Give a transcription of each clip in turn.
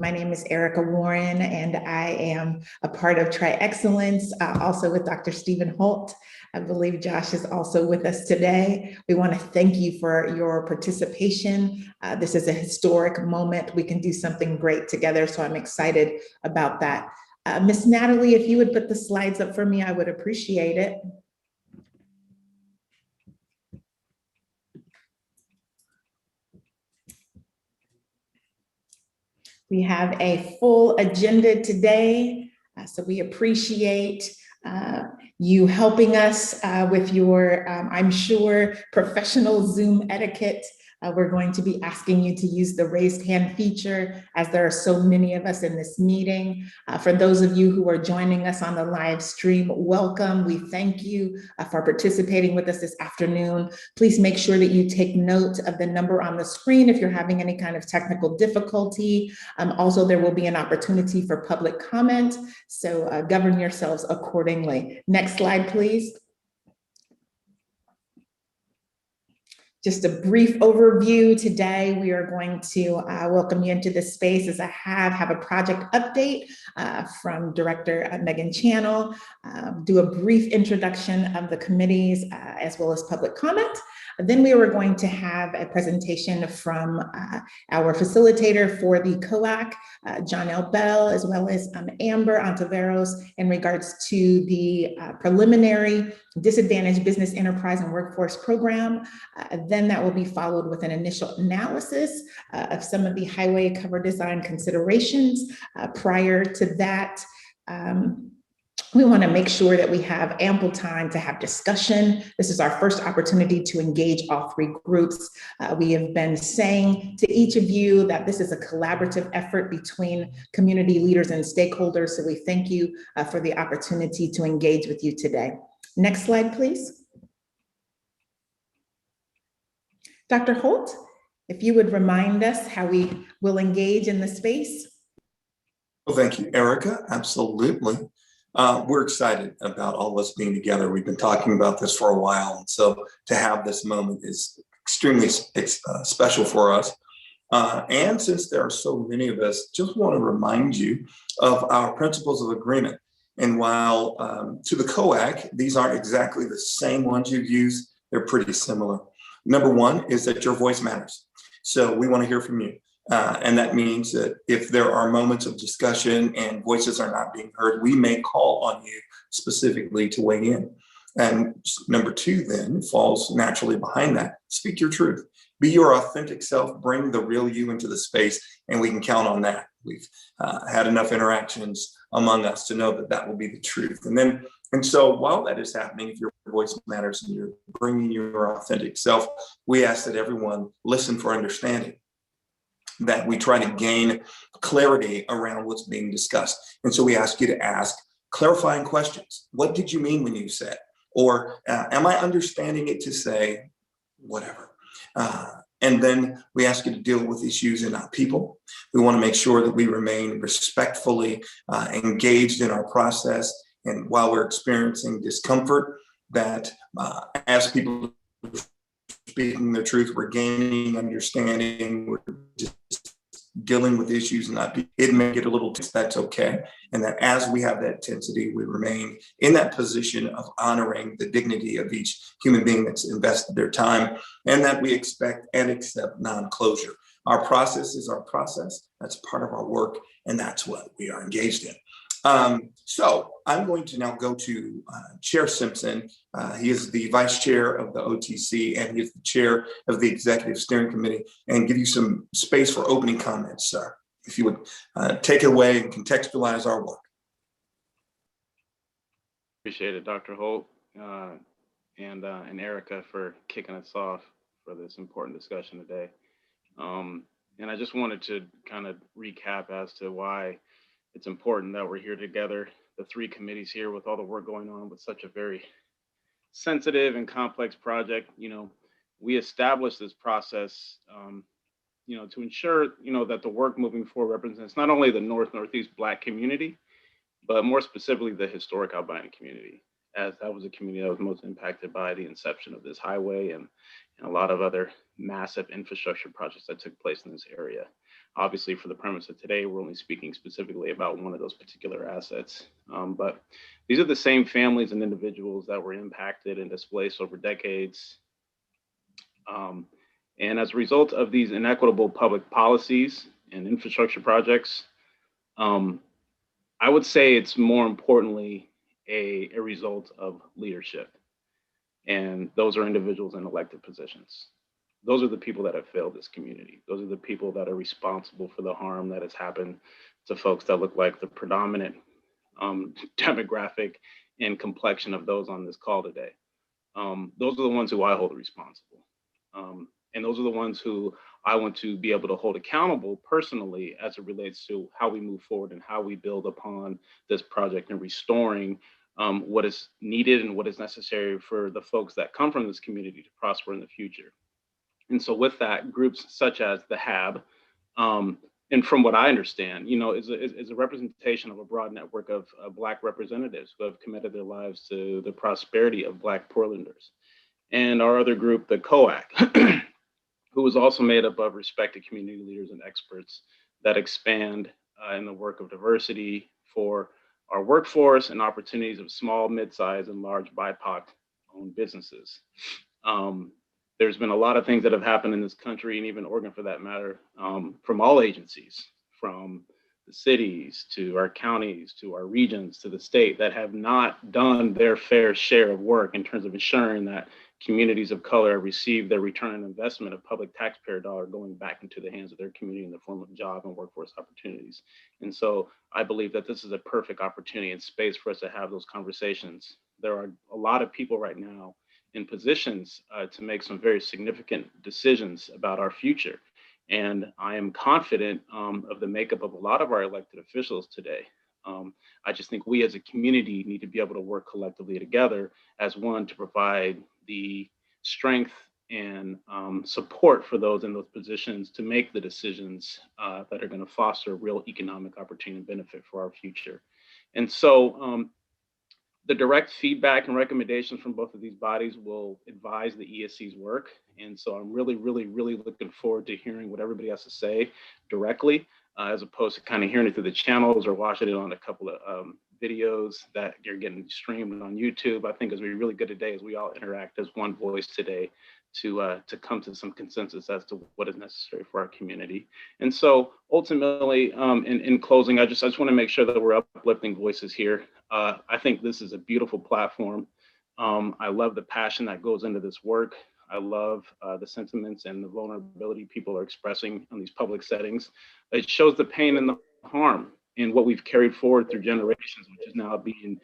My name is Erica Warren, and I am a part of Tri-Excellence, also with Dr. Stephen Holt. I believe Josh is also with us today. We want to thank you for your participation. This is a historic moment. We can do something great together, so I'm excited about that. Miss Natalie, if you would put the slides up for me, I would appreciate it. We have a full agenda today, so we appreciate you helping us with your, I'm sure, professional Zoom etiquette. We're going to be asking you to use the raised hand feature, as there are so many of us in this meeting. For those of you who are joining us on the live stream, welcome. We thank you for participating with us this afternoon. Please make sure that you take note of the number on the screen if you're having any kind of technical difficulty. Also, there will be an opportunity for public comment, so govern yourselves accordingly. Next slide, please. Just a brief overview. Today, we are going to welcome you into this space as I have a project update from Director Megan Channel, do a brief introduction of the committees as well as public comment. Then we were going to have a presentation from our facilitator for the COAC, John L. Bell, as well as Amber Ontiveros, in regards to the preliminary Disadvantaged Business Enterprise and Workforce Program. Then that will be followed with an initial analysis of some of the highway cover design considerations. Prior to that, we want to make sure that we have ample time to have discussion. This is our first opportunity to engage all three groups. We have been saying to each of you that this is a collaborative effort between community leaders and stakeholders. So we thank you for the opportunity to engage with you today. Next slide, please. Dr. Holt, if you would remind us how we will engage in the space. Well, thank you, Erica. Absolutely. We're excited about all of us being together. We've been talking about this for a while. And so to have this moment is extremely special for us. And since there are so many of us, just want to remind you of our principles of agreement. And while to the COAC, these aren't exactly the same ones you've used, they're pretty similar. Number one is that your voice matters. So we want to hear from you. And that means that if there are moments of discussion and voices are not being heard, we may call on you specifically to weigh in. And number two then falls naturally behind that. Speak your truth. Be your authentic self. Bring the real you into the space, and we can count on that. We've had enough interactions among us to know that that will be the truth. And so while that is happening, if your voice matters and you're bringing your authentic self, we ask that everyone listen for understanding, that we try to gain clarity around what's being discussed. And so we ask you to ask clarifying questions. What did you mean when you said? Or am I understanding it to say whatever? And then we ask you to deal with issues and not people. We want to make sure that we remain respectfully engaged in our process. And while we're experiencing discomfort, that as people are speaking their truth, we're gaining understanding, we're just dealing with issues and not be, it may get a little tense, that's okay. And that as we have that intensity, we remain in that position of honoring the dignity of each human being that's invested their time, and that we expect and accept non-closure. Our process is our process. That's part of our work, and that's what we are engaged in. So I'm going to now go to Chair Simpson. He is the vice chair of the OTC, and he is the chair of the executive steering committee, and give you some space for opening comments, sir. If you would take it away and contextualize our work. Appreciate it, Dr. Holt and Erica for kicking us off for this important discussion today. And I just wanted to kind of recap as to why it's important that we're here together, the three committees here, with all the work going on with such a very sensitive and complex project. You know, we established this process, you know, to ensure, you know, that the work moving forward represents not only the Northeast Black community, but more specifically the historic Albina community, as that was a community that was most impacted by the inception of this highway and a lot of other massive infrastructure projects that took place in this area. Obviously, for the premise of today, we're only speaking specifically about one of those particular assets. But these are the same families and individuals that were impacted and displaced over decades. And as a result of these inequitable public policies and infrastructure projects, I would say it's more importantly a result of leadership. And those are individuals in elected positions. Those are the people that have failed this community. Those are the people that are responsible for the harm that has happened to folks that look like the predominant demographic and complexion of those on this call today. Those are the ones who I hold responsible. And those are the ones who I want to be able to hold accountable personally as it relates to how we move forward and how we build upon this project and restoring what is needed and what is necessary for the folks that come from this community to prosper in the future. And so with that, groups such as the HAAB, and from what I understand, is a representation of a broad network of Black representatives who have committed their lives to the prosperity of Black Portlanders. And our other group, the COAC, who is also made up of respected community leaders and experts that expand in the work of diversity for our workforce and opportunities of small, mid-sized, and large BIPOC-owned businesses. There's been a lot of things that have happened in this country, and even Oregon for that matter, from all agencies, from the cities to our counties to our regions to the state, that have not done their fair share of work in terms of ensuring that communities of color receive their return on investment of public taxpayer dollar going back into the hands of their community in the form of job and workforce opportunities. And so I believe that this is a perfect opportunity and space for us to have those conversations. There are a lot of people right now in positions to make some very significant decisions about our future. And I am confident of the makeup of a lot of our elected officials today. I just think we as a community need to be able to work collectively together as one to provide the strength and support for those in those positions to make the decisions that are going to foster real economic opportunity and benefit for our future. And so the direct feedback and recommendations from both of these bodies will advise the ESC's work. And so I'm really looking forward to hearing what everybody has to say directly, as opposed to kind of hearing it through the channels or watching it on a couple of videos that you're getting streamed on YouTube. I think it's really good today as we all interact as one voice today to come to some consensus as to what is necessary for our community. And so ultimately, in closing, I just want to make sure that we're uplifting voices here. I think this is a beautiful platform. I love the passion that goes into this work. I love the sentiments and the vulnerability people are expressing in these public settings. It shows the pain and the harm in what we've carried forward through generations, which is now being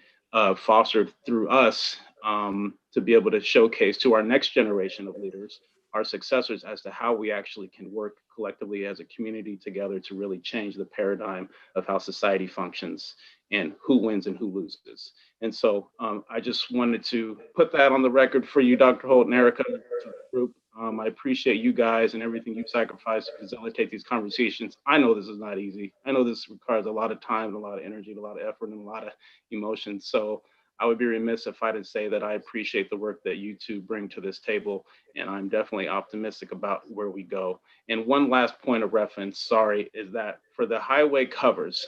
fostered through us to be able to showcase to our next generation of leaders, our successors, as to how we actually can work collectively as a community together to really change the paradigm of how society functions and who wins and who loses. And so I just wanted to put that on the record for you, Dr. Holt and Erica, to the group. I appreciate you guys and everything you've sacrificed to facilitate these conversations. I know this is not easy. I know this requires a lot of time and a lot of energy, and a lot of effort and a lot of emotions. So I would be remiss if I didn't say that I appreciate the work that you two bring to this table, and I'm definitely optimistic about where we go. And one last point of reference, sorry, is that for the highway covers,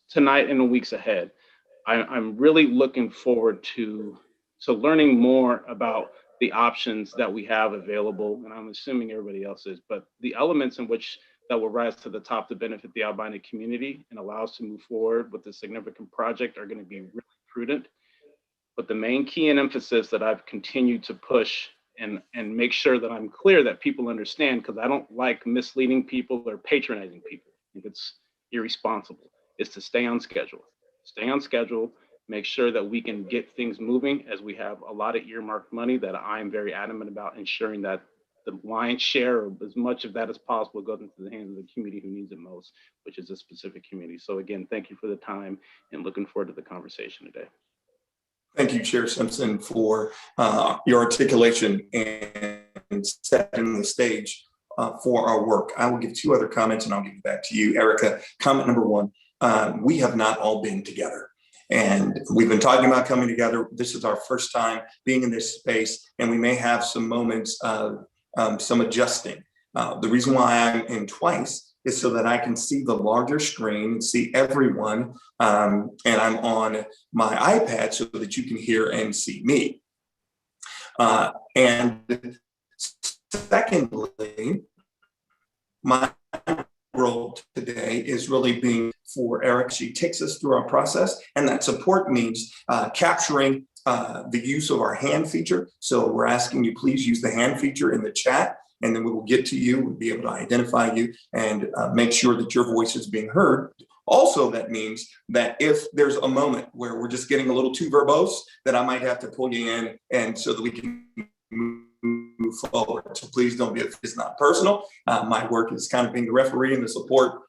tonight and the weeks ahead, I'm really looking forward to learning more about the options that we have available, and I'm assuming everybody else is, but the elements in which that will rise to the top to benefit the Albina community and allow us to move forward with a significant project are going to be really prudent. But the main key and emphasis that I've continued to push and make sure that I'm clear that people understand, because I don't like misleading people or patronizing people. I think it's irresponsible, is to stay on schedule. Stay on schedule, make sure that we can get things moving, as we have a lot of earmarked money that I'm very adamant about ensuring that the lion's share, or as much of that as possible, goes into the hands of the community who needs it most, which is a specific community. So again, thank you for the time and looking forward to the conversation today. Thank you, Chair Simpson, for your articulation and setting the stage for our work. I will give two other comments and I'll give it back to you, Erica. Comment number one, we have not all been together. And we've been talking about coming together. This is our first time being in this space, and we may have some moments of some adjusting. The reason why I'm in twice is so that I can see the larger screen and see everyone. And I'm on my iPad so that you can hear and see me. And secondly, my role today is really being for Erica. She takes us through our process, and that support means capturing the use of our hand feature. So we're asking you, please use the hand feature in the chat, and then we will get to you, we'll be able to identify you and make sure that your voice is being heard. Also, that means that if there's a moment where we're just getting a little too verbose, that I might have to pull you in, and so that we can move forward. So please don't be, it's not personal. My work is kind of being the referee and the support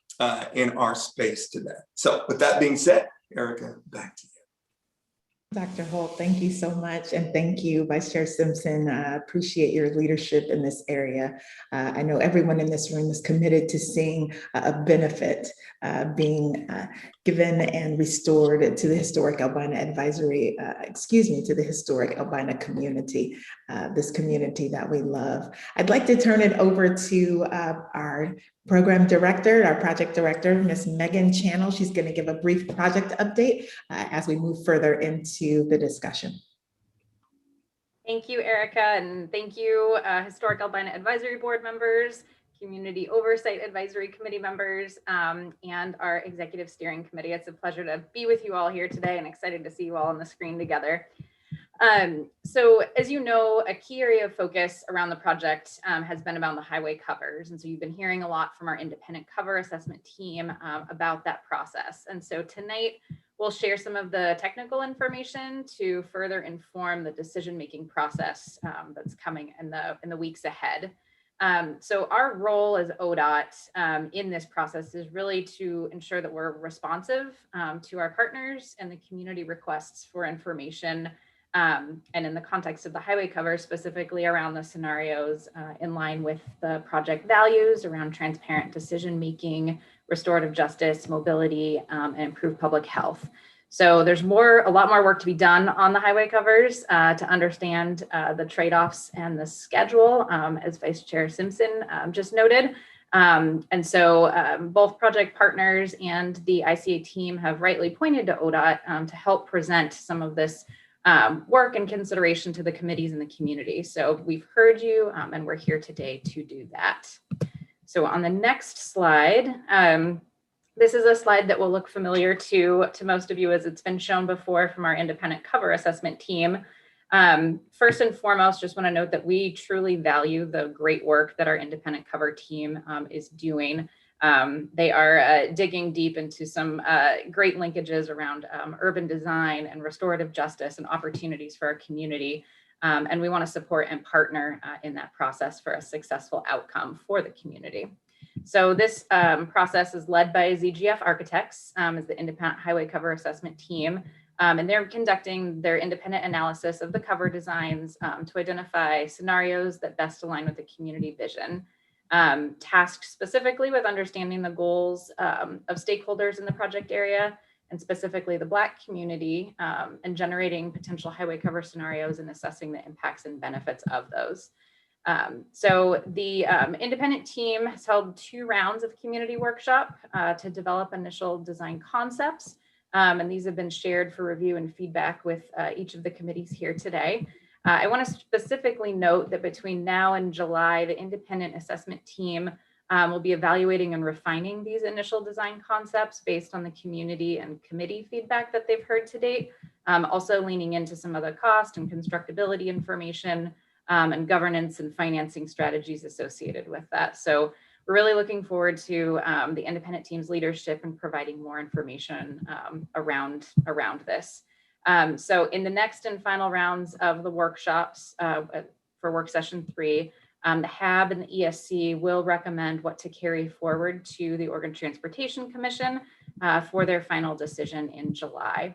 in our space today. So with that being said, Erica, back to you. Dr. Holt, thank you so much. And thank you, Vice Chair Simpson. Appreciate your leadership in this area. I know everyone in this room is committed to seeing a benefit being given and restored to the historic Albina advisory, to the historic Albina community, this community that we love. I'd like to turn it over to our program director, our project director, Ms. Megan Channel. She's going to give a brief project update as we move further into the discussion. Thank you, Erica, and thank you, Historic Albina Advisory Board members, Community Oversight Advisory Committee members, and our Executive Steering Committee. It's a pleasure to be with you all here today and excited to see you all on the screen together. So as you know, a key area of focus around the project has been about the highway covers. And so you've been hearing a lot from our independent cover assessment team about that process. And so tonight we'll share some of the technical information to further inform the decision-making process that's coming in the weeks ahead. So our role as ODOT in this process is really to ensure that we're responsive to our partners and the community requests for information, and in the context of the highway cover, specifically around the scenarios in line with the project values around transparent decision-making, restorative justice, mobility, and improved public health. So there's a lot more work to be done on the highway covers to understand the trade-offs and the schedule, as Vice Chair Simpson just noted. And so both project partners and the ICA team have rightly pointed to ODOT to help present some of this work and consideration to the committees and the community. So we've heard you and we're here today to do that. So on the next slide, this is a slide that will look familiar to most of you as it's been shown before from our independent cover assessment team. First and foremost, just want to note that we truly value the great work that our independent cover team is doing. They are digging deep into some great linkages around urban design and restorative justice and opportunities for our community. And we want to support and partner in that process for a successful outcome for the community. So this process is led by ZGF Architects as the independent highway cover assessment team. And they're conducting their independent analysis of the cover designs to identify scenarios that best align with the community vision. Tasked specifically with understanding the goals of stakeholders in the project area, and specifically the Black community, and generating potential highway cover scenarios and assessing the impacts and benefits of those. So the independent team has held 2 rounds of community workshop to develop initial design concepts, and these have been shared for review and feedback with each of the committees here today. I want to specifically note that between now and July, the independent assessment team will be evaluating and refining these initial design concepts based on the community and committee feedback that they've heard to date, also leaning into some of the cost and constructability information and governance and financing strategies associated with that. So we're really looking forward to the independent team's leadership and providing more information around this. So in the next and final rounds of the workshops for work session 3, the HAAB and the ESC will recommend what to carry forward to the Oregon Transportation Commission for their final decision in July.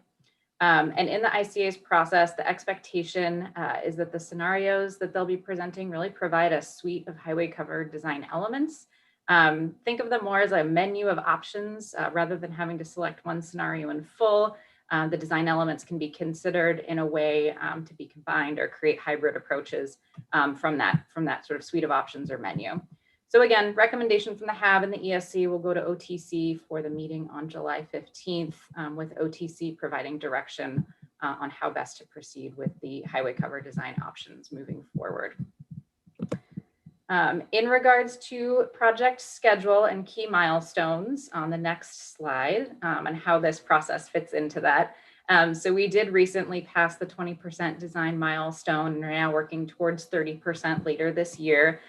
And in the ICA's process, the expectation is that the scenarios that they'll be presenting really provide a suite of highway cover design elements. Think of them more as a menu of options rather than having to select one scenario in full. The design elements can be considered in a way to be combined or create hybrid approaches from that sort of suite of options or menu. So again, recommendation from the HAAB and the ESC will go to OTC for the meeting on July 15th, with OTC providing direction on how best to proceed with the highway cover design options moving forward. In regards to project schedule and key milestones on the next slide, and how this process fits into that. So we did recently pass the 20% design milestone and are now working towards 30% later this year.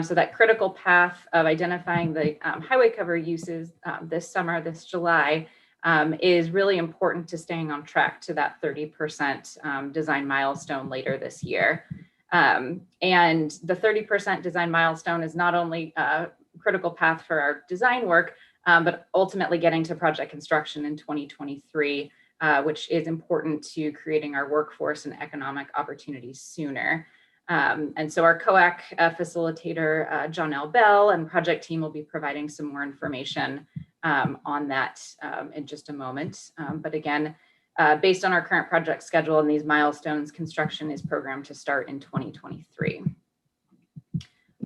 So that critical path of identifying the highway cover uses this summer, this July, is really important to staying on track to that 30% design milestone later this year. And the 30% design milestone is not only a critical path for our design work, but ultimately getting to project construction in 2023, which is important to creating our workforce and economic opportunities sooner. And so our COAC facilitator, John L. Bell, and project team will be providing some more information on that in just a moment. But again, based on our current project schedule and these milestones, construction is programmed to start in 2023.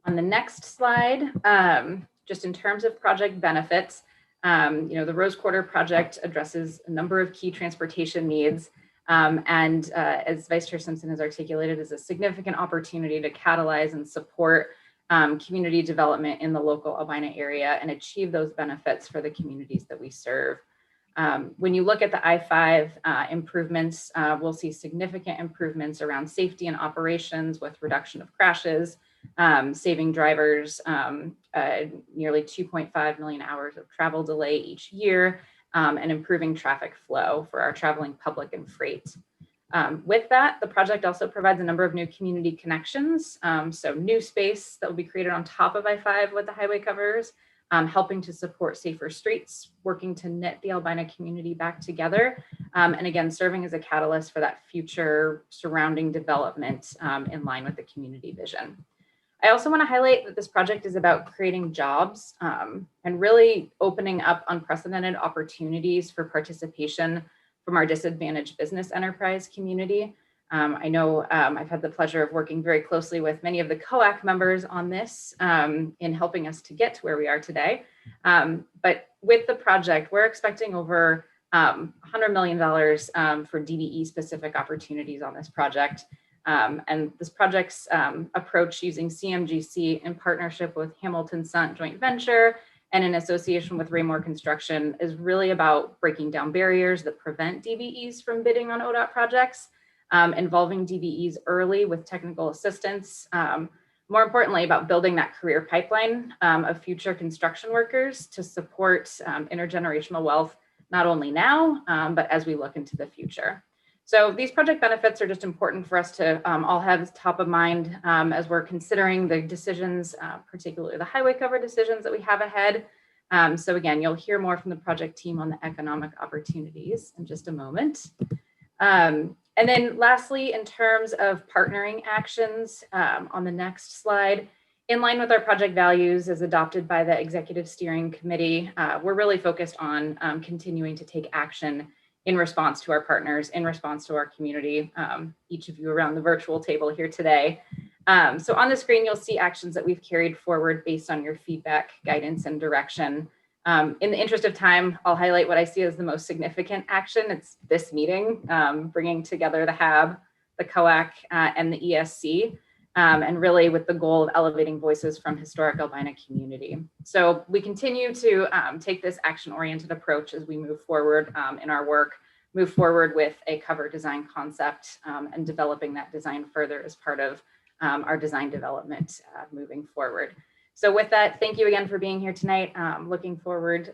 On the next slide, just in terms of project benefits, the Rose Quarter project addresses a number of key transportation needs. And as Vice Chair Simpson has articulated, is a significant opportunity to catalyze and support community development in the local Albina area and achieve those benefits for the communities that we serve. When you look at the I-5 improvements, we'll see significant improvements around safety and operations with reduction of crashes, saving drivers nearly 2.5 million hours of travel delay each year, and improving traffic flow for our traveling public and freight. With that, the project also provides a number of new community connections. So new space that will be created on top of I-5 with the highway covers, helping to support safer streets, working to knit the Albina community back together, and again, serving as a catalyst for that future surrounding development in line with the community vision. I also want to highlight that this project is about creating jobs and really opening up unprecedented opportunities for participation from our disadvantaged business enterprise community. I know I've had the pleasure of working very closely with many of the COAC members on this in helping us to get to where we are today. But with the project, we're expecting over $100 million for DBE specific opportunities on this project. And this project's approach using CMGC in partnership with Hamilton Sant Joint Venture and in association with Raymore Construction is really about breaking down barriers that prevent DBEs from bidding on ODOT projects, involving DBEs early with technical assistance. More importantly, about building that career pipeline of future construction workers to support intergenerational wealth, not only now, but as we look into the future. So these project benefits are just important for us to all have top of mind as we're considering the decisions, particularly the highway cover decisions that we have ahead. So again, you'll hear more from the project team on the economic opportunities in just a moment. And then lastly, in terms of partnering actions on the next slide, in line with our project values as adopted by the Executive Steering Committee, we're really focused on continuing to take action in response to our partners, in response to our community, each of you around the virtual table here today. So on the screen, you'll see actions that we've carried forward based on your feedback, guidance, and direction. In the interest of time, I'll highlight what I see as the most significant action. It's this meeting, bringing together the HAAB, the COAC, and the ESC, and really with the goal of elevating voices from historic Albina community. So we continue to take this action-oriented approach as we move forward in our work, move forward with a cover design concept and developing that design further as part of our design development moving forward. So with that, thank you again for being here tonight. Looking forward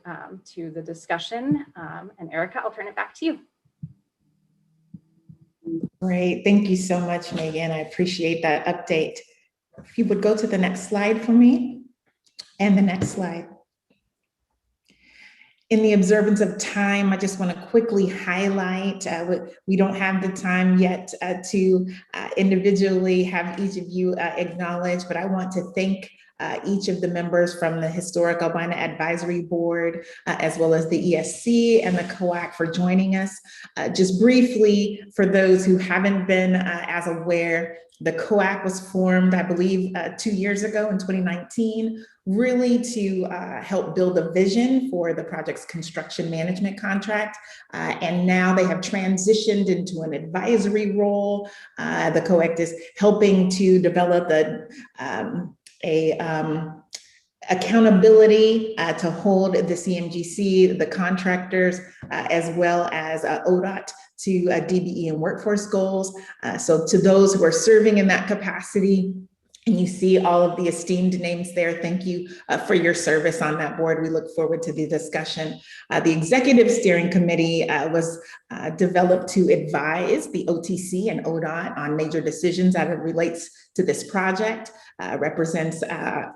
to the discussion. And Erica, I'll turn it back to you. Great. Thank you so much, Megan. I appreciate that update. If you would go to the next slide for me, and the next slide. In the observance of time, I just want to quickly highlight, we don't have the time yet to individually have each of you acknowledge, but I want to thank each of the members from the Historic Albina Advisory Board, as well as the ESC and the COAC for joining us. Just briefly, for those who haven't been as aware, the COAC was formed, I believe, 2 years ago in 2019, really to help build a vision for the project's construction management contract. And now they have transitioned into an advisory role. The COAC is helping to develop accountability to hold the CMGC, the contractors, as well as ODOT to DBE and workforce goals. So to those who are serving in that capacity, and you see all of the esteemed names there, thank you for your service on that board. We look forward to the discussion. The Executive Steering Committee was developed to advise the OTC and ODOT on major decisions as it relates to this project, represents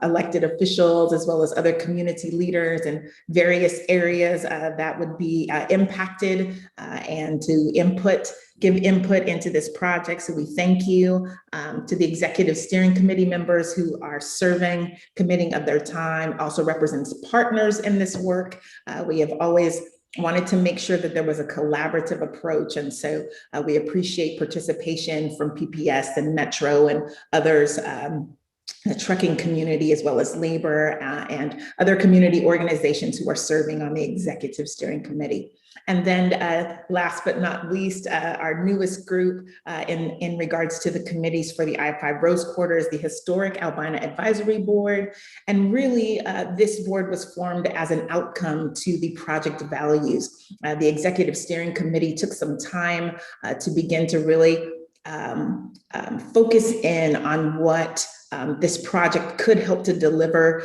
elected officials as well as other community leaders in various areas that would be impacted and to give input into this project. So we thank you to the Executive Steering Committee members who are serving, committing of their time, also represents partners in this work. We have always wanted to make sure that there was a collaborative approach. And so we appreciate participation from PPS and Metro and others, the trucking community, as well as labor and other community organizations who are serving on the Executive Steering Committee. And then last but not least, our newest group in regards to the committees for the I-5 Rose Quarter is the Historic Albina Advisory Board. And really, this board was formed as an outcome to the project values. The Executive Steering Committee took some time to begin to really focus in on what this project could help to deliver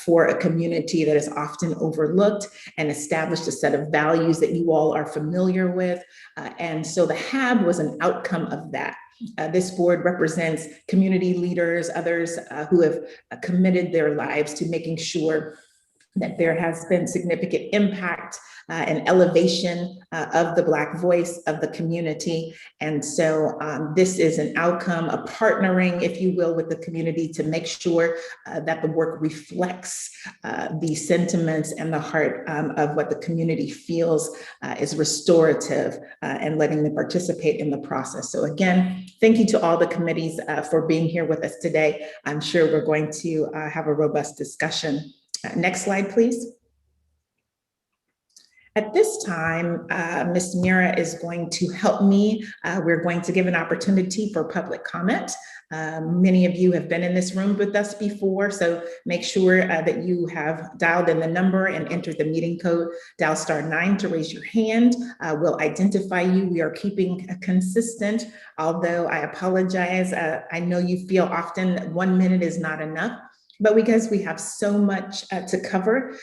for a community that is often overlooked, and established a set of values that you all are familiar with. And so the HAAB was an outcome of that. This board represents community leaders, others who have committed their lives to making sure that there has been significant impact and elevation of the Black voice of the community. And so this is an outcome, a partnering, if you will, with the community to make sure that the work reflects the sentiments and the heart of what the community feels is restorative and letting them participate in the process. So again, thank you to all the committees for being here with us today. I'm sure we're going to have a robust discussion. Next slide, please. At this time, Ms. Mira is going to help me. We're going to give an opportunity for public comment. Many of you have been in this room with us before, so make sure that you have dialed in the number and entered the meeting code. Dial *9 to raise your hand. We'll identify you. We are keeping consistent, although I apologize. I know you feel often 1 minute is not enough. But because we have so much to cover,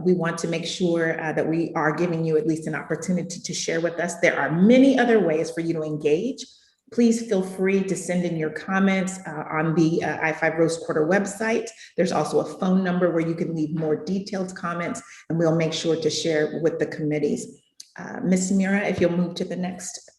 we want to make sure that we are giving you at least an opportunity to share with us. There are many other ways for you to engage. Please feel free to send in your comments on the I-5 Rose Quarter website. There's also a phone number where you can leave more detailed comments, and we'll make sure to share with the committees. Ms. Mira, if you'll move to the next.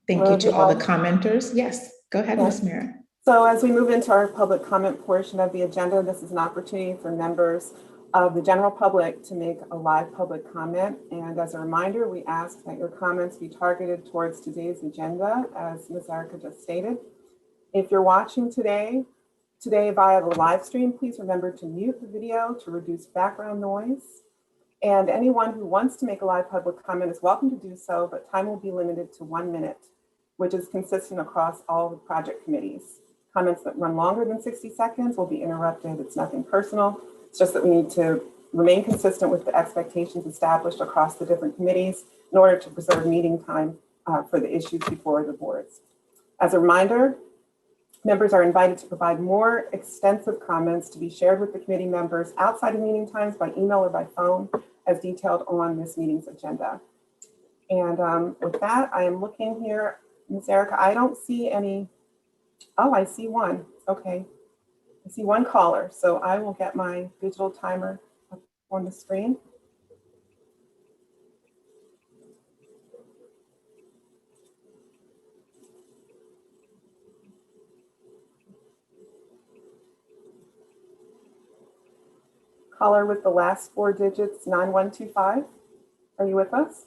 Thank you to all the commenters. Yes, go ahead, Ms. Mira. So as we move into our public comment portion of the agenda, this is an opportunity for members of the general public to make a live public comment. And as a reminder, we ask that your comments be targeted towards today's agenda, as Ms. Erica just stated. If you're watching today via the live stream, please remember to mute the video to reduce background noise. And anyone who wants to make a live public comment is welcome to do so, but time will be limited to 1 minute, which is consistent across all the project committees. Comments that run longer than 60 seconds will be interrupted. It's nothing personal. It's just that we need to remain consistent with the expectations established across the different committees in order to preserve meeting time for the issues before the boards. As a reminder, members are invited to provide more extensive comments to be shared with the committee members outside of meeting times by email or by phone, as detailed on this meeting's agenda. And with that, I am looking here. Ms. Erica, I don't see any. Oh, I see one. Okay. I see one caller. So I will get my digital timer up on the screen. Caller with the last four digits, 9125. Are you with us?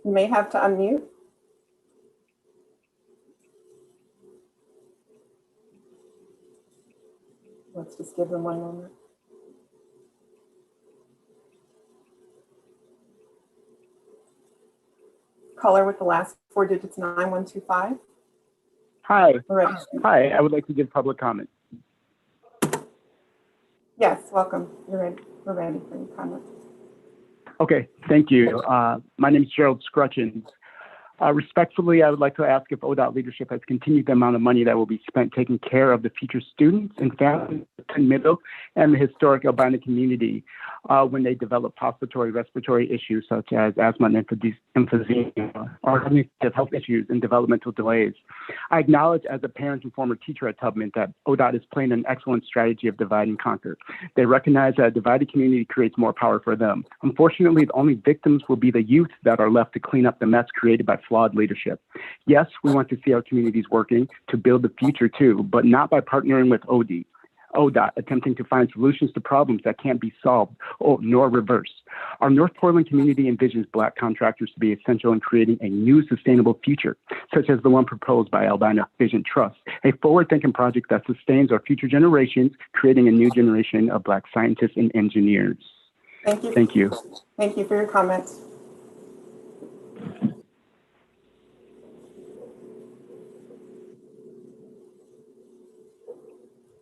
You may have to unmute. Let's just give them one moment. Caller with the last four digits, 9125. Hi. Ready. Hi, I would like to give public comment. Yes, welcome. You're ready. We're ready for your comment. Okay, thank you. My name is Gerald Scrutchins. Respectfully, I would like to ask if ODOT leadership has continued the amount of money that will be spent taking care of the future students and families in middle and the historic Albina community when they develop hospitatory respiratory issues such as asthma and emphysema or cognitive health issues and developmental delays. I acknowledge as a parent and former teacher at Tubman that ODOT is playing an excellent strategy of divide and conquer. They recognize that a divided community creates more power for them. Unfortunately, the only victims will be the youth that are left to clean up the mess created by flawed leadership. Yes, we want to see our communities working to build the future too, but not by partnering with ODOT, attempting to find solutions to problems that can't be solved nor reversed. Our North Portland community envisions Black contractors to be essential in creating a new sustainable future, such as the one proposed by Albina Vision Trust, a forward-thinking project that sustains our future generations, creating a new generation of Black scientists and engineers. Thank you. Thank you. Thank you for your comments.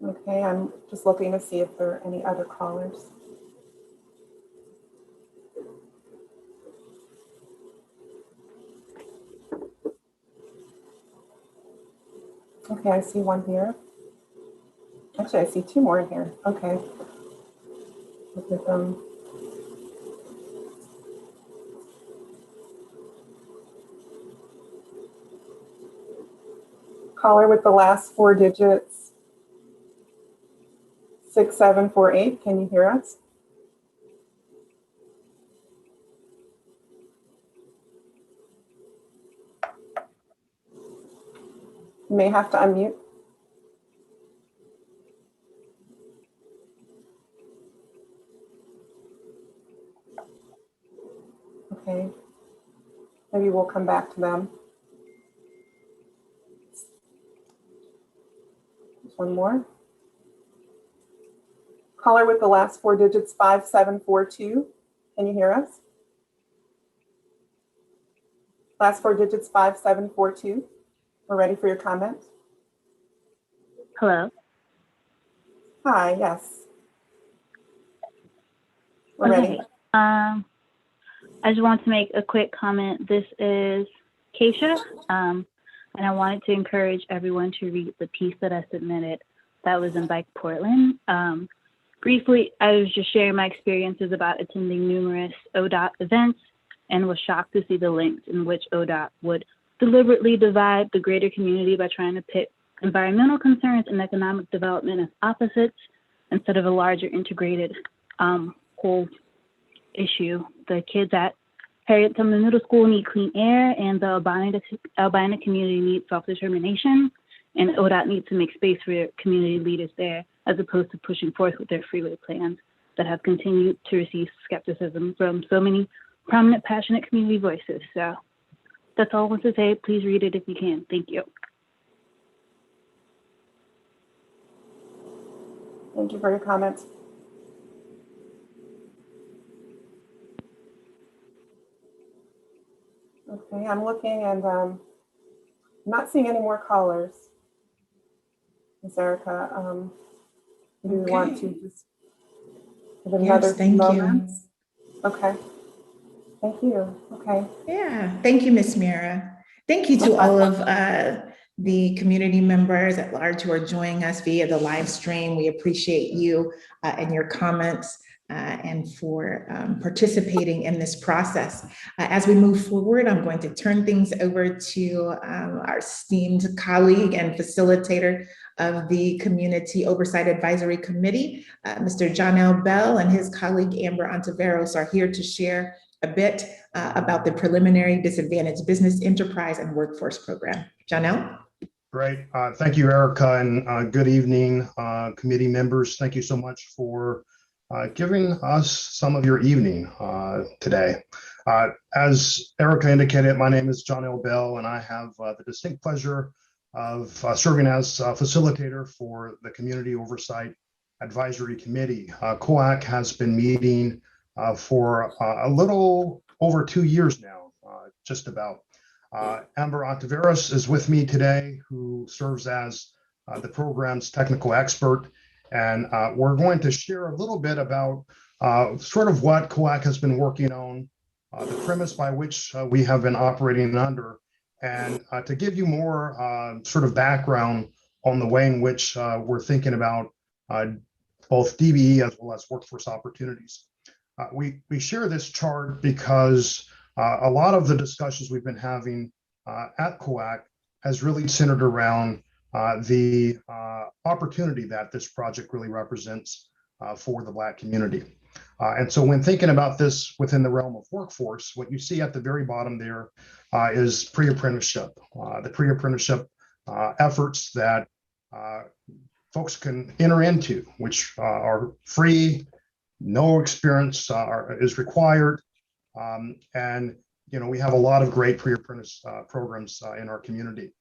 Okay, I'm just looking to see if there are any other callers. Okay, I see one here. Actually, I see two more in here. Okay. Look at them. Caller with the last four digits, 6748. Can you hear us? You may have to unmute. Okay. Maybe we'll come back to them. There's one more. Caller with the last four digits, 5742. Can you hear us? Last four digits, 5742. We're ready for your comment. Hello. Hi, yes. We're ready. I just want to make a quick comment. This is Keisha, and I wanted to encourage everyone to read the piece that I submitted that was in Bike Portland. Briefly, I was just sharing my experiences about attending numerous ODOT events and was shocked to see the lengths in which ODOT would deliberately divide the greater community by trying to pit environmental concerns and economic development as opposites instead of a larger integrated whole issue. The kids at Harriet Tubman Middle School need clean air, and the Albina community needs self-determination, and ODOT needs to make space for community leaders there, as opposed to pushing forth with their freeway plans that have continued to receive skepticism from so many prominent, passionate community voices. So that's all I want to say. Please read it if you can. Thank you. Thank you for your comments. Okay, I'm looking and I'm not seeing any more callers. Ms. Erica, do you want to just give another thank moment? Okay, thank you. Okay. Yeah, thank you, Ms. Mira. Thank you to all of the community members at large who are joining us via the live stream. We appreciate you and your comments and for participating in this process. As we move forward, I'm going to turn things over to our esteemed colleague and facilitator of the Community Oversight Advisory Committee, Mr. John L. Bell, and his colleague Amber Ontiveros are here to share a bit about the preliminary disadvantaged business enterprise and workforce program. Janelle? Great. Thank you, Erica, and good evening, committee members. Thank you so much for giving us some of your evening today. As Erica indicated, my name is John L. Bell, and I have the distinct pleasure of serving as facilitator for the Community Oversight Advisory Committee. COAC has been meeting for a little over 2 years now, just about. Amber Ontiveros is with me today, who serves as the program's technical expert. And we're going to share a little bit about sort of what COAC has been working on, the premise by which we have been operating under, and to give you more sort of background on the way in which we're thinking about both DBE as well as workforce opportunities. We share this chart because a lot of the discussions we've been having at COAC has really centered around the opportunity that this project really represents for the Black community. And so when thinking about this within the realm of workforce, what you see at the very bottom there is pre-apprenticeship, the pre-apprenticeship efforts that folks can enter into, which are free, no experience is required. And we have a lot of great pre-apprentice programs in our community.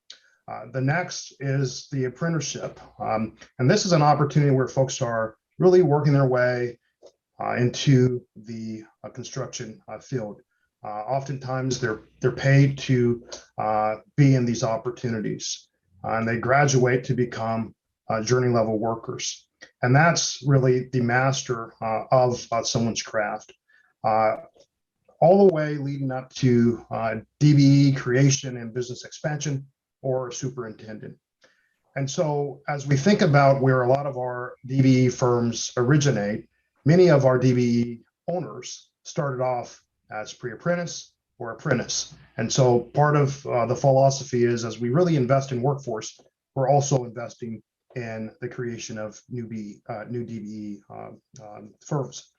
The next is the apprenticeship. And this is an opportunity where folks are really working their way into the construction field. Oftentimes they're paid to be in these opportunities, and they graduate to become journey level workers. And that's really the master of someone's craft. All the way leading up to DBE creation and business expansion or superintendent. And so as we think about where a lot of our DBE firms originate, many of our DBE owners started off as pre-apprentice or apprentice. And so part of the philosophy is, as we really invest in workforce, we're also investing in the creation of new DBE firms.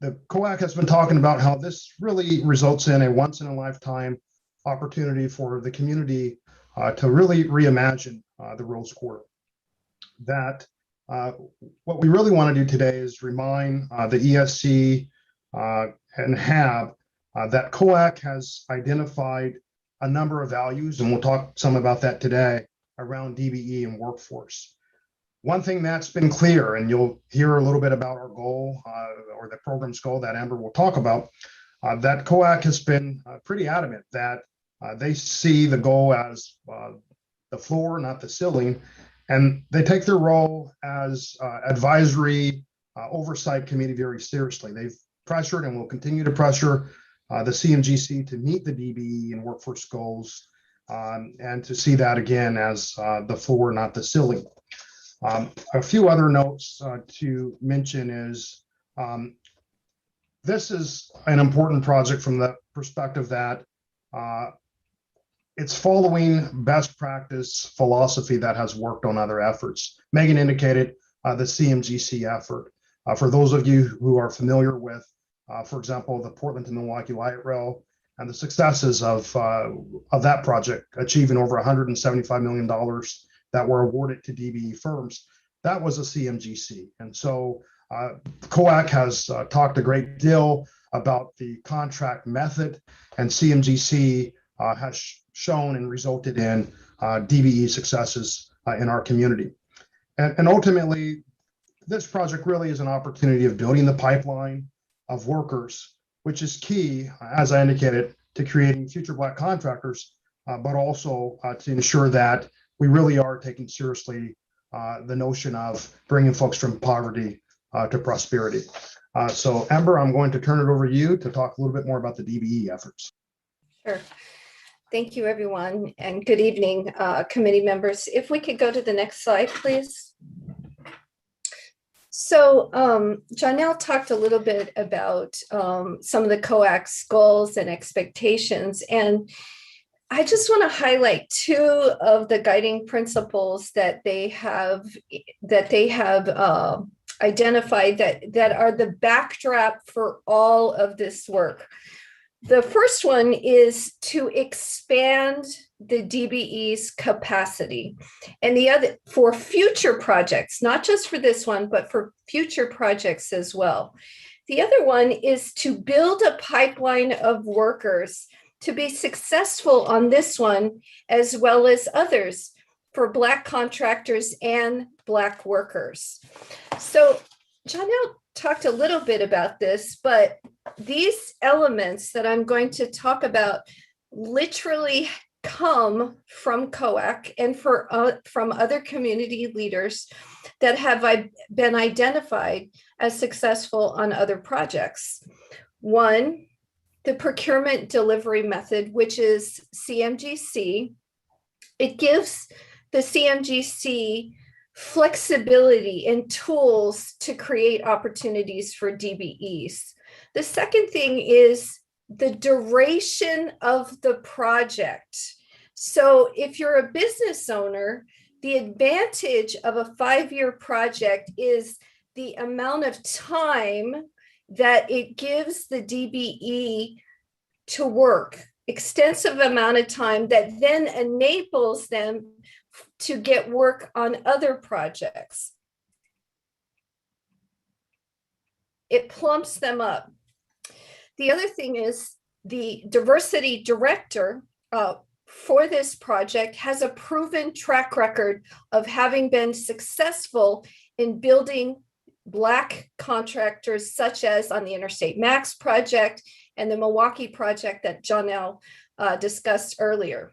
The COAC has been talking about how this really results in a once-in-a-lifetime opportunity for the community to really reimagine the Rose Quarter. That what we really want to do today is remind the ESC and HAAB that COAC has identified a number of values, and we'll talk some about that today, around DBE and workforce. One thing that's been clear, and you'll hear a little bit about our goal or the program's goal that Amber will talk about, that COAC has been pretty adamant that they see the goal as the floor, not the ceiling, and they take their role as advisory oversight committee very seriously. They've pressured and will continue to pressure the CMGC to meet the DBE and workforce goals, and to see that again as the floor, not the ceiling. A few other notes to mention is this is an important project from the perspective that it's following best practice philosophy that has worked on other efforts. Megan indicated the CMGC effort. For those of you who are familiar with, for example, the Portland to Milwaukee Light Rail and the successes of that project, achieving over $175 million that were awarded to DBE firms, that was a CMGC. And so COAC has talked a great deal about the contract method, and CMGC has shown and resulted in DBE successes in our community. And ultimately, this project really is an opportunity of building the pipeline of workers, which is key, as I indicated, to creating future Black contractors, but also to ensure that we really are taking seriously the notion of bringing folks from poverty to prosperity. So Amber, I'm going to turn it over to you to talk a little bit more about the DBE efforts. Sure. Thank you, everyone, and good evening, committee members. If we could go to the next slide, please. So Janelle talked a little bit about some of the COAC's goals and expectations, and I just want to highlight two of the guiding principles that they have identified that are the backdrop for all of this work. The first one is to expand the DBE's capacity, and the other for future projects, not just for this one, but for future projects as well. The other one is to build a pipeline of workers to be successful on this one, as well as others for Black contractors and Black workers. So Janelle talked a little bit about this, but these elements that I'm going to talk about literally come from COAC and from other community leaders that have been identified as successful on other projects. One, the procurement delivery method, which is CMGC. It gives the CMGC flexibility and tools to create opportunities for DBEs. The second thing is the duration of the project. So if you're a business owner, the advantage of a 5-year project is the amount of time that it gives the DBE to work, extensive amount of time that then enables them to get work on other projects. It plumps them up. The other thing is the diversity director for this project has a proven track record of having been successful in building Black contractors, such as on the Interstate Max project and the Milwaukee project that Janelle discussed earlier.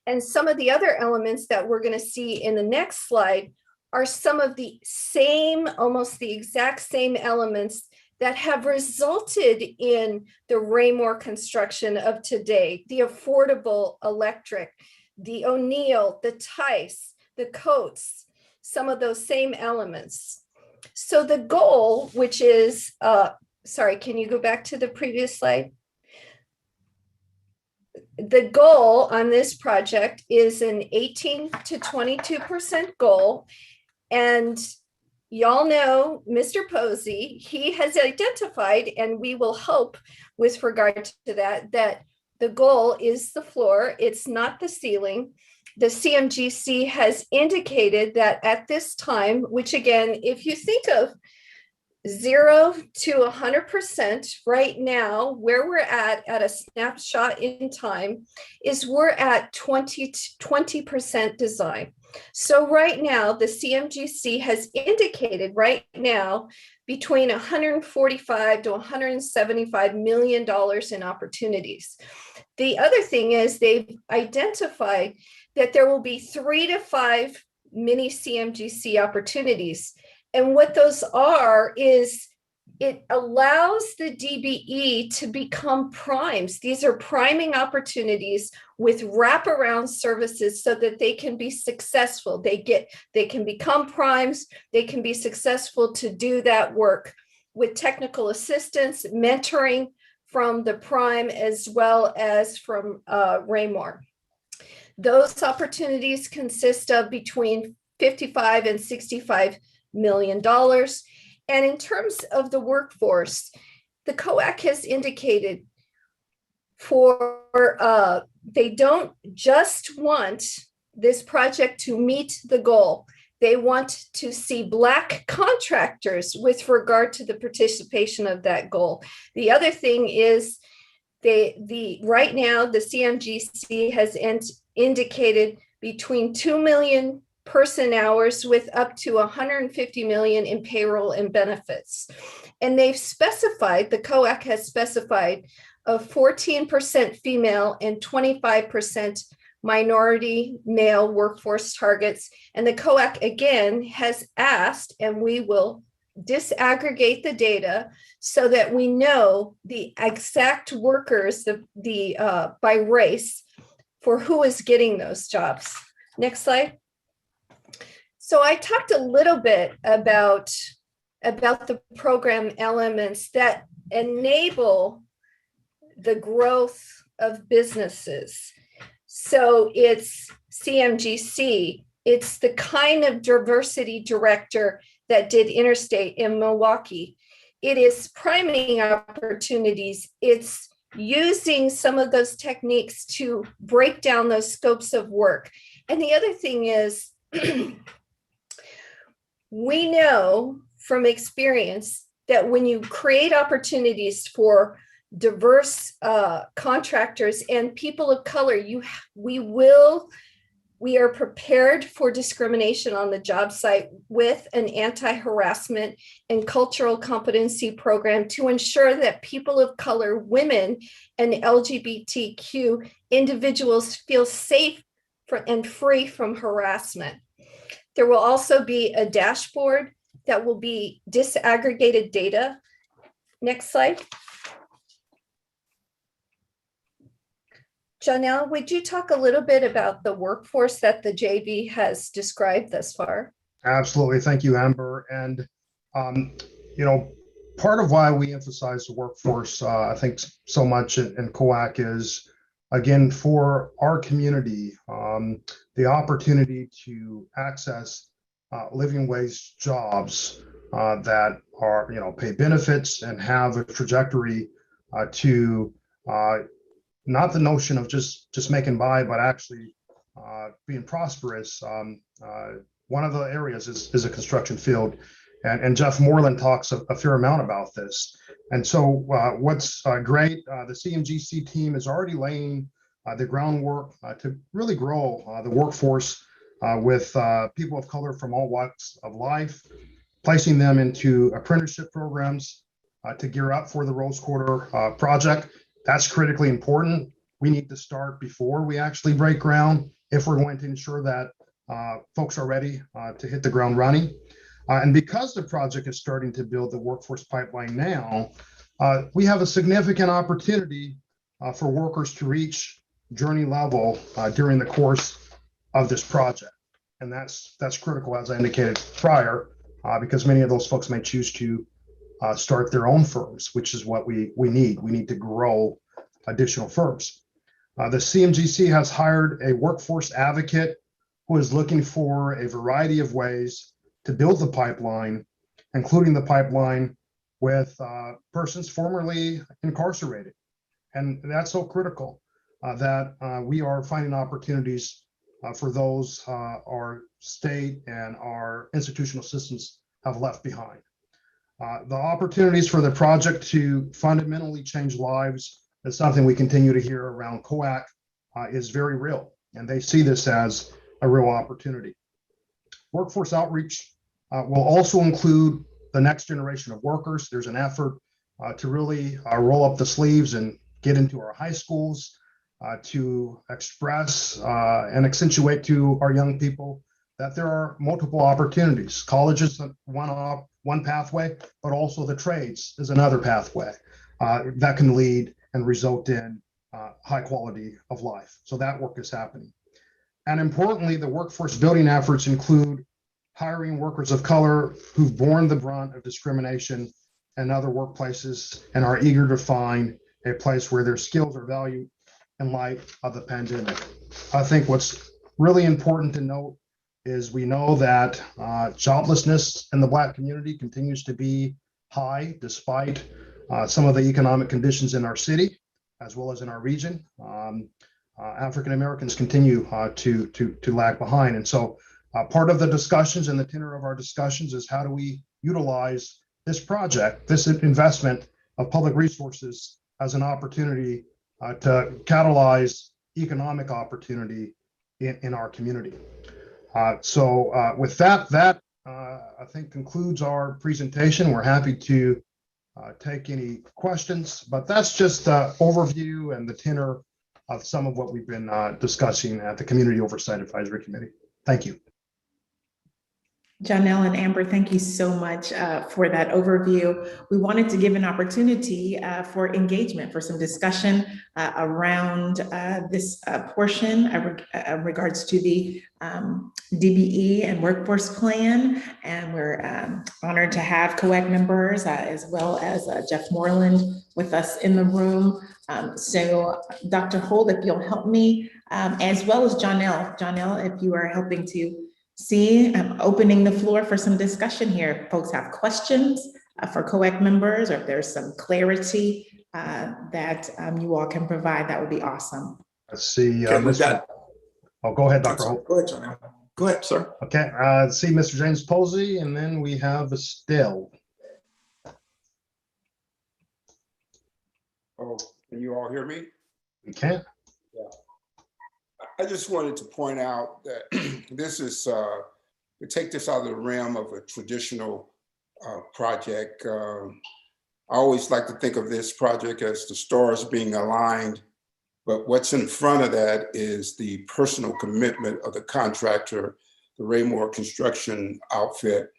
And some of the other elements that we're going to see in the next slide are some of the same, almost the exact same elements that have resulted in the Raymore construction of today, the affordable electric, the O'Neill, the Tice, the Coates, some of those same elements. So the goal, which is, sorry, can you go back to the previous slide? The goal on this project is an 18 to 22% goal. And y'all know Mr. Posey, he has identified, and we will hope with regard to that, that the goal is the floor, it's not the ceiling. The CMGC has indicated that at this time, which again, if you think of 0 to 100% right now, where we're at a snapshot in time, is we're at 20% design. So right now, the CMGC has indicated right now between $145 to $175 million in opportunities. The other thing is they've identified that there will be 3 to 5 mini CMGC opportunities. And what those are is it allows the DBE to become primes. These are priming opportunities with wraparound services so that they can be successful. They can become primes. They can be successful to do that work with technical assistance, mentoring from the prime as well as from Raymore. Those opportunities consist of between $55 and $65 million. And in terms of the workforce, the COAC has indicated they don't just want this project to meet the goal. They want to see Black contractors with regard to the participation of that goal. The other thing is right now the CMGC has indicated between 2 million person hours with up to 150 million in payroll and benefits. And they've specified, the COAC has specified a 14% female and 25% minority male workforce targets. And the COAC again has asked, and we will disaggregate the data so that we know the exact workers by race for who is getting those jobs. Next slide. So I talked a little bit about the program elements that enable the growth of businesses. So it's CMGC, it's the kind of diversity director that did interstate in Milwaukee. It is priming opportunities. It's using some of those techniques to break down those scopes of work. And the other thing is, we know from experience that when you create opportunities for diverse contractors and people of color, we are prepared for discrimination on the job site with an anti-harassment and cultural competency program to ensure that people of color, women, and LGBTQ individuals feel safe and free from harassment. There will also be a dashboard that will be disaggregated data. Next slide. Janelle, would you talk a little bit about the workforce that the JV has described thus far? Absolutely. Thank you, Amber. And, part of why we emphasize the workforce, I think so much in COAC is, again, for our community, the opportunity to access living wage jobs that are, pay benefits and have a trajectory to not the notion of just making by, but actually being prosperous. One of the areas is a construction field, and Jeff Moreland talks a fair amount about this. And so what's great, the CMGC team is already laying the groundwork to really grow the workforce with people of color from all walks of life, placing them into apprenticeship programs to gear up for the Rose Quarter project. That's critically important. We need to start before we actually break ground if we're going to ensure that folks are ready to hit the ground running. And because the project is starting to build the workforce pipeline now, we have a significant opportunity for workers to reach journey level during the course of this project. And that's critical, as I indicated prior, because many of those folks may choose to start their own firms, which is what we need. We need to grow additional firms. The CMGC has hired a workforce advocate who is looking for a variety of ways to build the pipeline, including the pipeline with persons formerly incarcerated. And that's so critical that we are finding opportunities for those our state and our institutional systems have left behind. The opportunities for the project to fundamentally change lives is something we continue to hear around COAC is very real, and they see this as a real opportunity. Workforce outreach will also include the next generation of workers. There's an effort to really roll up the sleeves and get into our high schools to express and accentuate to our young people that there are multiple opportunities. College is one pathway, but also the trades is another pathway that can lead and result in high quality of life. So that work is happening. And importantly, the workforce building efforts include hiring workers of color who've borne the brunt of discrimination in other workplaces and are eager to find a place where their skills are valued in light of the pandemic. I think what's really important to note is we know that joblessness in the Black community continues to be high despite some of the economic conditions in our city, as well as in our region. African Americans continue to lag behind. And so part of the discussions and the tenor of our discussions is how do we utilize this project, this investment of public resources as an opportunity to catalyze economic opportunity in our community. So with that I think concludes our presentation. We're happy to take any questions, but that's just the overview and the tenor of some of what we've been discussing at the Community Oversight Advisory Committee. Thank you. Janelle and Amber, thank you so much for that overview. We wanted to give an opportunity for engagement, for some discussion around this portion in regards to the DBE and workforce plan. And we're honored to have COAC members as well as Jeff Moreland with us in the room. So Dr. Holt, if you'll help me, as well as Janelle. Janelle, if you are helping to See, I'm opening the floor for some discussion here. If folks have questions for COAC members, or if there's some clarity that you all can provide, that would be awesome. Let's see. Okay, we've got. Oh, go ahead, I'm Dr. sorry. Holt. Go ahead, John. Go ahead, sir. Okay, let's see, Mr. James Posey, and then we have Estelle. Oh, can you all hear me? We can. Yeah. I just wanted to point out that this is, to take this out of the realm of a traditional project. I always like to think of this project as the stars being aligned, but what's in front of that is the personal commitment of the contractor, the Raymore construction outfit.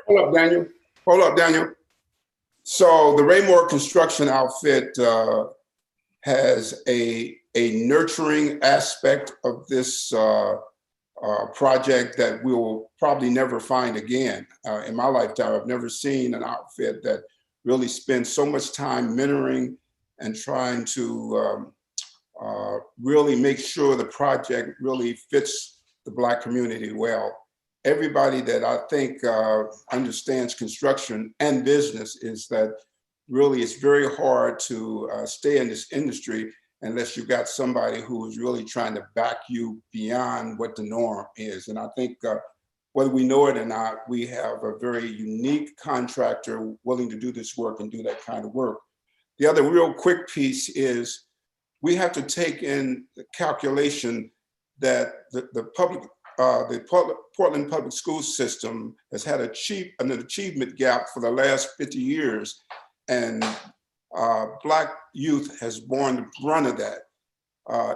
Hold up, Daniel. Hold up, Daniel. So the Raymore construction outfit has a nurturing aspect of this project that we'll probably never find again. In my lifetime, I've never seen an outfit that really spends so much time mentoring and trying to really make sure the project really fits the Black community well. Everybody that I think understands construction and business is that really it's very hard to stay in this industry unless you've got somebody who is really trying to back you beyond what the norm is. And I think whether we know it or not, we have a very unique contractor willing to do this work and do that kind of work. The other real quick piece is we have to take in the calculation that the Portland public school system has had an achievement gap for the last 50 years. And Black youth has borne the brunt of that.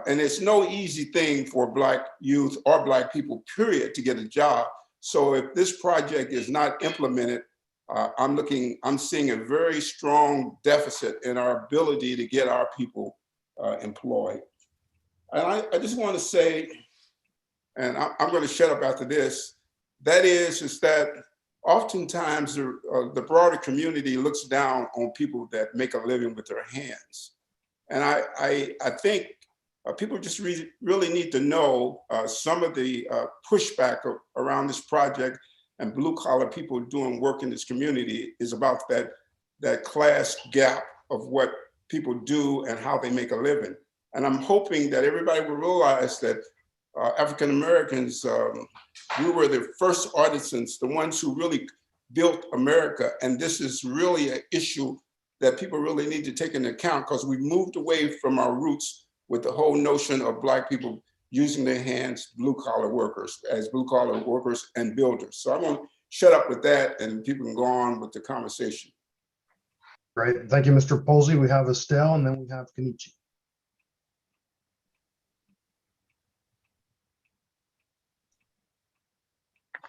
And it's no easy thing for Black youth or Black people, period, to get a job. So if this project is not implemented, I'm seeing a very strong deficit in our ability to get our people employed. And I just want to say, and I'm going to shut up after this, that is that oftentimes the broader community looks down on people that make a living with their hands. And I think people just really need to know some of the pushback around this project and blue collar people doing work in this community is about that class gap of what people do and how they make a living. And I'm hoping that everybody will realize that African Americans, we were the first artisans, the ones who really built America. And this is really an issue that people really need to take into account because we moved away from our roots with the whole notion of Black people using their hands, blue collar workers and builders. So I'm going to shut up with that and people can go on with the conversation. Great. Thank you, Mr. Posey. We have Estelle and then we have Kenichi.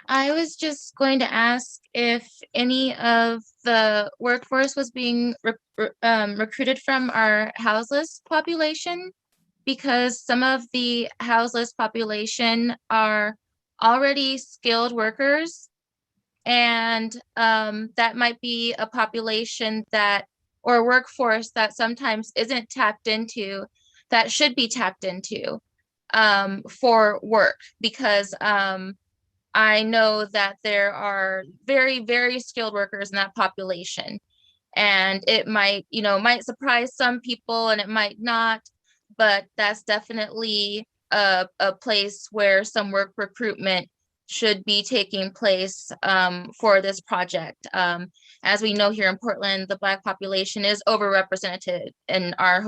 I was just going to ask if any of the workforce was being recruited from our houseless population, because some of the houseless population are already skilled workers, and that might be a population or workforce that sometimes isn't tapped into, that should be tapped into for work, because I know that there are very, very skilled workers in that population, and it might surprise some people and it might not, but that's definitely a place where some work recruitment should be taking place for this project. As we know here in Portland, the Black population is overrepresented in our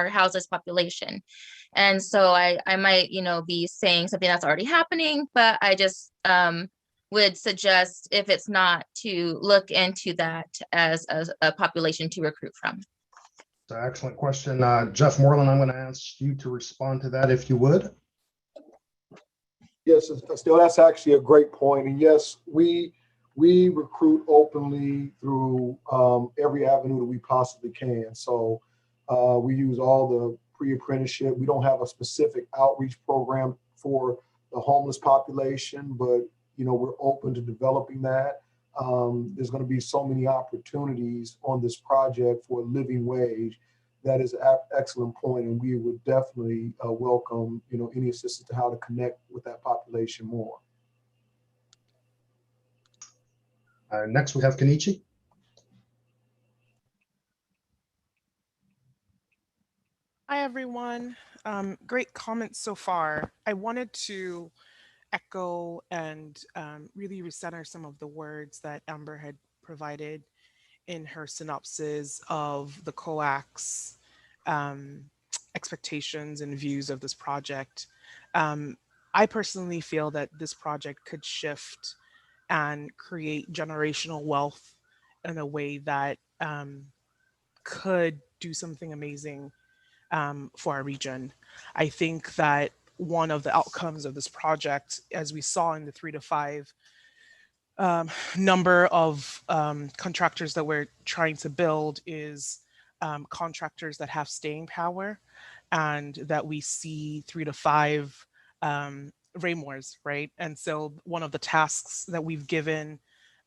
houseless population. And so I might, be saying something that's already happening, but I just would suggest, if it's not, to look into that as a population to recruit from. That's an excellent question. Jeff Moreland, I'm going to ask you to respond to that if you would. Yes, Estelle, that's actually a great point. And yes, we recruit openly through every avenue that we possibly can. So we use all the pre-apprenticeship. We don't have a specific outreach program for the homeless population, but we're open to developing that. There's going to be so many opportunities on this project for a living wage that is an excellent point, and we would definitely welcome, any assistance to how to connect with that population more. Next, we have Kenichi. Hi, everyone. Great comments so far. I wanted to echo and really recenter some of the words that Amber had provided in her synopsis of the COAC's expectations and views of this project. I personally feel that this project could shift and create generational wealth in a way that could do something amazing for our region. I think that one of the outcomes of this project, as we saw in the 3 to 5 number of contractors that we're trying to build, is contractors that have staying power, and that we see 3 to 5 Raymores, right? And so one of the tasks that we've given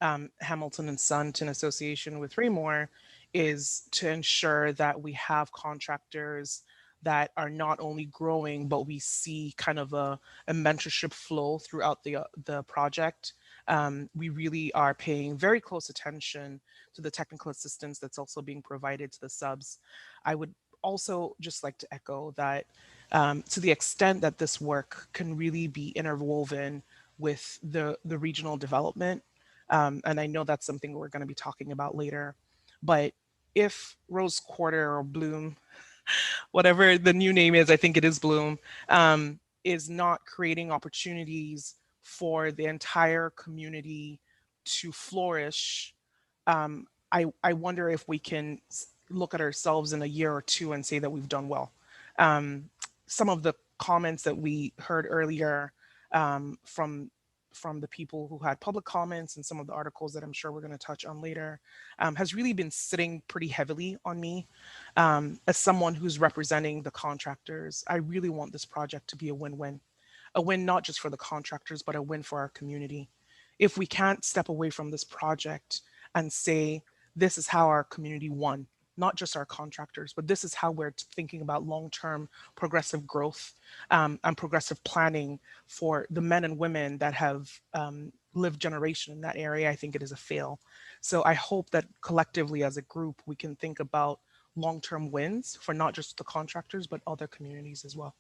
Hamilton and Son in association with Raymore is to ensure that we have contractors that are not only growing, but we see kind of a mentorship flow throughout the project. We really are paying very close attention to the technical assistance that's also being provided to the subs. I would also just like to echo that to the extent that this work can really be interwoven with the regional development, and I know that's something we're going to be talking about later, but if Rose Quarter or Bloom, whatever the new name is, I think it is Bloom, is not creating opportunities for the entire community to flourish, I wonder if we can look at ourselves in a year or two and say that we've done well. Some of the comments that we heard earlier from the people who had public comments and some of the articles that I'm sure we're going to touch on later has really been sitting pretty heavily on me. As someone who's representing the contractors, I really want this project to be a win-win. A win not just for the contractors, but a win for our community. If we can't step away from this project and say, this is how our community won, not just our contractors, but this is how we're thinking about long-term progressive growth and progressive planning for the men and women that have lived generation in that area, I think it is a fail. So I hope that collectively as a group, we can think about long-term wins for not just the contractors, but other communities as well.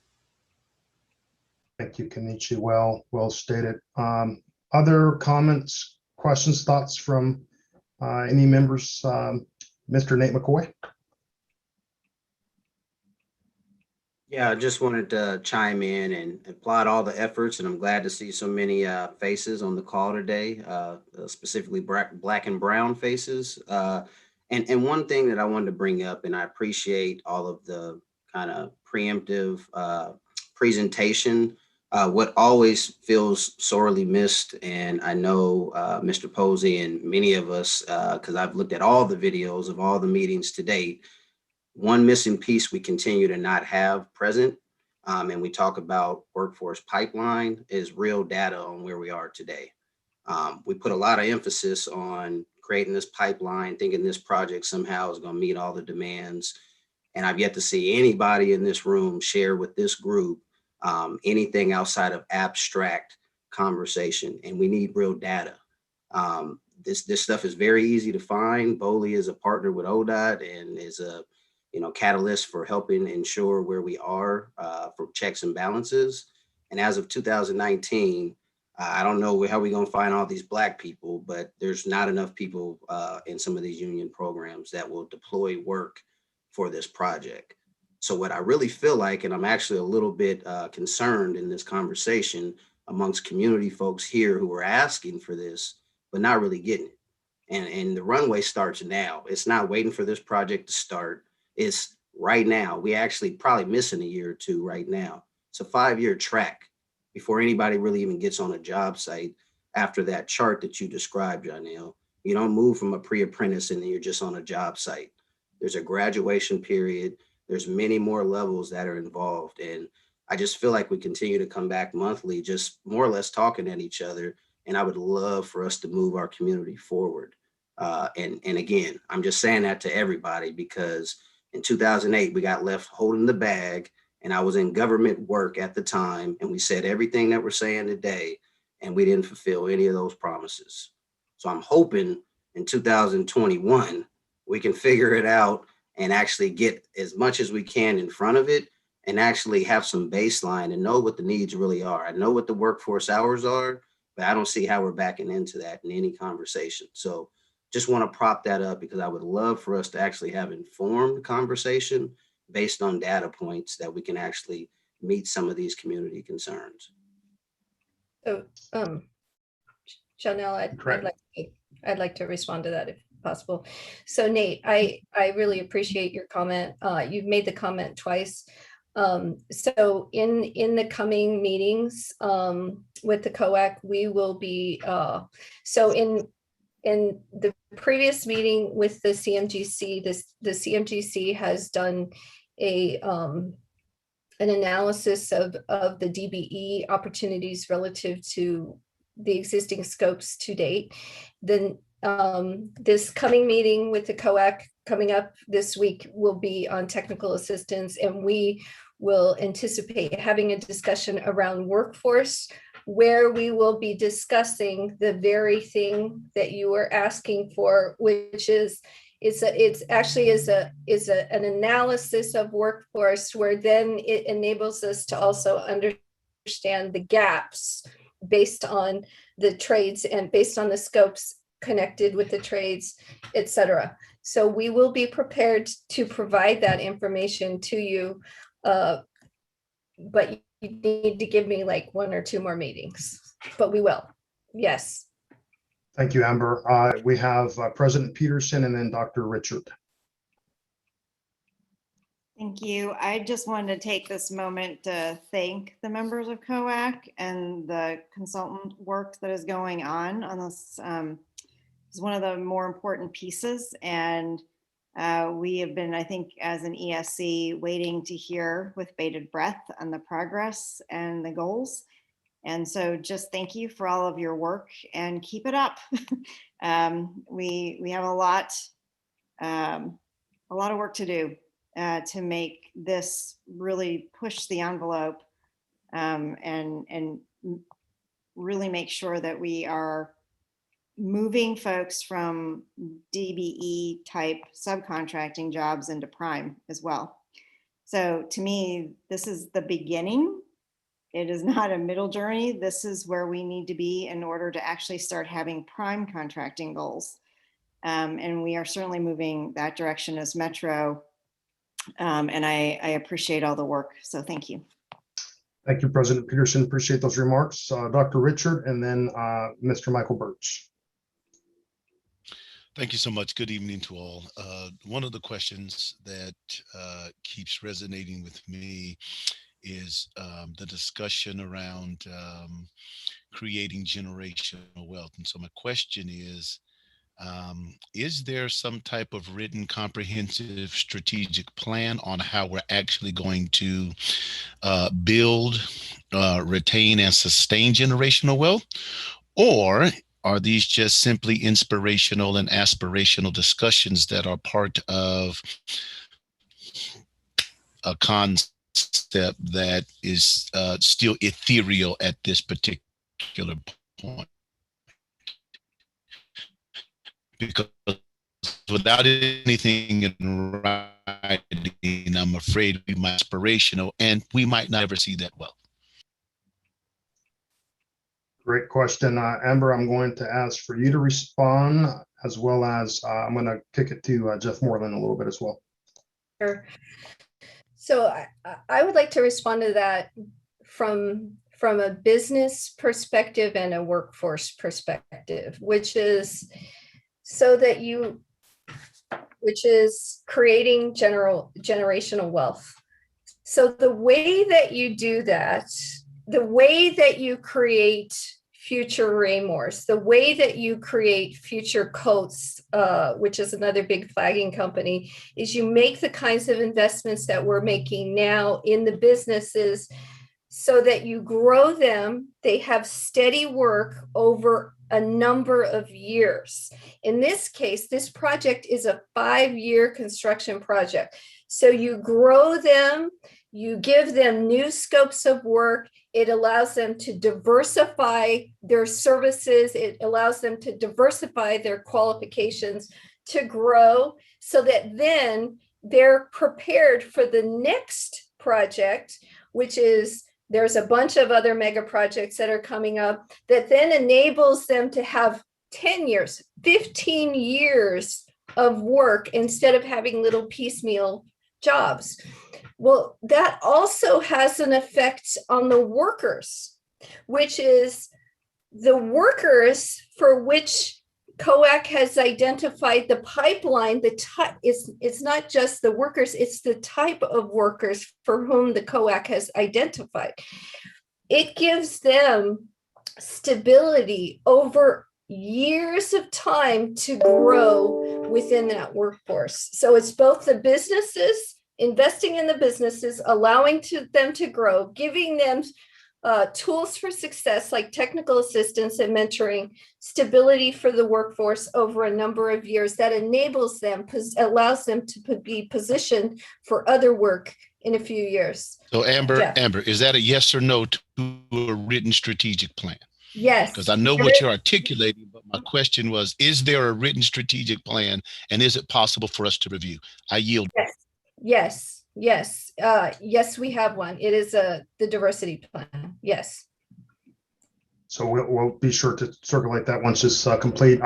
Thank you, Kenichi. Well stated. Other comments, questions, thoughts from any members? Mr. Nate McCoy. Yeah, I just wanted to chime in and applaud all the efforts, and I'm glad to see so many faces on the call today, specifically black and brown faces. And one thing that I wanted to bring up, and I appreciate all of the kind of preemptive presentation, what always feels sorely missed, and I know Mr. Posey and many of us, because I've looked at all the videos of all the meetings to date, one missing piece we continue to not have present, and we talk about workforce pipeline, is real data on where we are today. We put a lot of emphasis on creating this pipeline, thinking this project somehow is going to meet all the demands, and I've yet to see anybody in this room share with this group anything outside of abstract conversation, and we need real data. This stuff is very easy to find. BOLI is a partner with ODOT and is a catalyst for helping ensure where we are for checks and balances. And as of 2019, I don't know how we're going to find all these Black people, but there's not enough people in some of these union programs that will deploy work for this project. So what I really feel like, and I'm actually a little bit concerned in this conversation amongst community folks here who are asking for this, but not really getting it. And the runway starts now. It's not waiting for this project to start. It's right now. We actually probably missing a year or two right now. It's a 5-year track before anybody really even gets on a job site after that chart that you described, Janelle. You don't move from a pre-apprentice and then you're just on a job site. There's a graduation period. There's many more levels that are involved. And I just feel like we continue to come back monthly, just more or less talking at each other. And I would love for us to move our community forward. And again, I'm just saying that to everybody because In 2008, we got left holding the bag, and I was in government work at the time, and we said everything that we're saying today, and we didn't fulfill any of those promises. So I'm hoping in 2021, we can figure it out and actually get as much as we can in front of it and actually have some baseline and know what the needs really are. I know what the workforce hours are, but I don't see how we're backing into that in any conversation. So just want to prop that up because I would love for us to actually have informed conversation based on data points that we can actually meet some of these community concerns. So, Chanel, I'd like to respond to that if possible. So Nate, I really appreciate your comment. You've made the comment twice. So in the coming meetings with the COAC, we will be, so in the previous meeting with the CMGC, the CMGC has done an analysis of the DBE opportunities relative to the existing scopes to date. Then this coming meeting with the COAC coming up this week will be on technical assistance, and we will anticipate having a discussion around workforce where we will be discussing the very thing that you were asking for, which is it's actually an analysis of workforce where then it enables us to also understand the gaps based on the trades and based on the scopes connected with the trades, et cetera. So we will be prepared to provide that information to you, but you need to give me like 1 or 2 more meetings, but we will. Yes. Thank you, Amber. We have President Peterson and then Dr. Richard. Thank you. I just wanted to take this moment to thank the members of COAC and the consultant work that is going on this. Is one of the more important pieces, and we have been, I think, as an ESC, waiting to hear with bated breath on the progress and the goals. And so just thank you for all of your work and keep it up. We have a lot of work to do to make this really push the envelope and really make sure that we are moving folks from DBE type subcontracting jobs into prime as well. So to me, this is the beginning. It is not a middle journey. This is where we need to be in order to actually start having prime contracting goals. And we are certainly moving that direction as Metro. And I appreciate all the work. So thank you. Thank you, President Peterson. Appreciate those remarks. Dr. Richard and then Mr. Michael Birch. Thank you so much. Good evening to all. One of the questions that keeps resonating with me is the discussion around creating generational wealth. And so my question is there some type of written comprehensive strategic plan on how we're actually going to build, retain, and sustain generational wealth? Or are these just simply inspirational and aspirational discussions that are part of a concept that is still ethereal at this particular point? Because without anything in writing, I'm afraid we might be aspirational and we might not ever see that well. Great question. Amber, I'm going to ask for you to respond, as well as I'm going to kick it to Jeff Moreland a little bit as well. Sure. So I would like to respond to that from a business perspective and a workforce perspective, which is creating generational wealth. So the way that you do that, the way that you create future Raymores, the way that you create future Coats, which is another big flagging company, is you make the kinds of investments that we're making now in the businesses so that you grow them, they have steady work over a number of years. In this case, this project is a 5-year construction project. So you grow them, you give them new scopes of work. It allows them to diversify their services. It allows them to diversify their qualifications to grow so that then they're prepared for the next project, which is there's a bunch of other mega projects that are coming up that then enables them to have 10 years, 15 years of work instead of having little piecemeal jobs. Well, that also has an effect on the workers, which is the workers for which COAC has identified the pipeline. The type it's not just the workers, it's the type of workers for whom the COAC has identified. It gives them stability over years of time to grow within that workforce. So it's both the businesses, investing in the businesses, allowing them to grow, giving them tools for success like technical assistance and mentoring, stability for the workforce over a number of years that enables them, allows them to be positioned for other work in a few years. So Amber, Jeff. Amber, is that a yes or no to a written strategic plan? Yes. Because I know what you're articulating, but my question was, is there a written strategic plan and is it possible for us to review? I yield. Yes. Yes, we have one. It is the diversity plan. Yes. So we'll be sure to circulate that once it's complete.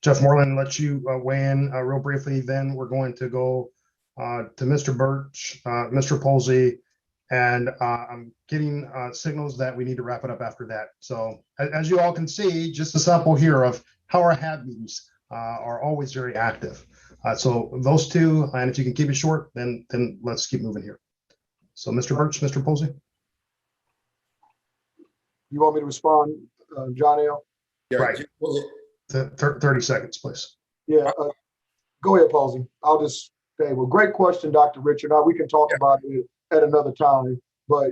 Jeff Moreland, let you weigh in real briefly. Then we're going to go to Mr. Birch, Mr. Polsey, and I'm getting signals that we need to wrap it up after that. So as you all can see, just a sample here of how our HAAB meetings are always very active. So those two, and if you can keep it short, then let's keep moving here. So Mr. Birch, Mr. Polsey. You want me to respond, John L? Yeah, Right. 30 seconds, please. Yeah, go ahead, Palsy. I'll just say, well, great question, Dr. Richard. Now we can talk about it at another time, but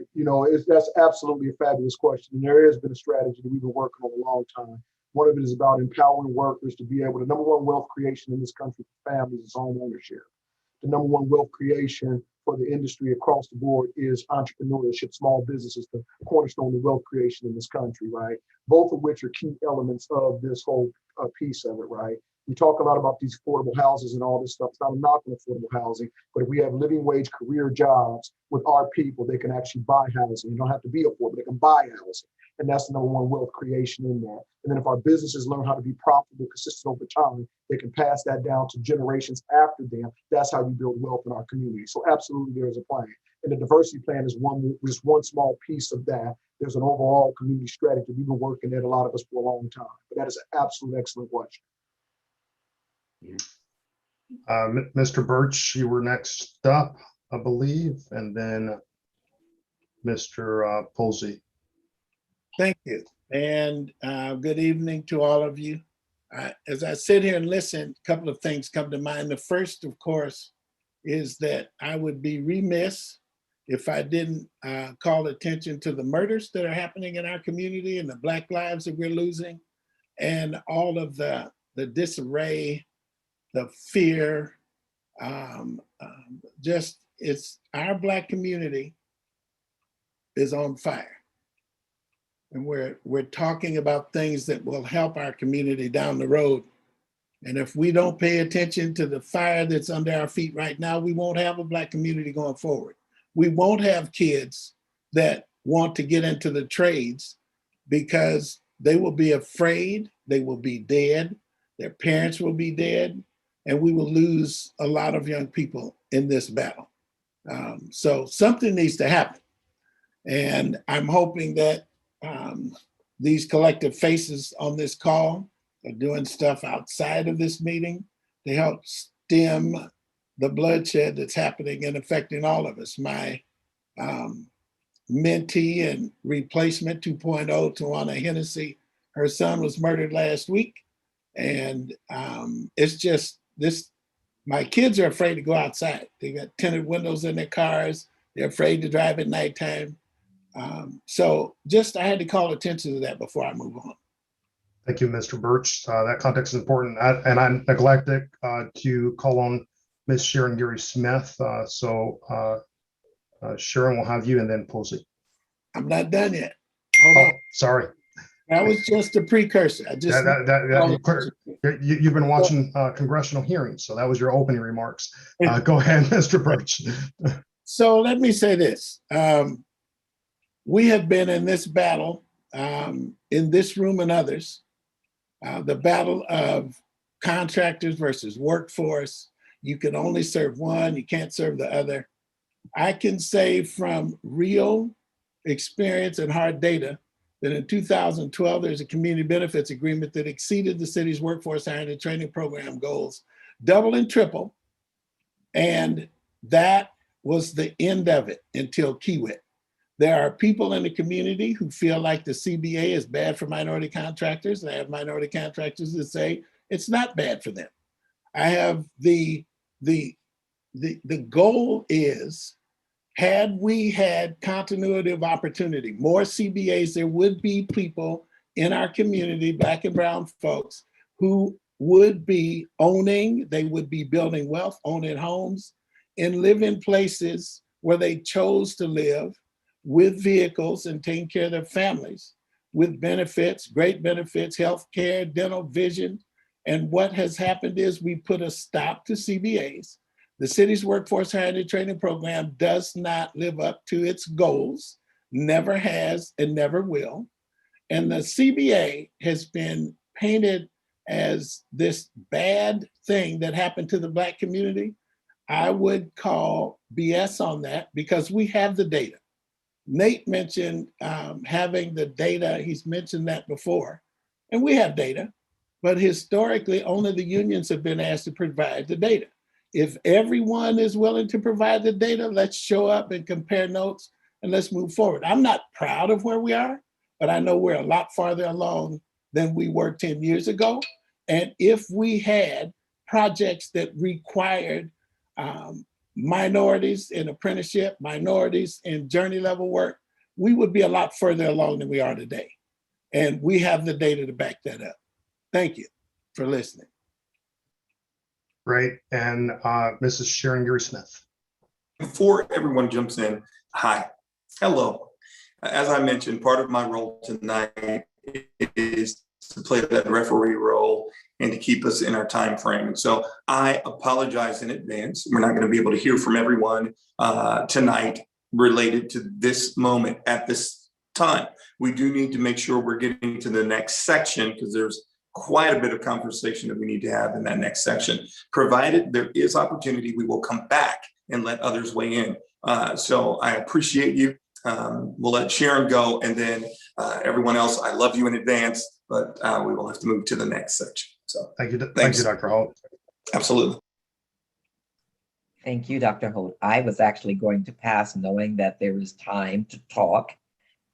that's absolutely a fabulous question. And there has been a strategy that we've been working on a long time. One of it is about empowering workers to be able to, number one wealth creation in this country for families is home ownership. The number one wealth creation for the industry across the board is entrepreneurship, small businesses, the cornerstone of wealth creation in this country, right? Both of which are key elements of this whole piece of it, right? We talk a lot about these affordable houses and all this stuff. It's not a knock on affordable housing, but if we have living wage career jobs with our people, they can actually buy housing. You don't have to be affordable, they can buy housing. And that's the number one wealth creation in there. And then if our businesses learn how to be profitable, consistent over time, they can pass that down to generations after them. That's how you build wealth in our community. So absolutely there is a plan. And the diversity plan is one small piece of that. There's an overall community strategy. We've been working at a lot of us for a long time. But that is an absolute excellent question. Mr. Birch, you were next up, I believe, and then Mr. Polsey. Thank you. And good evening to all of you. As I sit here and listen, a couple of things come to mind. The first, of course, is that I would be remiss if I didn't call attention to the murders that are happening in our community and the Black lives that we're losing and all of the disarray, the fear, it's our Black community is on fire. And we're talking about things that will help our community down the road. And if we don't pay attention to the fire that's under our feet right now, we won't have a Black community going forward. We won't have kids that want to get into the trades because they will be afraid, they will be dead, their parents will be dead, and we will lose a lot of young people in this battle. So something needs to happen. And I'm hoping that these collective faces on this call are doing stuff outside of this meeting to help stem the bloodshed that's happening and affecting all of us. My mentee and replacement 2.0, Tawana Hennessy, her son was murdered last week. And it's just this, my kids are afraid to go outside. They got tinted windows in their cars. They're afraid to drive at nighttime. So just, I had to call attention to that before I move on. Thank you, Mr. Birch. That context is important. And I neglected to call on Ms. Sharon Gary Smith. Sharon will have you and then Posey. I'm not done yet. Hold on. Sorry. That was just a precursor. I just You've been watching congressional hearings, so that was your opening remarks. Go ahead, Mr. Birch. So let me say this. We have been in this battle in this room and others, the battle of contractors versus workforce. You can only serve one, you can't serve the other. I can say from real experience and hard data that in 2012, there's a community benefits agreement that exceeded the city's workforce hiring and training program goals, double and triple. And that was the end of it until Kiewit. There are people in the community who feel like the CBA is bad for minority contractors. And I have minority contractors that say it's not bad for them. I have the goal is, had we had continuity of opportunity, more CBAs, there would be people in our community, Black and brown folks, who would be owning, they would be building wealth, owning homes, and live in places where they chose to live with vehicles and taking care of their families with benefits, great benefits, healthcare, dental, vision. And what has happened is we put a stop to CBAs. The city's workforce hiring and training program does not live up to its goals, never has and never will. And the CBA has been painted as this bad thing that happened to the Black community. I would call BS on that because we have the data. Nate mentioned having the data, he's mentioned that before, and we have data, but historically only the unions have been asked to provide the data. If everyone is willing to provide the data, let's show up and compare notes and let's move forward. I'm not proud of where we are, but I know we're a lot farther along than we were 10 years ago. And if we had projects that required minorities in apprenticeship, minorities in journey level work, we would be a lot further along than we are today. And we have the data to back that up. Thank you for listening. Great. And Mrs. Sharon Gary Smith. Before everyone jumps in, hi, hello. As I mentioned, part of my role tonight is to play that referee role and to keep us in our time frame. And so I apologize in advance. We're not going to be able to hear from everyone tonight related to this moment at this time. We do need to make sure we're getting to the next section because there's quite a bit of conversation that we need to have in that next section. Provided there is opportunity, we will come back and let others weigh in. So I appreciate you. We'll let Sharon go, and then everyone else, I love you in advance, but we will have to move to the next section. So thank you, thanks. Dr. Holt. Absolutely. Thank you, Dr. Holt. I was actually going to pass knowing that there is time to talk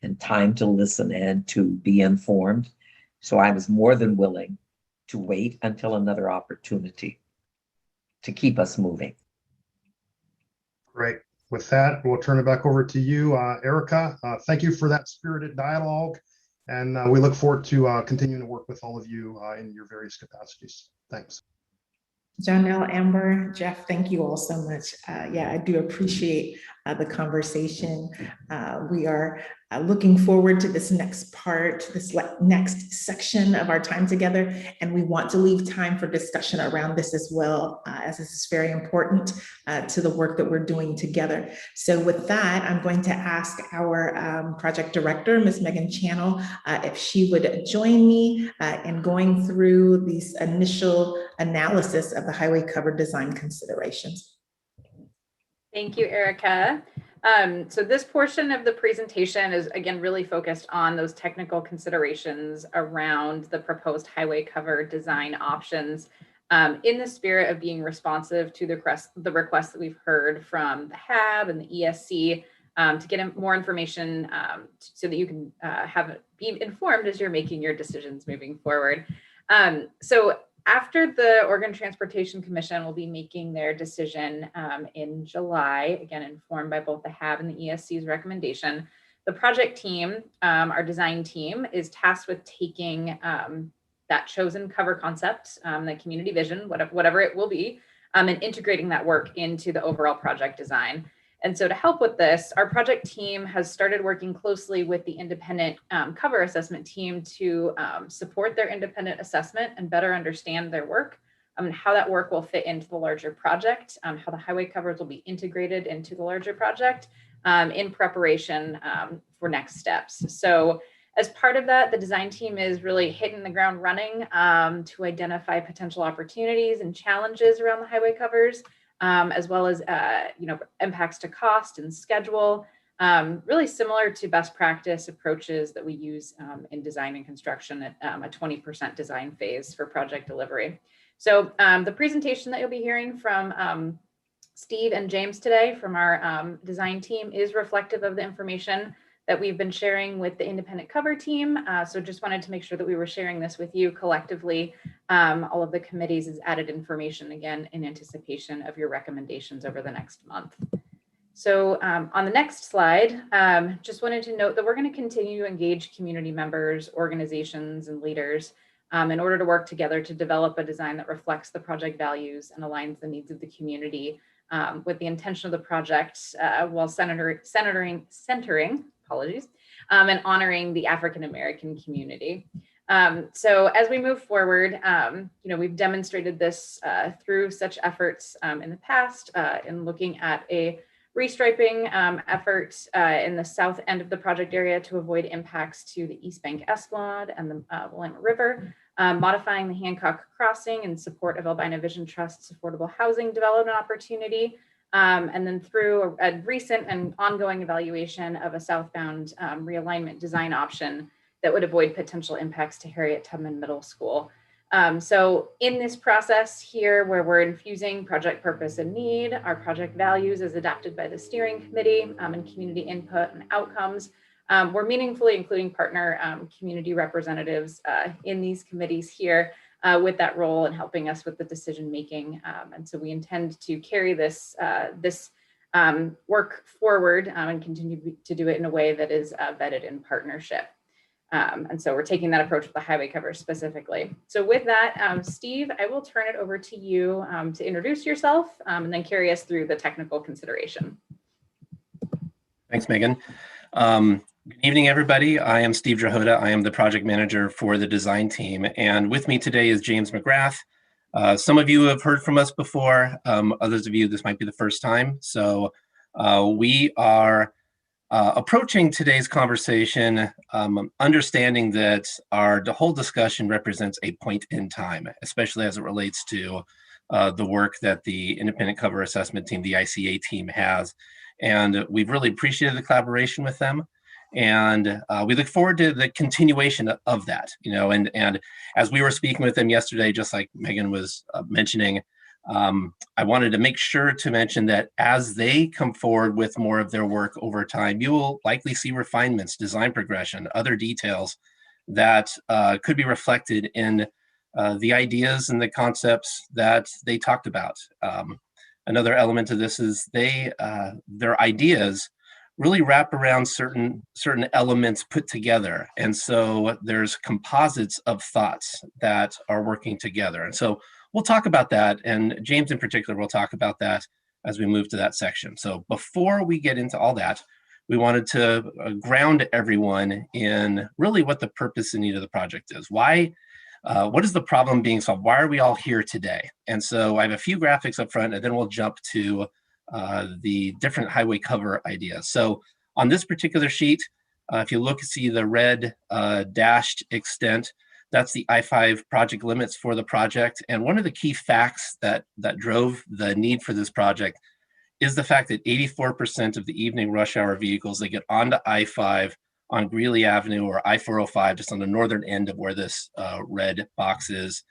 and time to listen and to be informed. So I was more than willing to wait until another opportunity to keep us moving. Great. With that, we'll turn it back over to you, Erica. Thank you for that spirited dialogue. And we look forward to continuing to work with all of you in your various capacities. Thanks. Janelle, Amber, Jeff, thank you all so much. Yeah, I do appreciate the conversation. We are looking forward to this next part, this next section of our time together, and we want to leave time for discussion around this as well, as this is very important to the work that we're doing together. So with that, I'm going to ask our project director, Ms. Megan Channel, if she would join me in going through these initial analysis of the highway cover design considerations. Thank you, Erica. So this portion of the presentation is, again, really focused on those technical considerations around the proposed highway cover design options in the spirit of being responsive to the requests that we've heard from the HAAB and the ESC to get more information so that you can be informed as you're making your decisions moving forward. So after the Oregon Transportation Commission will be making their decision in July, again, informed by both the HAAB and the ESC's recommendation, the project team, our design team, is tasked with taking that chosen cover concept, the community vision, whatever it will be, and integrating that work into the overall project design. And so to help with this, our project team has started working closely with the independent cover assessment team to support their independent assessment and better understand their work, and how that work will fit into the larger project, how the highway covers will be integrated into the larger project in preparation for next steps. So as part of that, the design team is really hitting the ground running to identify potential opportunities and challenges around the highway covers, as well as impacts to cost and schedule, really similar to best practice approaches that we use in design and construction at a 20% design phase for project delivery. So the presentation that you'll be hearing from Steve and James today from our design team is reflective of the information that we've been sharing with the independent cover team. So just wanted to make sure that we were sharing this with you collectively. All of the committees is added information, again, in anticipation of your recommendations over the next month. So on the next slide, just wanted to note that we're going to continue to engage community members, organizations, and leaders in order to work together to develop a design that reflects the project values and aligns the needs of the community with the intention of the project while centering, apologies, and honoring the African-American community. So as we move forward, we've demonstrated this through such efforts in the past in looking at a restriping effort in the south end of the project area to avoid impacts to the East Bank Esplanade and the Willamette River, modifying the Hancock Crossing in support of Albina Vision Trust's affordable housing development opportunity, and then through a recent and ongoing evaluation of a southbound realignment design option that would avoid potential impacts to Harriet Tubman Middle School. So in this process here, where we're infusing project purpose and need, our project values as adopted by the steering committee and community input and outcomes, we're meaningfully including partner community representatives in these committees here with that role and helping us with the decision making. And so we intend to carry this work forward and continue to do it in a way that is vetted in partnership. And so we're taking that approach with the highway cover specifically. So with that, Steve, I will turn it over to you to introduce yourself and then carry us through the technical consideration. Thanks, Megan. Good evening, everybody. I am Steve Drahota. I am the project manager for the design team. And with me today is James McGrath. Some of you have heard from us before. Others of you, this might be the first time. So we are approaching today's conversation, understanding that the whole discussion represents a point in time, especially as it relates to the work that the independent cover assessment team, the ICA team, has. And we've really appreciated the collaboration with them. And we look forward to the continuation of that, and as we were speaking with them yesterday, just like Megan was mentioning, I wanted to make sure to mention that as they come forward with more of their work over time, you will likely see refinements, design progression, other details that could be reflected in the ideas and the concepts that they talked about. Another element of this is their ideas really wrap around certain elements put together. And so there's composites of thoughts that are working together. And so we'll talk about that. And James in particular will talk about that as we move to that section. So before we get into all that, we wanted to ground everyone in really what the purpose and need of the project is. Why? What is the problem being solved? Why are we all here today? And so I have a few graphics up front, and then we'll jump to the different highway cover ideas. So on this particular sheet, if you see the red dashed extent, that's the I-5 project limits for the project. And one of the key facts that drove the need for this project is the fact that 84% of the evening rush hour vehicles that get onto I-5 on Greeley Avenue or I-405, just on the northern end of where this red box is,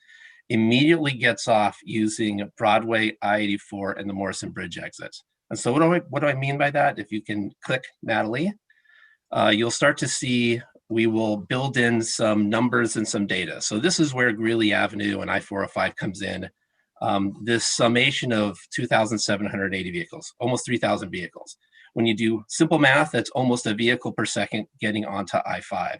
immediately gets off using Broadway, I-84, and the Morrison Bridge exits. And so what do I mean by that? If you can click Natalie, you'll start to see we will build in some numbers and some data. So this is where Greeley Avenue and I-405 comes in. This summation of 2,780 vehicles, almost 3,000 vehicles. When you do simple math, that's almost a vehicle per second getting onto I-5.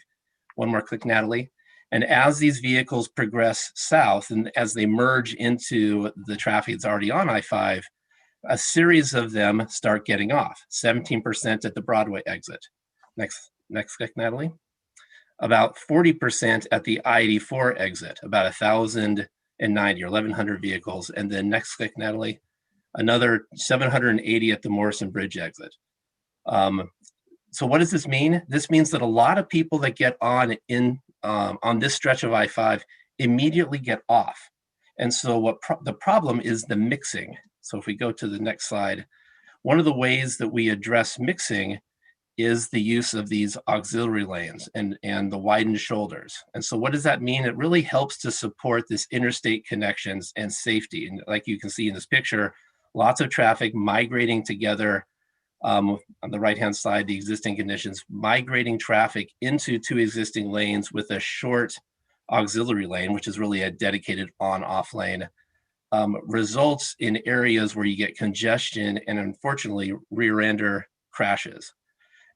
One more click, Natalie. And as these vehicles progress south and as they merge into the traffic that's already on I-5, a series of them start getting off, 17% at the Broadway exit. Next click, Natalie. About 40% at the I-84 exit, about 1,090 or 1,100 vehicles. And then next click, Natalie, another 780 at the Morrison Bridge exit. So what does this mean? This means that a lot of people that get on this stretch of I-5 immediately get off. And so the problem is the mixing. So if we go to the next slide, one of the ways that we address mixing is the use of these auxiliary lanes and the widened shoulders. And so what does that mean? It really helps to support this interstate connections and safety. And like you can see in this picture, lots of traffic migrating together on the right-hand side, the existing conditions, migrating traffic into two existing lanes with a short auxiliary lane, which is really a dedicated on-off lane, results in areas where you get congestion and unfortunately rear-ender crashes.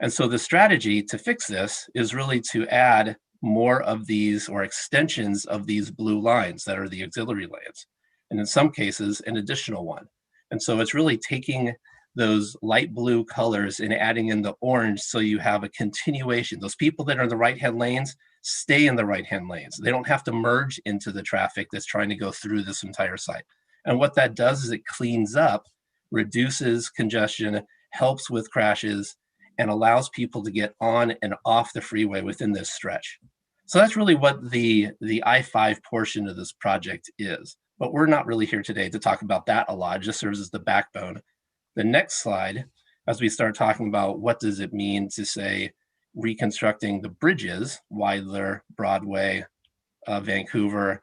And so the strategy to fix this is really to add more of these or extensions of these blue lines that are the auxiliary lanes. And in some cases, an additional one. And so it's really taking those light blue colors and adding in the orange so you have a continuation. Those people that are in the right-hand lanes stay in the right-hand lanes. They don't have to merge into the traffic that's trying to go through this entire site. And what that does is it cleans up, reduces congestion, helps with crashes, and allows people to get on and off the freeway within this stretch. So that's really what the I-5 portion of this project is. But we're not really here today to talk about that a lot. It just serves as the backbone. The next slide, as we start talking about what does it mean to say reconstructing the bridges, Widener, Broadway, Vancouver,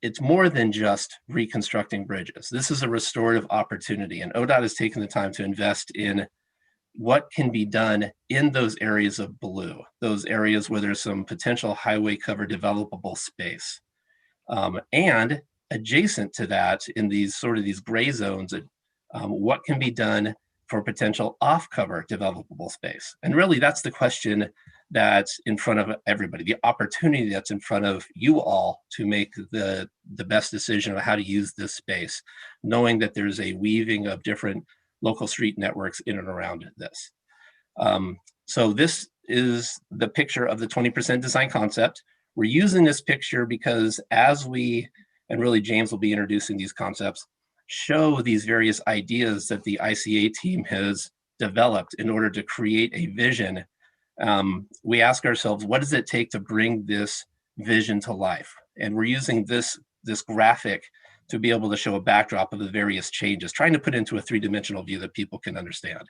it's more than just reconstructing bridges. This is a restorative opportunity, and ODOT has taken the time to invest in what can be done in those areas of blue, those areas where there's some potential highway cover developable space. And adjacent to that, in these gray zones, what can be done for potential off-cover developable space? And really that's the question that's in front of everybody, the opportunity that's in front of you all to make the best decision of how to use this space, knowing that there's a weaving of different local street networks in and around this. So this is the picture of the 20% design concept. We're using this picture because as we, and really James will be introducing these concepts, show these various ideas that the ICA team has developed in order to create a vision. We ask ourselves, what does it take to bring this vision to life? And we're using this graphic to be able to show a backdrop of the various changes, trying to put into a three-dimensional view that people can understand.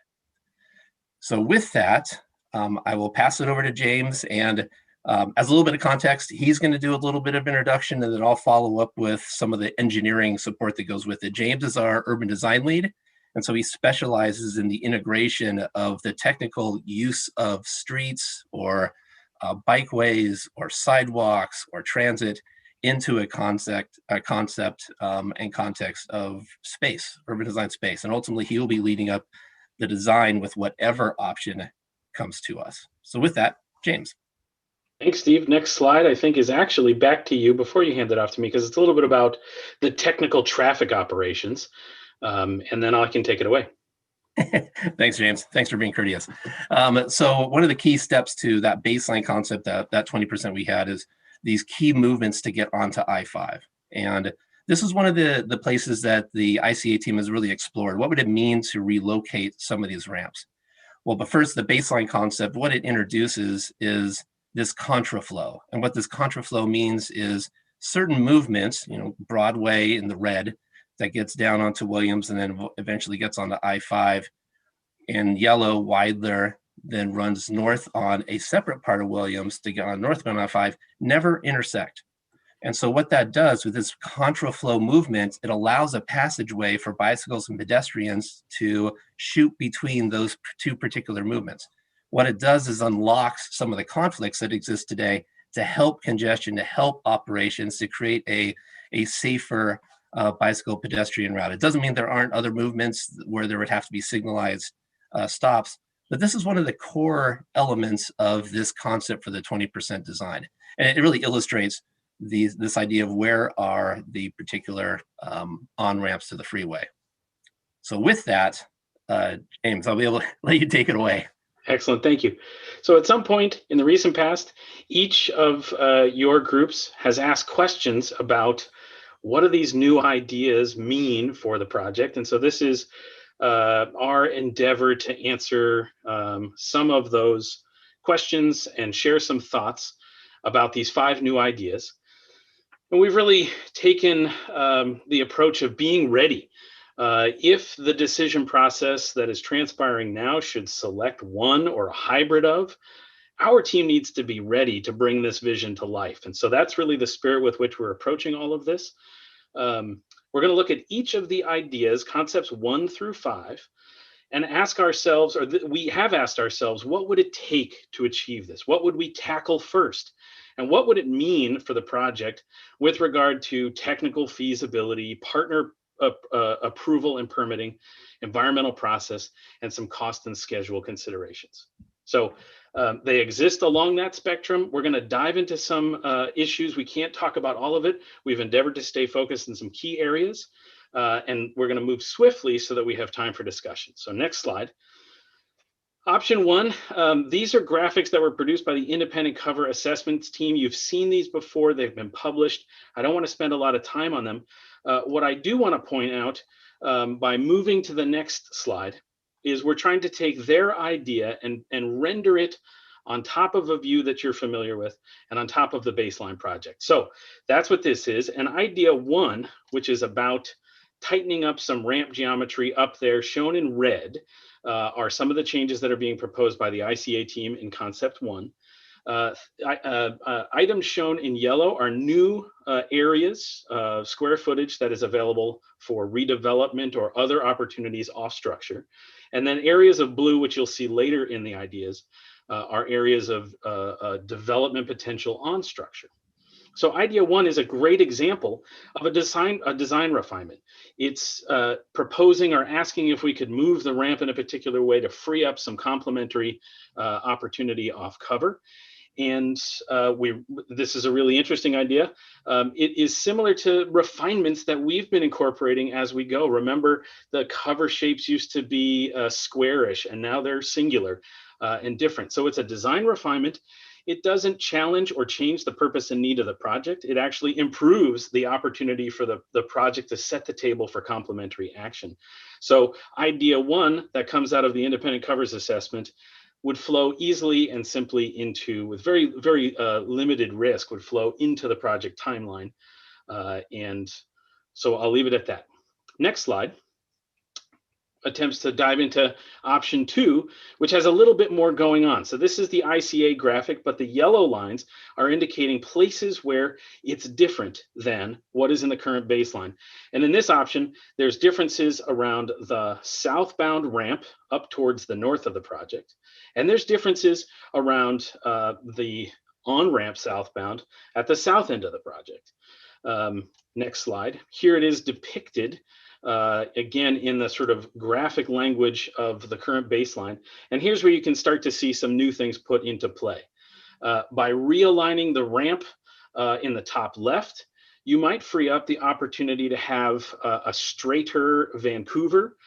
So with that, I will pass it over to James, and as a little bit of context, he's going to do a little bit of introduction, and then I'll follow up with some of the engineering support that goes with it. James is our urban design lead, and so he specializes in the integration of the technical use of streets or bikeways or sidewalks or transit into a concept and context of space, urban design space. And ultimately, he will be leading up the design with whatever option comes to us. So with that, James. Thanks, Steve. Next slide, I think, is actually back to you before you hand it off to me, because it's a little bit about the technical traffic operations, and then I can take it away. Thanks, James. Thanks for being courteous. So one of the key steps to that baseline concept, that 20% we had, is these key movements to get onto I-5. And this is one of the places that the ICA team has really explored. What would it mean to relocate some of these ramps? Well, but first, the baseline concept, what it introduces is this contraflow. And what this contraflow means is certain movements, Broadway in the red, that gets down onto Williams and then eventually gets onto I-5. In yellow, Widener then runs north on a separate part of Williams to get on northbound I-5, never intersect. And so what that does with this contraflow movement, it allows a passageway for bicycles and pedestrians to shoot between those two particular movements. What it does is unlocks some of the conflicts that exist today to help congestion, to help operations, to create a safer bicycle pedestrian route. It doesn't mean there aren't other movements where there would have to be signalized stops, but this is one of the core elements of this concept for the 20% design. And it really illustrates this idea of where are the particular on-ramps to the freeway. So with that, James, I'll be able to let you take it away. Excellent, thank you. So at some point in the recent past, each of your groups has asked questions about what do these new ideas mean for the project? And so this is our endeavor to answer some of those questions and share some thoughts about these 5 new ideas. And we've really taken the approach of being ready. If the decision process that is transpiring now should select one or a hybrid of, our team needs to be ready to bring this vision to life. And so that's really the spirit with which we're approaching all of this. We're going to look at each of the ideas, concepts 1 through 5, and ask ourselves, or we have asked ourselves, what would it take to achieve this? What would we tackle first? And what would it mean for the project with regard to technical feasibility, partner approval and permitting, environmental process, and some cost and schedule considerations? So they exist along that spectrum. We're going to dive into some issues. We can't talk about all of it. We've endeavored to stay focused in some key areas, and we're going to move swiftly so that we have time for discussion. So next slide. Option 1, these are graphics that were produced by the independent cover assessments team. You've seen these before. They've been published. I don't want to spend a lot of time on them. What I do want to point out by moving to the next slide is we're trying to take their idea and render it on top of a view that you're familiar with and on top of the baseline project. So that's what this is. And idea 1, which is about tightening up some ramp geometry up there, shown in red, are some of the changes that are being proposed by the ICA team in concept 1. Items shown in yellow are new areas, square footage that is available for redevelopment or other opportunities off structure. And then areas of blue, which you'll see later in the ideas, are areas of development potential on structure. So idea 1 is a great example of a design refinement. It's proposing or asking if we could move the ramp in a particular way to free up some complementary opportunity off cover. And this is a really interesting idea. It is similar to refinements that we've been incorporating as we go. Remember, the cover shapes used to be squarish, and now they're singular and different. So it's a design refinement. It doesn't challenge or change the purpose and need of the project. It actually improves the opportunity for the project to set the table for complementary action. So idea 1 that comes out of the independent covers assessment would flow easily and simply into, with very, very limited risk, would flow into the project timeline. And so I'll leave it at that. Next slide attempts to dive into option 2, which has a little bit more going on. So this is the ICA graphic, but the yellow lines are indicating places where it's different than what is in the current baseline. And in this option, there's differences around the southbound ramp up towards the north of the project. And there's differences around the on-ramp southbound at the south end of the project. Next slide. Here it is depicted again in the sort of graphic language of the current baseline. And here's where you can start to see some new things put into play. By realigning the ramp in the top left, you might free up the opportunity to have a straighter Vancouver,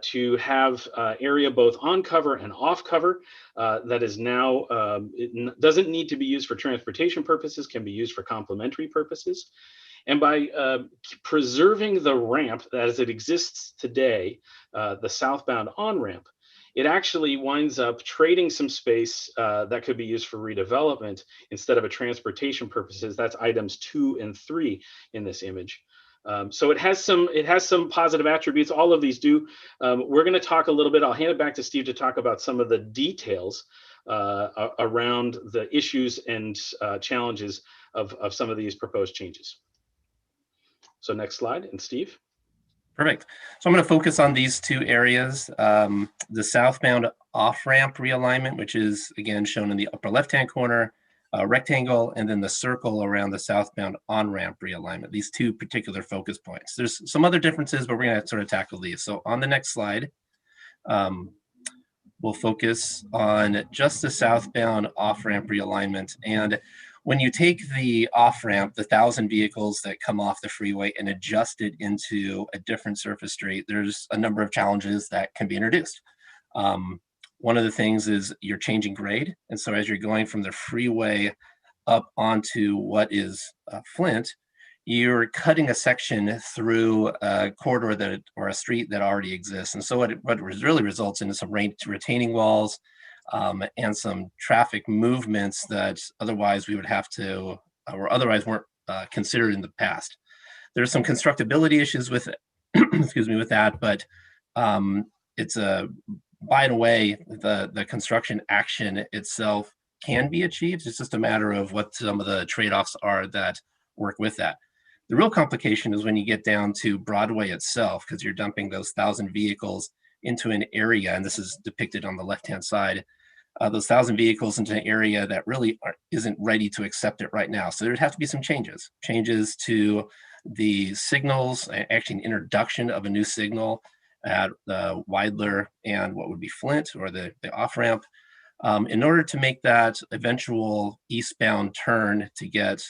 to have area both on cover and off cover that is now, it doesn't need to be used for transportation purposes, can be used for complementary purposes. And by preserving the ramp as it exists today, the southbound on-ramp, it actually winds up trading some space that could be used for redevelopment instead of a transportation purposes. That's items 2 and 3 in this image. So it has some positive attributes. All of these do. We're going to talk a little bit. I'll hand it back to Steve to talk about some of the details around the issues and challenges of some of these proposed changes. So next slide, and Steve. Perfect. So I'm going to focus on these 2 areas, the southbound off-ramp realignment, which is again shown in the upper left-hand corner, rectangle, and then the circle around the southbound on-ramp realignment, these 2 particular focus points. There's some other differences, but we're going to sort of tackle these. So on the next slide, will focus on just the southbound off-ramp realignment. And when you take the off-ramp, the 1,000 vehicles that come off the freeway, and adjust it into a different surface street, there's a number of challenges that can be introduced. One of the things is you're changing grade. And so as you're going from the freeway up onto what is Flint, you're cutting a section through a corridor that, or a street that already exists. And so what really results in is some retaining walls and some traffic movements that otherwise we would have to, or otherwise weren't considered in the past. There's some constructability issues with it, excuse me, with that, but it's by the way, the construction action itself can be achieved. It's just a matter of what some of the trade-offs are that work with that. The real complication is when you get down to Broadway itself, because you're dumping those 1,000 vehicles into an area, and this is depicted on the left-hand side, those 1,000 vehicles into an area that really isn't ready to accept it right now. So there'd have to be some changes to the signals, actually an introduction of a new signal at the Widener and what would be Flint, or the off-ramp, in order to make that eventual eastbound turn to get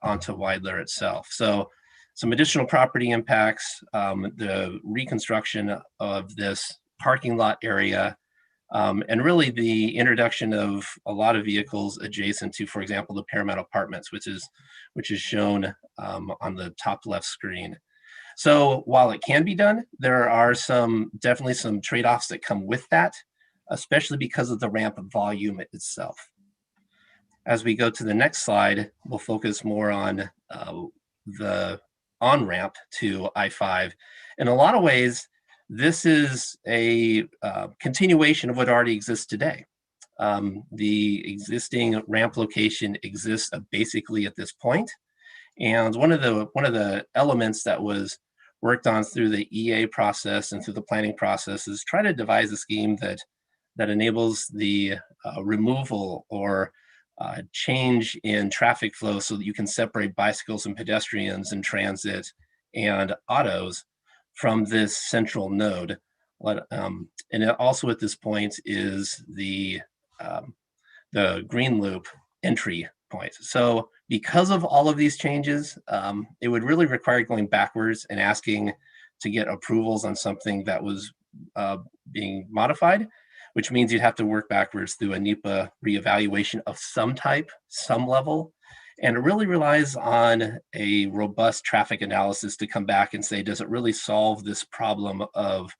onto Widener itself. So some additional property impacts, the reconstruction of this parking lot area, and really the introduction of a lot of vehicles adjacent to, for example, the Paramount Apartments, which is shown on the top left screen. So while it can be done, there are definitely some trade-offs that come with that, especially because of the ramp volume itself. As we go to the next slide, we'll focus more on the on-ramp to I-5. In a lot of ways, this is a continuation of what already exists today. The existing ramp location exists basically at this point. And one of the elements that was worked on through the EA process and through the planning process is try to devise a scheme that enables the removal or change in traffic flow so that you can separate bicycles and pedestrians and transit and autos from this central node. And also at this point is the green loop entry point. So because of all of these changes, it would really require going backwards and asking to get approvals on something that was being modified, which means you'd have to work backwards through a NEPA reevaluation of some type, some level. And it really relies on a robust traffic analysis to come back and say, does it really solve this problem of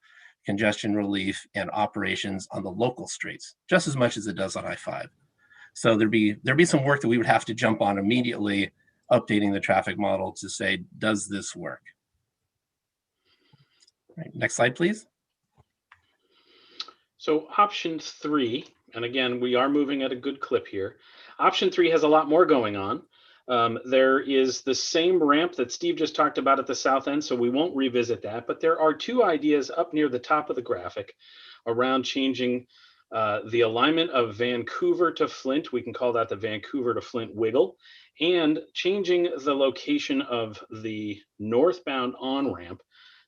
congestion relief and operations on the local streets, just as much as it does on I-5? So there'd be some work that we would have to jump on immediately, updating the traffic model to say, does this work? All right, next slide, please. So option 3, and again, we are moving at a good clip here. Option 3 has a lot more going on. There is the same ramp that Steve just talked about at the south end, so we won't revisit that, but there are 2 ideas up near the top of the graphic around changing the alignment of Vancouver to Flint. We can call that the Vancouver to Flint wiggle, and changing the location of the northbound on-ramp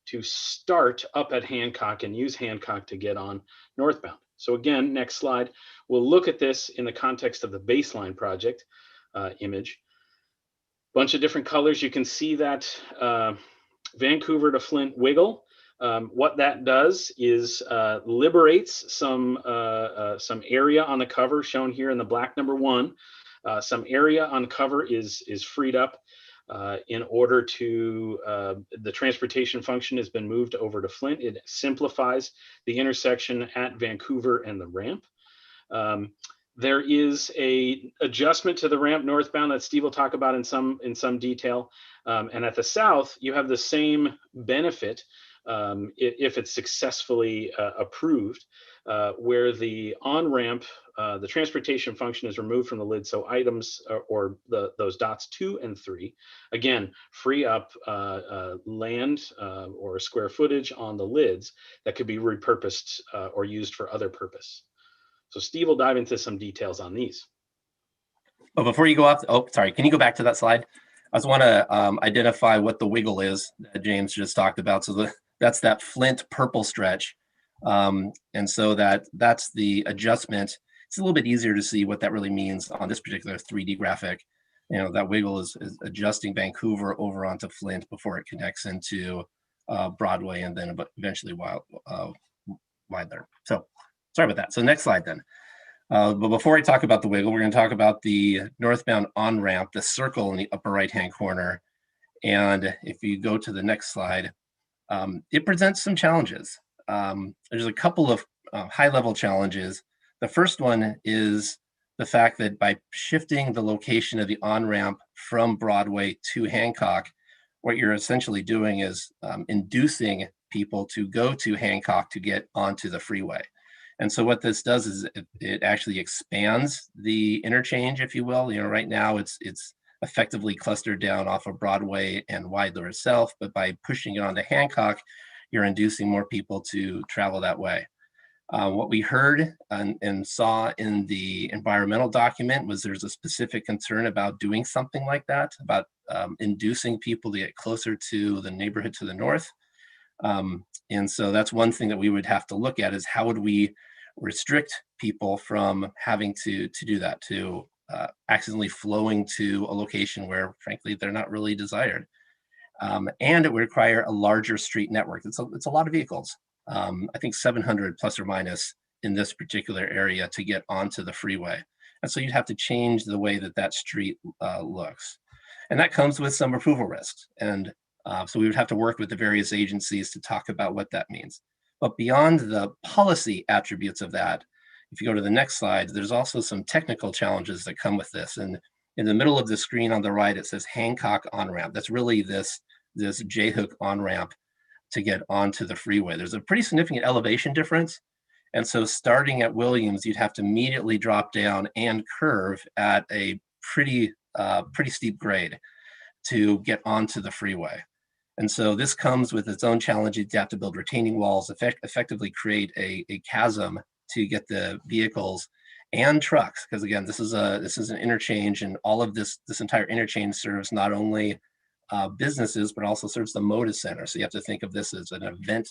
to start up at Hancock and use Hancock to get on northbound. So again, next slide, we'll look at this in the context of the baseline project image. Bunch of different colors. You can see that Vancouver to Flint wiggle. What that does is liberates some area on the cover shown here in the black number 1. Some area on cover is freed up in order to, the transportation function has been moved over to Flint. It simplifies the intersection at Vancouver and the ramp. There is a adjustment to the ramp northbound that Steve will talk about in some detail. And at the south, you have the same benefit if it's successfully approved, where the on-ramp, the transportation function is removed from the lid. So items or those dots 2 and 3, again, free up land or square footage on the lids that could be repurposed or used for other purpose. So Steve will dive into some details on these. But before you go off, oh, sorry, can you go back to that slide? I just want to identify what the wiggle is that James just talked about. So that's that Flint purple stretch And so that's the adjustment. It's a little bit easier to see what that really means on this particular 3D graphic. You know, that wiggle is adjusting Vancouver over onto Flint before it connects into Broadway and then eventually Widener. So sorry about that. So next slide then. But before I talk about the wiggle, we're going to talk about the northbound on-ramp, the circle in the upper right-hand corner. And if you go to the next slide, it presents some challenges. There's a couple of high-level challenges. The first one is the fact that by shifting the location of the on-ramp from Broadway to Hancock, what you're essentially doing is inducing people to go to Hancock to get onto the freeway. And so what this does is it actually expands the interchange, if you will. You know, right now it's effectively clustered down off of Broadway and Widener itself, but by pushing it onto Hancock, you're inducing more people to travel that way. What we heard and saw in the environmental document was there's a specific concern about doing something like that, about inducing people to get closer to the neighborhood to the north. And so that's one thing that we would have to look at, is how would we restrict people from having to do that, to accidentally flowing to a location where frankly they're not really desired. And it would require a larger street network. It's a lot of vehicles. I think 700 plus or minus in this particular area to get onto the freeway. And so you'd have to change the way that street looks. And that comes with some approval risks. And so we would have to work with the various agencies to talk about what that means. But beyond the policy attributes of that, if you go to the next slide, there's also some technical challenges that come with this. And in the middle of the screen on the right, it says Hancock on-ramp. That's really this J-hook on-ramp to get onto the freeway. There's a pretty significant elevation difference. And so starting at Williams, you'd have to immediately drop down and curve at a pretty steep grade to get onto the freeway. And so this comes with its own challenges. You have to build retaining walls, effectively create a chasm to get the vehicles and trucks. Because again, this is an interchange, and all of this entire interchange serves not only businesses, but also serves the Moda Center. So you have to think of this as an event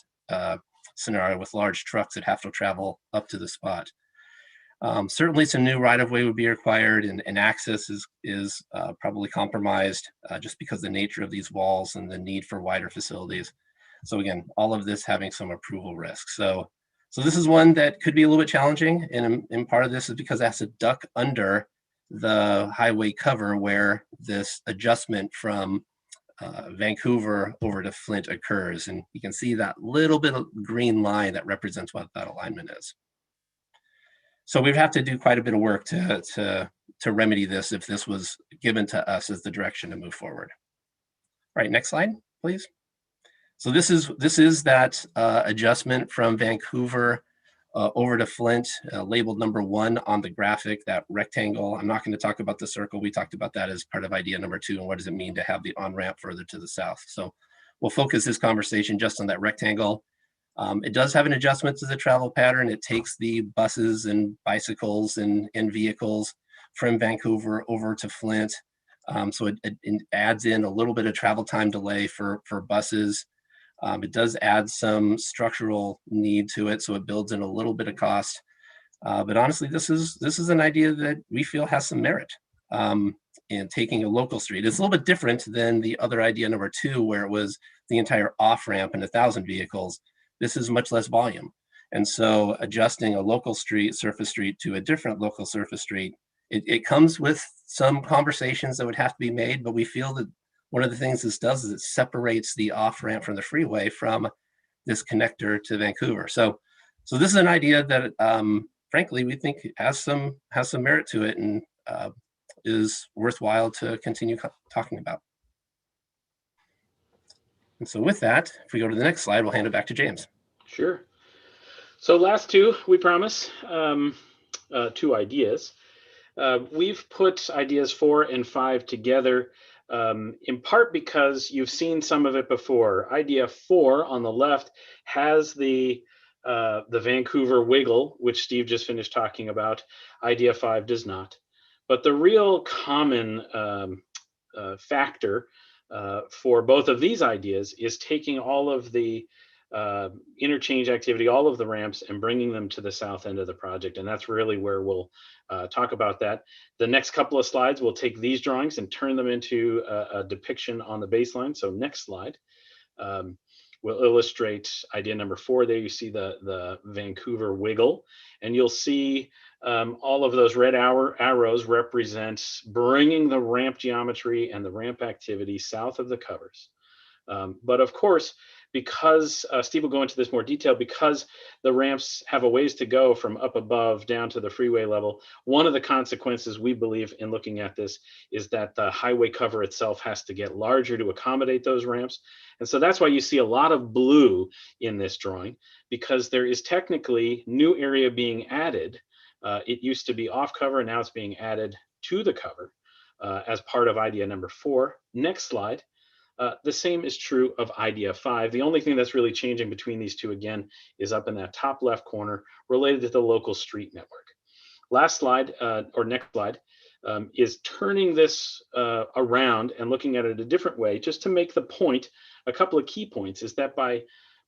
scenario with large trucks that have to travel up to the spot. Certainly some new right-of-way would be required, and access is probably compromised just because the nature of these walls and the need for wider facilities. So again, all of this having some approval risks. So this is one that could be a little bit challenging, and part of this is because it has to duck under the highway cover where this adjustment from Vancouver over to Flint occurs. And you can see that little bit of green line that represents what that alignment is. So we'd have to do quite a bit of work to remedy this if this was given to us as the direction to move forward. All right, next slide, please. So this is that adjustment from Vancouver over to Flint, labeled number 1 on the graphic, that rectangle. I'm not going to talk about the circle. We talked about that as part of idea number 2, and what does it mean to have the on-ramp further to the south. So we'll focus this conversation just on that rectangle. It does have an adjustment to the travel pattern. It takes the buses and bicycles and vehicles from Vancouver over to Flint. So it adds in a little bit of travel time delay for buses. It does add some structural need to it, so it builds in a little bit of cost. But honestly, this is an idea that we feel has some merit in taking a local street. It's a little bit different than the other idea number 2, where it was the entire off-ramp and 1,000 vehicles. This is much less volume. And so adjusting a local street, surface street, to a different local surface street, it comes with some conversations that would have to be made, but we feel that one of the things this does is it separates the off-ramp from the freeway from this connector to Vancouver. So this is an idea that, frankly, we think has some merit to it, and is worthwhile to continue talking about. And so with that, if we go to the next slide, we'll hand it back to James. Sure. So last 2, we promise, 2 ideas. We've put ideas 4 and 5 together, in part because you've seen some of it before. Idea 4 on the left has the Vancouver wiggle, which Steve just finished talking about. Idea 5 does not. But the real common factor for both of these ideas is taking all of the interchange activity, all of the ramps, and bringing them to the south end of the project. And that's really where we'll talk about that. The next couple of slides, we'll take these drawings and turn them into a depiction on the baseline. So next slide. We'll illustrate idea number 4. There you see the Vancouver wiggle, and you'll see all of those red arrows represent bringing the ramp geometry and the ramp activity south of the covers. But of course, because Steve will go into this more detail, because the ramps have a ways to go from up above down to the freeway level, one of the consequences we believe in looking at this is that the highway cover itself has to get larger to accommodate those ramps. And so that's why you see a lot of blue in this drawing, because there is technically new area being added. It used to be off cover, and now it's being added to the cover as part of idea number 4. Next slide. The same is true of idea 5. The only thing that's really changing between these two, again, is up in that top left corner related to the local street network. Last slide, or next slide, is turning this around and looking at it a different way, just to make the point. A couple of key points is that by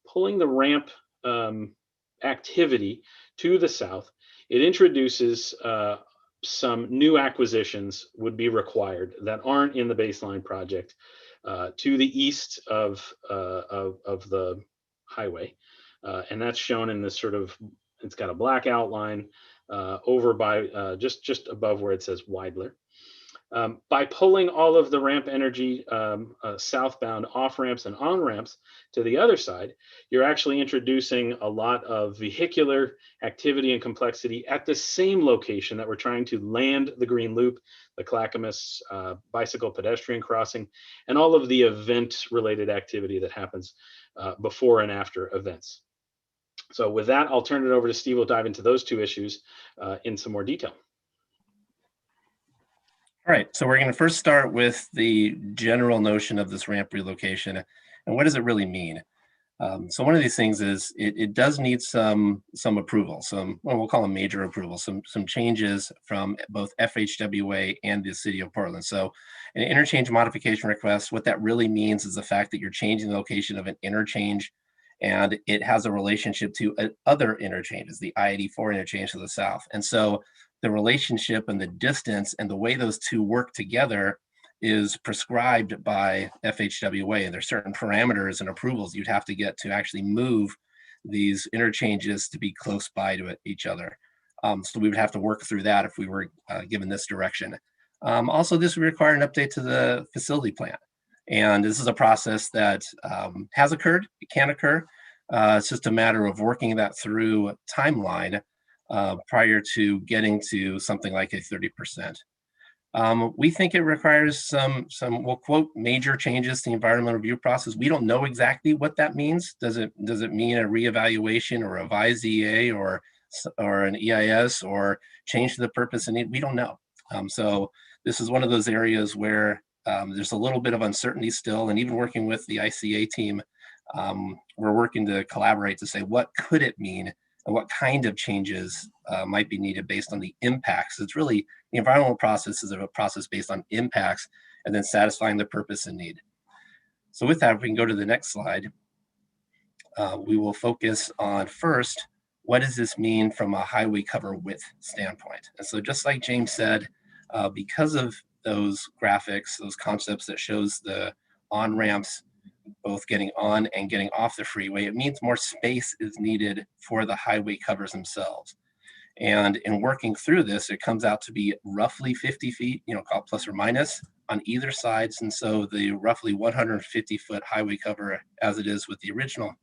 pulling the ramp activity to the south, it introduces some new acquisitions would be required that aren't in the baseline project to the east of the highway. And that's shown in this sort of, it's got a black outline over by just above where it says Widener. By pulling all of the ramp energy southbound off-ramps and on-ramps to the other side, you're actually introducing a lot of vehicular activity and complexity at the same location that we're trying to land the green loop, the Clackamas bicycle pedestrian crossing, and all of the event-related activity that happens before and after events. So with that, I'll turn it over to Steve. We'll dive into those two issues in some more detail. All right, so we're going to first start with the general notion of this ramp relocation and what does it really mean? So one of these things is it does need some approval, well, we'll call them major approval, some changes from both FHWA and the city of Portland. So an interchange modification request, what that really means is the fact that you're changing the location of an interchange and it has a relationship to other interchanges, the I-84 interchange to the south. And so the relationship and the distance and the way those two work together is prescribed by FHWA, and there's certain parameters and approvals you'd have to get to actually move these interchanges to be close by to each other. So we would have to work through that if we were given this direction. Also, this would require an update to the facility plan. And this is a process that has occurred, it can occur. It's just a matter of working that through timeline prior to getting to something like a 30%. We think it requires some we'll quote, major changes to the environmental review process. We don't know exactly what that means. Does it mean a reevaluation or a revised EA or an EIS or change to the purpose and need? We don't know. So this is one of those areas where there's a little bit of uncertainty still, and even working with the ICA team, we're working to collaborate to say what could it mean and what kind of changes might be needed based on the impacts. It's really, the environmental process is a process based on impacts and then satisfying the purpose and need. So with that, if we can go to the next slide, we will focus on first, what does this mean from a highway cover width standpoint? And so just like James said, because of those graphics, those concepts that shows the on-ramps both getting on and getting off the freeway, it means more space is needed for the highway covers themselves. And in working through this, it comes out to be roughly 50 feet, called plus or minus on either sides. And so the roughly 150-foot highway cover, as it is with the original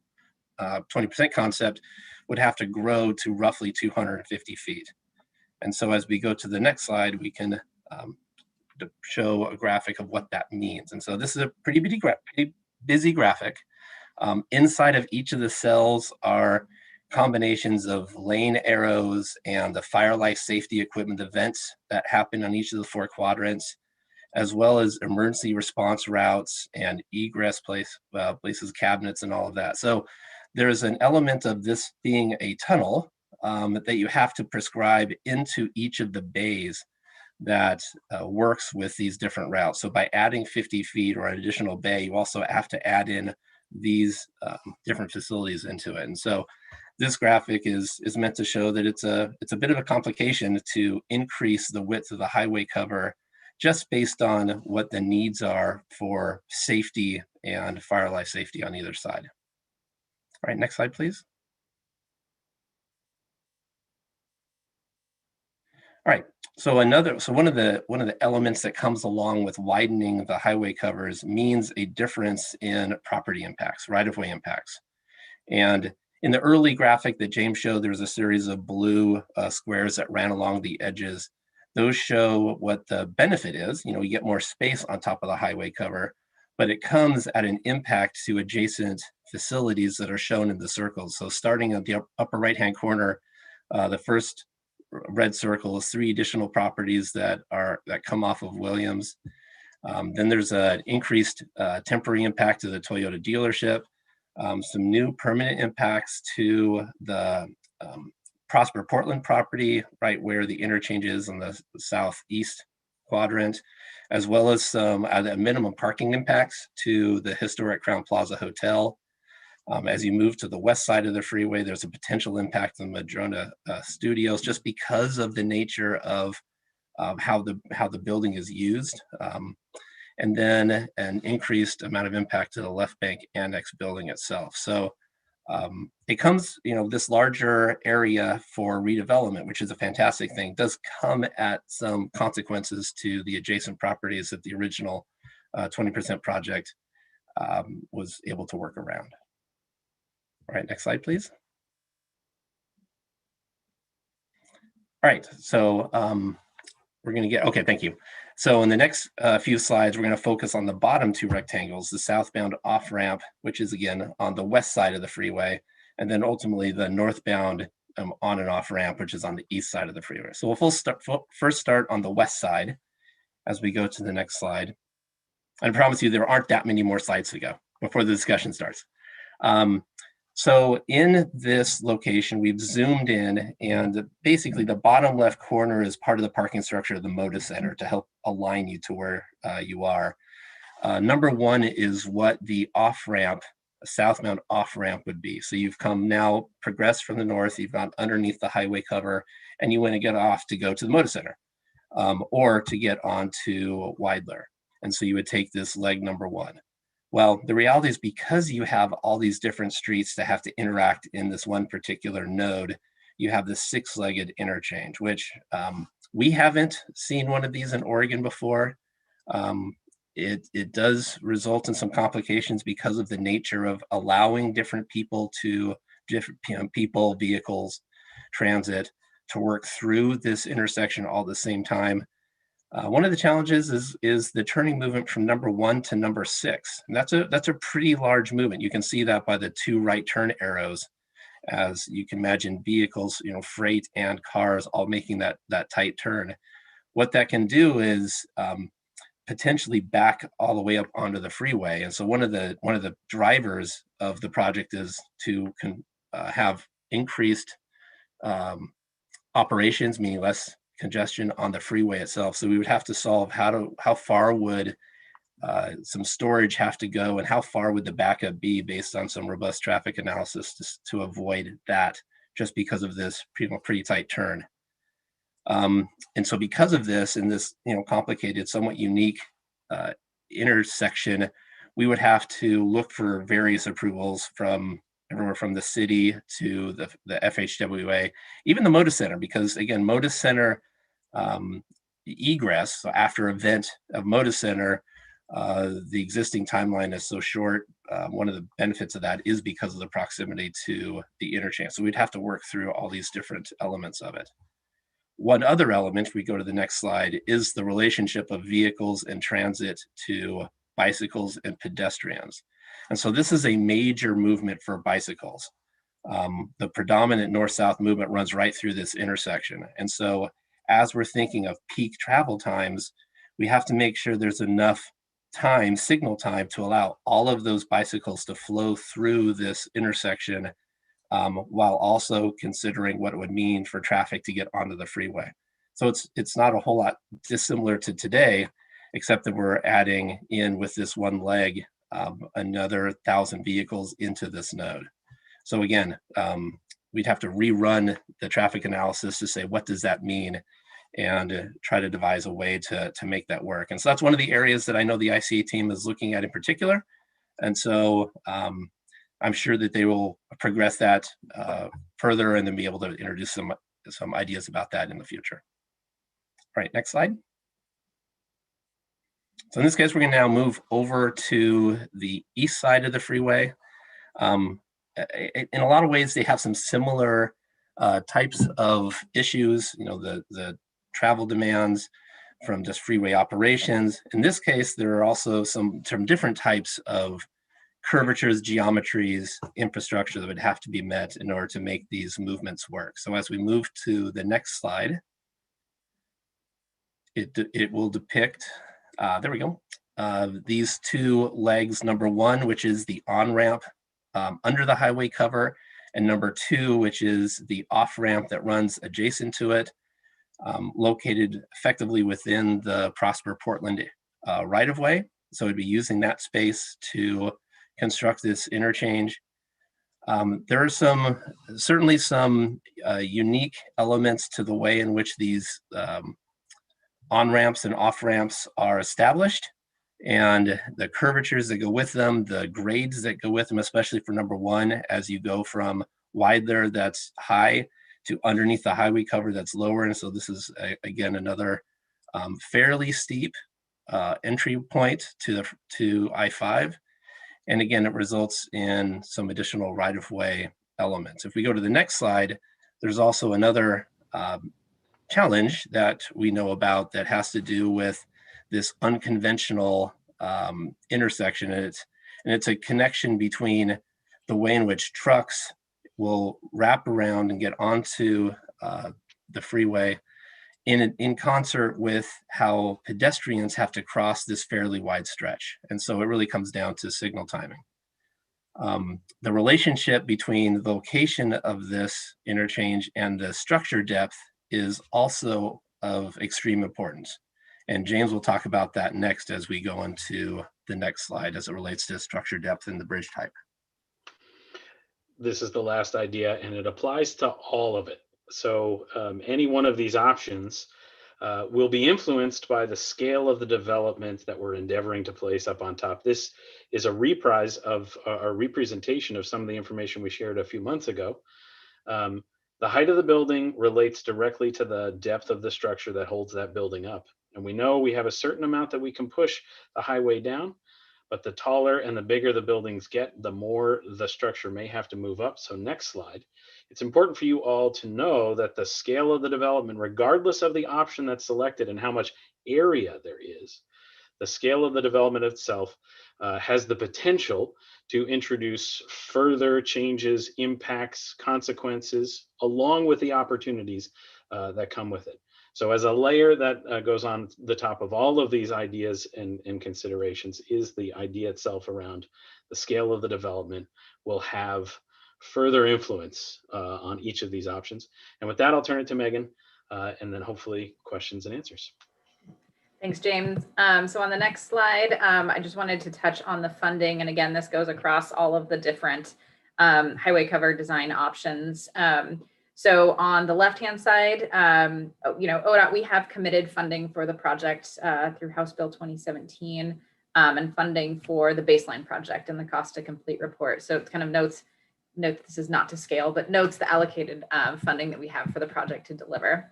20% concept, would have to grow to roughly 250 feet. And so as we go to the next slide, we can show a graphic of what that means. And so this is a pretty busy graphic. Inside of each of the cells are combinations of lane arrows and the fire life safety equipment events that happen on each of the 4 quadrants, as well as emergency response routes and egress places, cabinets, and all of that. So there's an element of this being a tunnel that you have to prescribe into each of the bays that works with these different routes. So by adding 50 feet or an additional bay, you also have to add in these different facilities into it. And so this graphic is meant to show that it's a bit of a complication to increase the width of the highway cover just based on what the needs are for safety and fire life safety on either side. All right, next slide, please. All right, so one of the elements that comes along with widening the highway covers means a difference in property impacts, right-of-way impacts. And in the early graphic that James showed, there was a series of blue squares that ran along the edges. Those show what the benefit is. You know, you get more space on top of the highway cover, but it comes at an impact to adjacent facilities that are shown in the circles. So starting at the upper right-hand corner, the first red circle is 3 additional properties that come off of Williams. Then there's an increased temporary impact to the Toyota dealership, some new permanent impacts to the Prosper Portland property, right where the interchange is in the southeast quadrant, as well as some at minimum parking impacts to the historic Crown Plaza Hotel. As you move to the west side of the freeway, there's a potential impact on Madrona Studios just because of the nature of how the building is used. And then an increased amount of impact to the left bank annex building itself. So it comes, this larger area for redevelopment, which is a fantastic thing, does come at some consequences to the adjacent properties that the original 20% project was able to work around. All right, next slide, please. All right, so we're going to get, okay, thank you. So in the next few slides, we're going to focus on the bottom 2 rectangles, the southbound off-ramp, which is again on the west side of the freeway, and then ultimately the northbound on and off ramp, which is on the east side of the freeway. So we'll first start on the west side as we go to the next slide. I promise you there aren't that many more slides to go before the discussion starts. So in this location, we've zoomed in, and basically the bottom left corner is part of the parking structure of the Moda Center to help align you to where you are. Number 1 is what the off-ramp, southbound off-ramp would be. So you've now progressed from the north, you've gone underneath the highway cover, and you want to get off to go to the Moda Center or to get onto Weidler. And so you would take this leg number 1. Well, the reality is because you have all these different streets that have to interact in this one particular node, you have this 6-legged interchange, which we haven't seen one of these in Oregon before. It does result in some complications because of the nature of allowing different people, vehicles, transit to work through this intersection all at the same time. One of the challenges is the turning movement from number 1 to number 6. And that's a pretty large movement. You can see that by the 2 right turn arrows, as you can imagine vehicles, freight and cars all making that tight turn. What that can do is potentially back all the way up onto the freeway. And so one of the drivers of the project is to have increased operations, meaning less congestion on the freeway itself. So we would have to solve how far would some storage have to go, and how far would the backup be based on some robust traffic analysis to avoid that, just because of this pretty tight turn. And so because of this, in this complicated, somewhat unique intersection, we would have to look for various approvals from everywhere from the city to the FHWA, even the Moda Center, because again, Moda Center egress, so after event of Moda Center, the existing timeline is so short. One of the benefits of that is because of the proximity to the interchange. So we'd have to work through all these different elements of it. One other element, we go to the next slide, is the relationship of vehicles and transit to bicycles and pedestrians. And so this is a major movement for bicycles. The predominant north-south movement runs right through this intersection. And so as we're thinking of peak travel times, we have to make sure there's enough time, signal time, to allow all of those bicycles to flow through this intersection, while also considering what it would mean for traffic to get onto the freeway. So it's not a whole lot dissimilar to today, except that we're adding in with this one leg another 1,000 vehicles into this node. So again, we'd have to rerun the traffic analysis to say, what does that mean? And try to devise a way to make that work. And so that's one of the areas that I know the ICA team is looking at in particular. And so I'm sure that they will progress that further and then be able to introduce some ideas about that in the future. All right, next slide. So in this case, we're going to now move over to the east side of the freeway. In a lot of ways, they have some similar types of issues, you know, the travel demands from just freeway operations. In this case, there are also some different types of curvatures, geometries, infrastructure that would have to be met in order to make these movements work. So as we move to the next slide, it will depict, there we go, these two legs, number one, which is the on-ramp under the highway cover, and number two, which is the off-ramp that runs adjacent to it, located effectively within the Prosper Portland right-of-way. So it'd be using that space to construct this interchange. There are certainly some unique elements to the way in which these on-ramps and off-ramps are established, and the curvatures that go with them, the grades that go with them, especially for number one, as you go from wide there that's high to underneath the highway cover that's lower. And so this is, again, another fairly steep entry point to I-5. And again, it results in some additional right-of-way elements. If we go to the next slide, there's also another challenge that we know about that has to do with this unconventional intersection. And it's a connection between the way in which trucks will wrap around and get onto the freeway in concert with how pedestrians have to cross this fairly wide stretch. And so it really comes down to signal timing. The relationship between the location of this interchange and the structure depth is also of extreme importance. And James will talk about that next as we go into the next slide as it relates to structure depth and the bridge type. This is the last idea, and it applies to all of it. So any one of these options will be influenced by the scale of the development that we're endeavoring to place up on top. This is a reprise of a representation of some of the information we shared a few months ago. The height of the building relates directly to the depth of the structure that holds that building up. And we know we have a certain amount that we can push the highway down, but the taller and the bigger the buildings get, the more the structure may have to move up. So next slide. It's important for you all to know that the scale of the development, regardless of the option that's selected and how much area there is, the scale of the development itself has the potential to introduce further changes, impacts, consequences, along with the opportunities that come with it. So as a layer that goes on the top of all of these ideas and considerations is the idea itself around the scale of the development will have further influence on each of these options. And with that, I'll turn it to Megan and then hopefully questions and answers. Thanks, James. So on the next slide, I just wanted to touch on the funding. And again, this goes across all of the different highway cover design options. So on the left-hand side, ODOT, we have committed funding for the project through House Bill 2017 and funding for the baseline project and the cost to complete report. So it kind of note this is not to scale, but notes the allocated funding that we have for the project to deliver.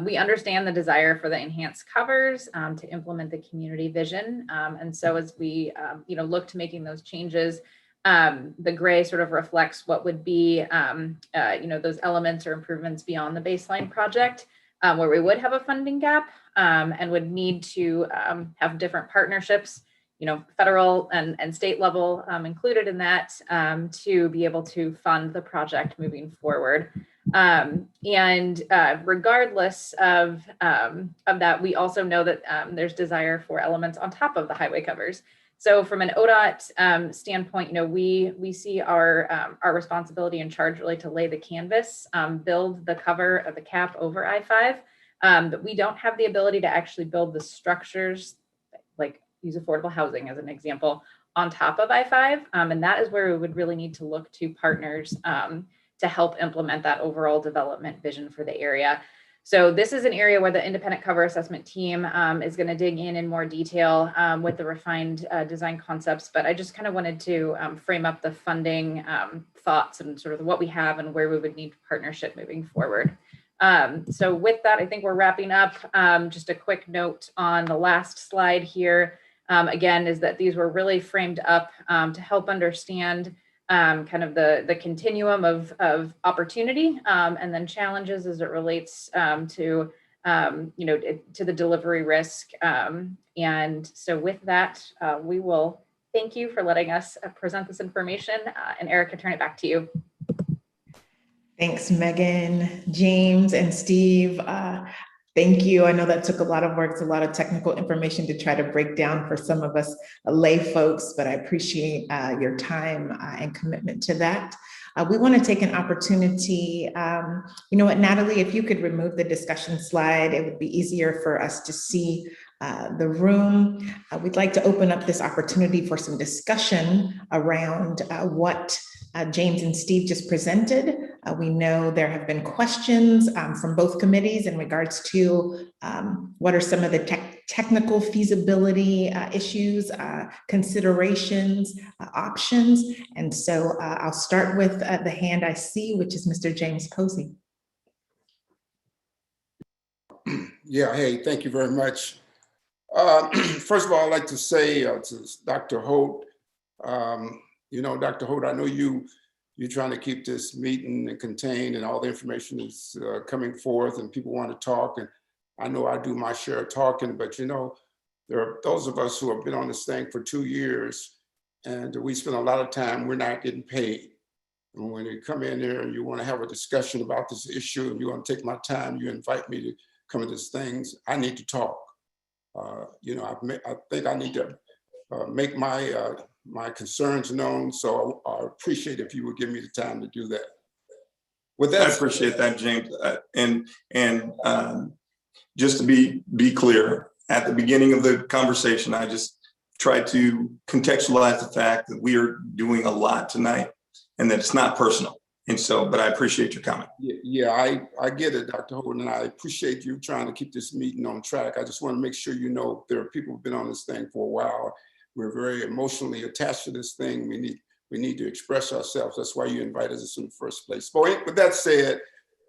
We understand the desire for the enhanced covers to implement the community vision. And so as we look to making those changes, the gray sort of reflects what would be those elements or improvements beyond the baseline project where we would have a funding gap and would need to have different partnerships, federal and state level included in that to be able to fund the project moving forward. Regardless of that, we also know that there's desire for elements on top of the highway covers. So from an ODOT standpoint, we see our responsibility and charge really to lay the canvas, build the cover of the cap over I-5, but we don't have the ability to actually build the structures, like use affordable housing as an example, on top of I-5. And that is where we would really need to look to partners to help implement that overall development vision for the area. So this is an area where the independent cover assessment team is going to dig in more detail with the refined design concepts. But I just kind of wanted to frame up the funding thoughts and sort of what we have and where we would need partnership moving forward. So with that, I think we're wrapping up. Just a quick note on the last slide here, again, is that these were really framed up to help understand kind of the continuum of opportunity and then challenges as it relates to to the delivery risk. And so with that, we will thank you for letting us present this information. And Erica, turn it back to you. Thanks, Megan, James, and Steve. Thank you. I know that took a lot of work. It's a lot of technical information to try to break down for some of us lay folks, but I appreciate your time and commitment to that. We want to take an opportunity. You know what, Natalie, if you could remove the discussion slide, it would be easier for us to see the room. We'd like to open up this opportunity for some discussion around what James and Steve just presented. We know there have been questions from both committees in regards to what are some of the technical feasibility issues, considerations, options. And so I'll start with the hand I see, which is Mr. James Posey. Yeah, hey, thank you very much. First of all, I'd like to say to Dr. Holt, you know, Dr. Holt, I know you're trying to keep this meeting and contained and all the information is coming forth and people want to talk. And I know I do my share of talking, but you know, there are those of us who have been on this thing for 2 years and we spend a lot of time, we're not getting paid. And when you come in here and you want to have a discussion about this issue and you want to take my time, you invite me to come to these things, I need to talk. You know, I think I need to make my concerns known. So I appreciate if you would give me the time to do that. With that, I appreciate that, James. Just to be clear, at the beginning of the conversation, I just tried to contextualize the fact that we are doing a lot tonight and that it's not personal. And so, but I appreciate your comment. Yeah, I get it, Dr. Holden, and I appreciate you trying to keep this meeting on track. I just want to make sure you know there are people who've been on this thing for a while. We're very emotionally attached to this thing. We need to express ourselves. That's why you invited us in the first place. But with that said,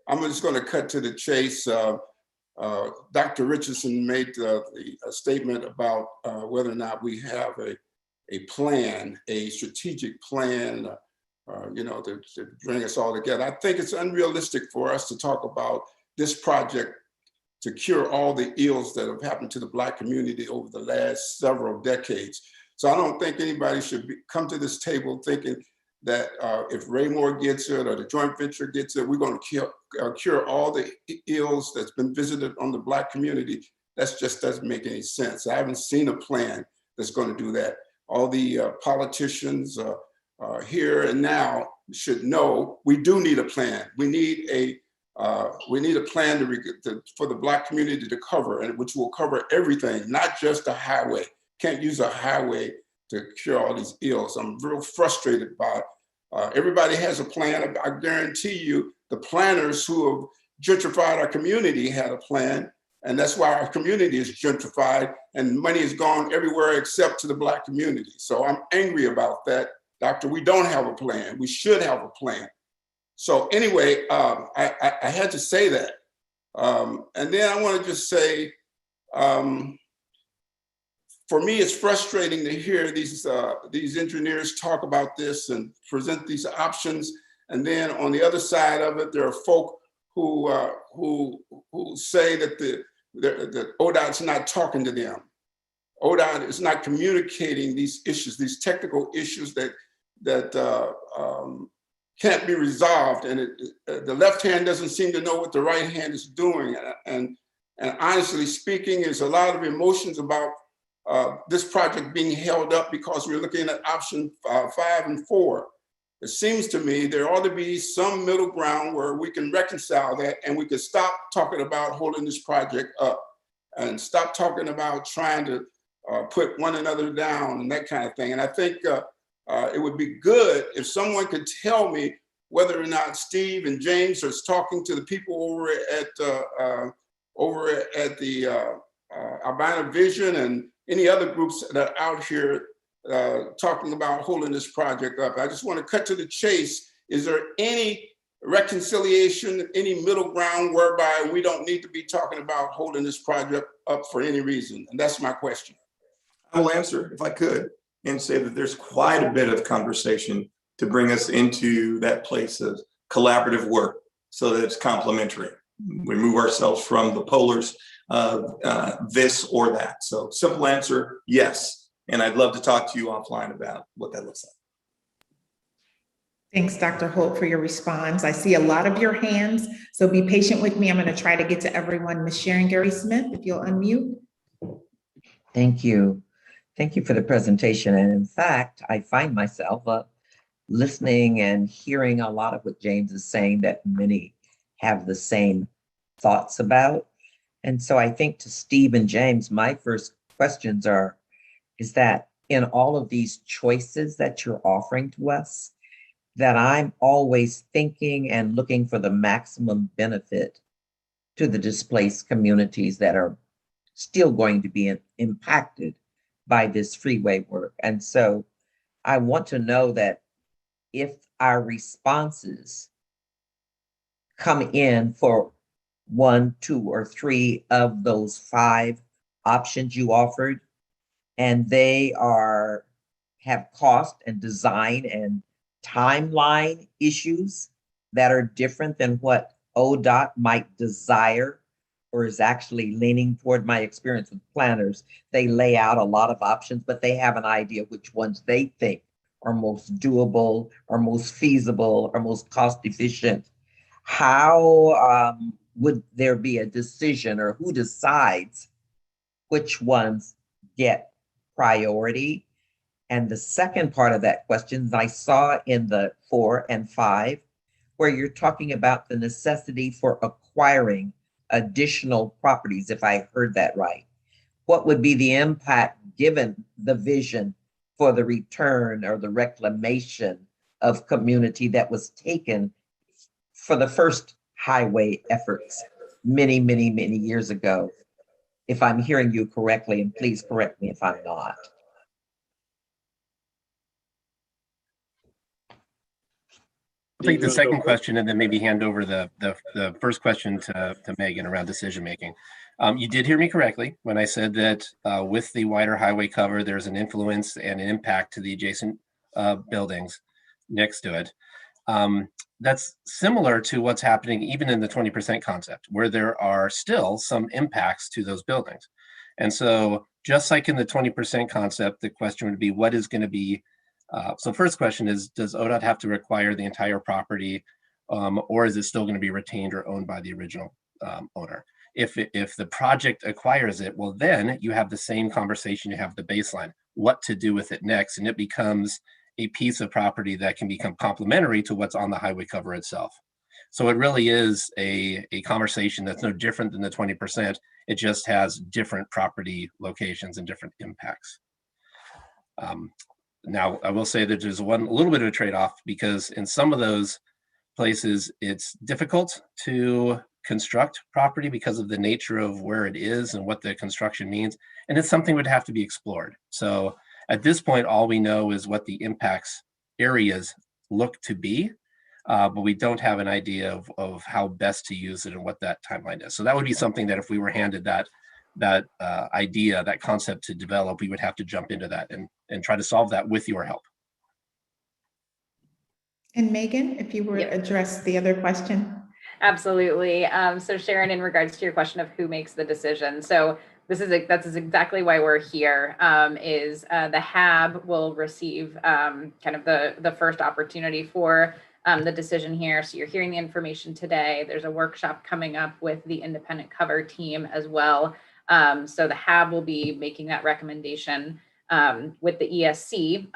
I'm just going to cut to the chase. Dr. Richardson made a statement about whether or not we have a plan, a strategic plan, you know, to bring us all together. I think it's unrealistic for us to talk about this project to cure all the ills that have happened to the Black community over the last several decades. So I don't think anybody should come to this table thinking that if Raymore gets it or the joint venture gets it, we're going to cure all the ills that's been visited on the Black community. That just doesn't make any sense. I haven't seen a plan that's going to do that. All the politicians here and now should know we do need a plan. We need a plan for the Black community to cover, and which will cover everything, not just a highway. Can't use a highway to cure all these ills. I'm real frustrated by it. Everybody has a plan. I guarantee you the planners who have gentrified our community had a plan, and that's why our community is gentrified and money is gone everywhere except to the Black community. So I'm angry about that. Doctor, we don't have a plan. We should have a plan. So anyway, I had to say that. And then I want to just say, for me, it's frustrating to hear these engineers talk about this and present these options. And then on the other side of it, there are folk who say that the ODOT's not talking to them. ODOT is not communicating these issues, these technical issues that can't be resolved, and the left hand doesn't seem to know what the right hand is doing. And honestly speaking, there's a lot of emotions about this project being held up because we're looking at option 5 and 4. It seems to me there ought to be some middle ground where we can reconcile that and we can stop talking about holding this project up and stop talking about trying to put one another down and that kind of thing. And I think it would be good if someone could tell me whether or not Steve and James are talking to the people over at the Albina Vision and any other groups that are out here talking about holding this project up. I just want to cut to the chase. Is there any reconciliation, any middle ground whereby we don't need to be talking about holding this project up for any reason? And that's my question. I will answer if I could and say that there's quite a bit of conversation to bring us into that place of collaborative work so that it's complementary. We remove ourselves from the polars of this or that. So simple answer, yes. And I'd love to talk to you offline about what that looks like. Thanks, Dr. Holt, for your response. I see a lot of your hands, so be patient with me. I'm going to try to get to everyone. Ms. Sharon Gary Smith, if you'll unmute. Thank you. Thank you for the presentation. And in fact, I find myself listening and hearing a lot of what James is saying that many have the same thoughts about. And so I think to Steve and James, my first questions is that in all of these choices that you're offering to us, that I'm always thinking and looking for the maximum benefit to the displaced communities that are still going to be impacted by this freeway work. And so I want to know that if our responses come in for 1, 2, or 3 of those 5 options you offered, and they have cost and design and timeline issues that are different than what ODOT might desire or is actually leaning toward. My experience with planners, they lay out a lot of options, but they have an idea which ones they think are most doable, or most feasible, or most cost efficient. How would there be a decision, or who decides which ones get priority? And the second part of that question, I saw in the 4 and 5, where you're talking about the necessity for acquiring additional properties, if I heard that right. What would be the impact given the vision for the return or the reclamation of community that was taken for the first highway efforts many, many, many years ago? If I'm hearing you correctly, and please correct me if I'm not. I'll take the second question and then maybe hand over the first question to Megan around decision making. You did hear me correctly when I said that with the wider highway cover, there's an influence and an impact to the adjacent buildings next to it. That's similar to what's happening even in the 20% concept, where there are still some impacts to those buildings. And so just like in the 20% concept, the question would be, what is going to be so first question is, does ODOT have to require the entire property, or is it still going to be retained or owned by the original owner? If the project acquires it, well, then you have the same conversation, you have the baseline, what to do with it next, and it becomes a piece of property that can become complementary to what's on the highway cover itself. So it really is a conversation that's no different than the 20%. It just has different property locations and different impacts. Now, I will say that there's a little bit of a trade-off, because in some of those places, it's difficult to construct property because of the nature of where it is and what the construction means. And it's something that would have to be explored. So at this point, all we know is what the impacts areas look to be, but we don't have an idea of how best to use it and what that timeline is. So that would be something that if we were handed that idea, that concept to develop, we would have to jump into that and try to solve that with your help. And Megan, if you were to address the other question. Absolutely. So Sharon, in regards to your question of who makes the decision. So that's exactly why we're here, is the HAAB will receive kind of the first opportunity for the decision here. So you're hearing the information today. There's a workshop coming up with the independent cover team as well. So the HAAB will be making that recommendation with the ESC,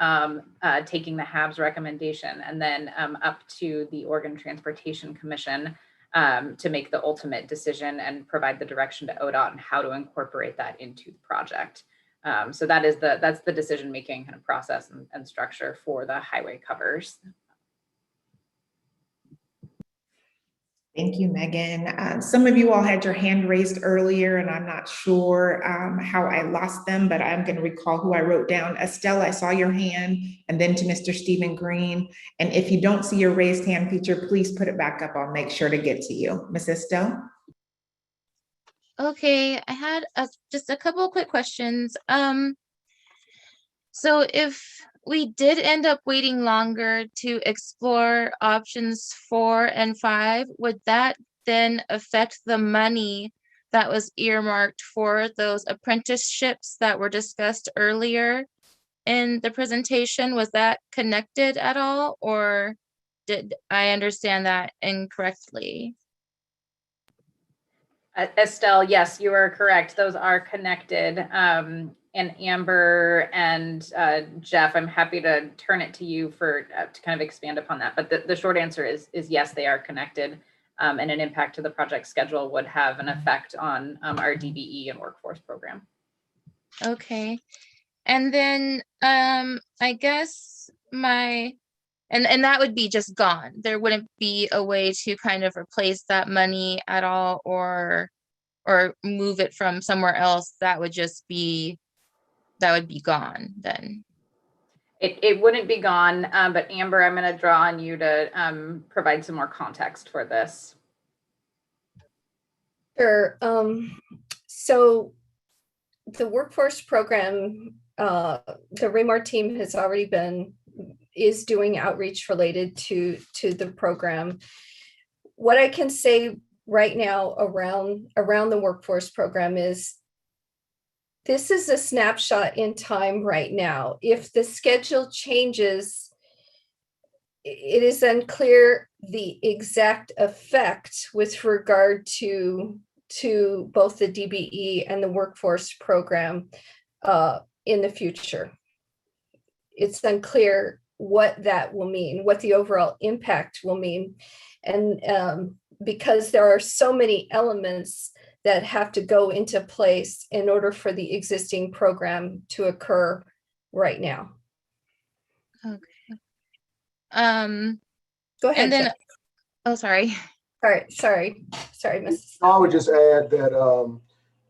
taking the HAAB's recommendation, and then up to the Oregon Transportation Commission to make the ultimate decision and provide the direction to ODOT and how to incorporate that into the project. So that's the decision-making kind of process and structure for the highway covers. Thank you, Megan. Some of you all had your hand raised earlier, and I'm not sure how I lost them, but I'm going to recall who I wrote down. Estelle, I saw your hand, and then to Mr. Stephen Green. And if you don't see your raised hand feature, please put it back up. I'll make sure to get to you. Ms. Estelle? Okay, I had just a couple of quick questions. So if we did end up waiting longer to explore options 4 and 5, would that then affect the money that was earmarked for those apprenticeships that were discussed earlier in the presentation? Was that connected at all, or did I understand that incorrectly? Estelle, yes, you are correct. Those are connected. And Amber and Jeff, I'm happy to turn it to you for to kind of expand upon that. But the short answer is yes, they are connected, and an impact to the project schedule would have an effect on our DBE and workforce program. Okay, and then I guess and that would be just gone. There wouldn't be a way to kind of replace that money at all, or move it from somewhere else. That would be gone then. It wouldn't be gone, but Amber, I'm going to draw on you to provide some more context for this. Sure. So the workforce program, the RAMAR team has already is doing outreach related to the program. What I can say right now around the workforce program is this is a snapshot in time right now. If the schedule changes, it is unclear the exact effect with regard to both the DBE and the workforce program in the future. It's unclear what that will mean, what the overall impact will mean. And because there are so many elements that have to go into place in order for the existing program to occur right now. Okay. Go ahead. And then, Jeff. oh, sorry. All right, sorry, Mrs. I would just add that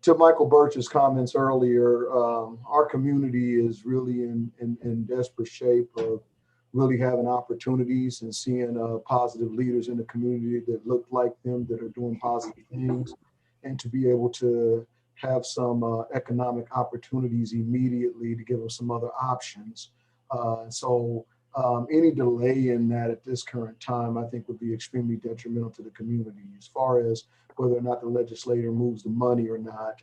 to Michael Birch's comments earlier, our community is really in desperate shape of really having opportunities and seeing positive leaders in the community that look like them, that are doing positive things, and to be able to have some economic opportunities immediately to give them some other options. So any delay in that at this current time, I think would be extremely detrimental to the community as far as whether or not the legislator moves the money or not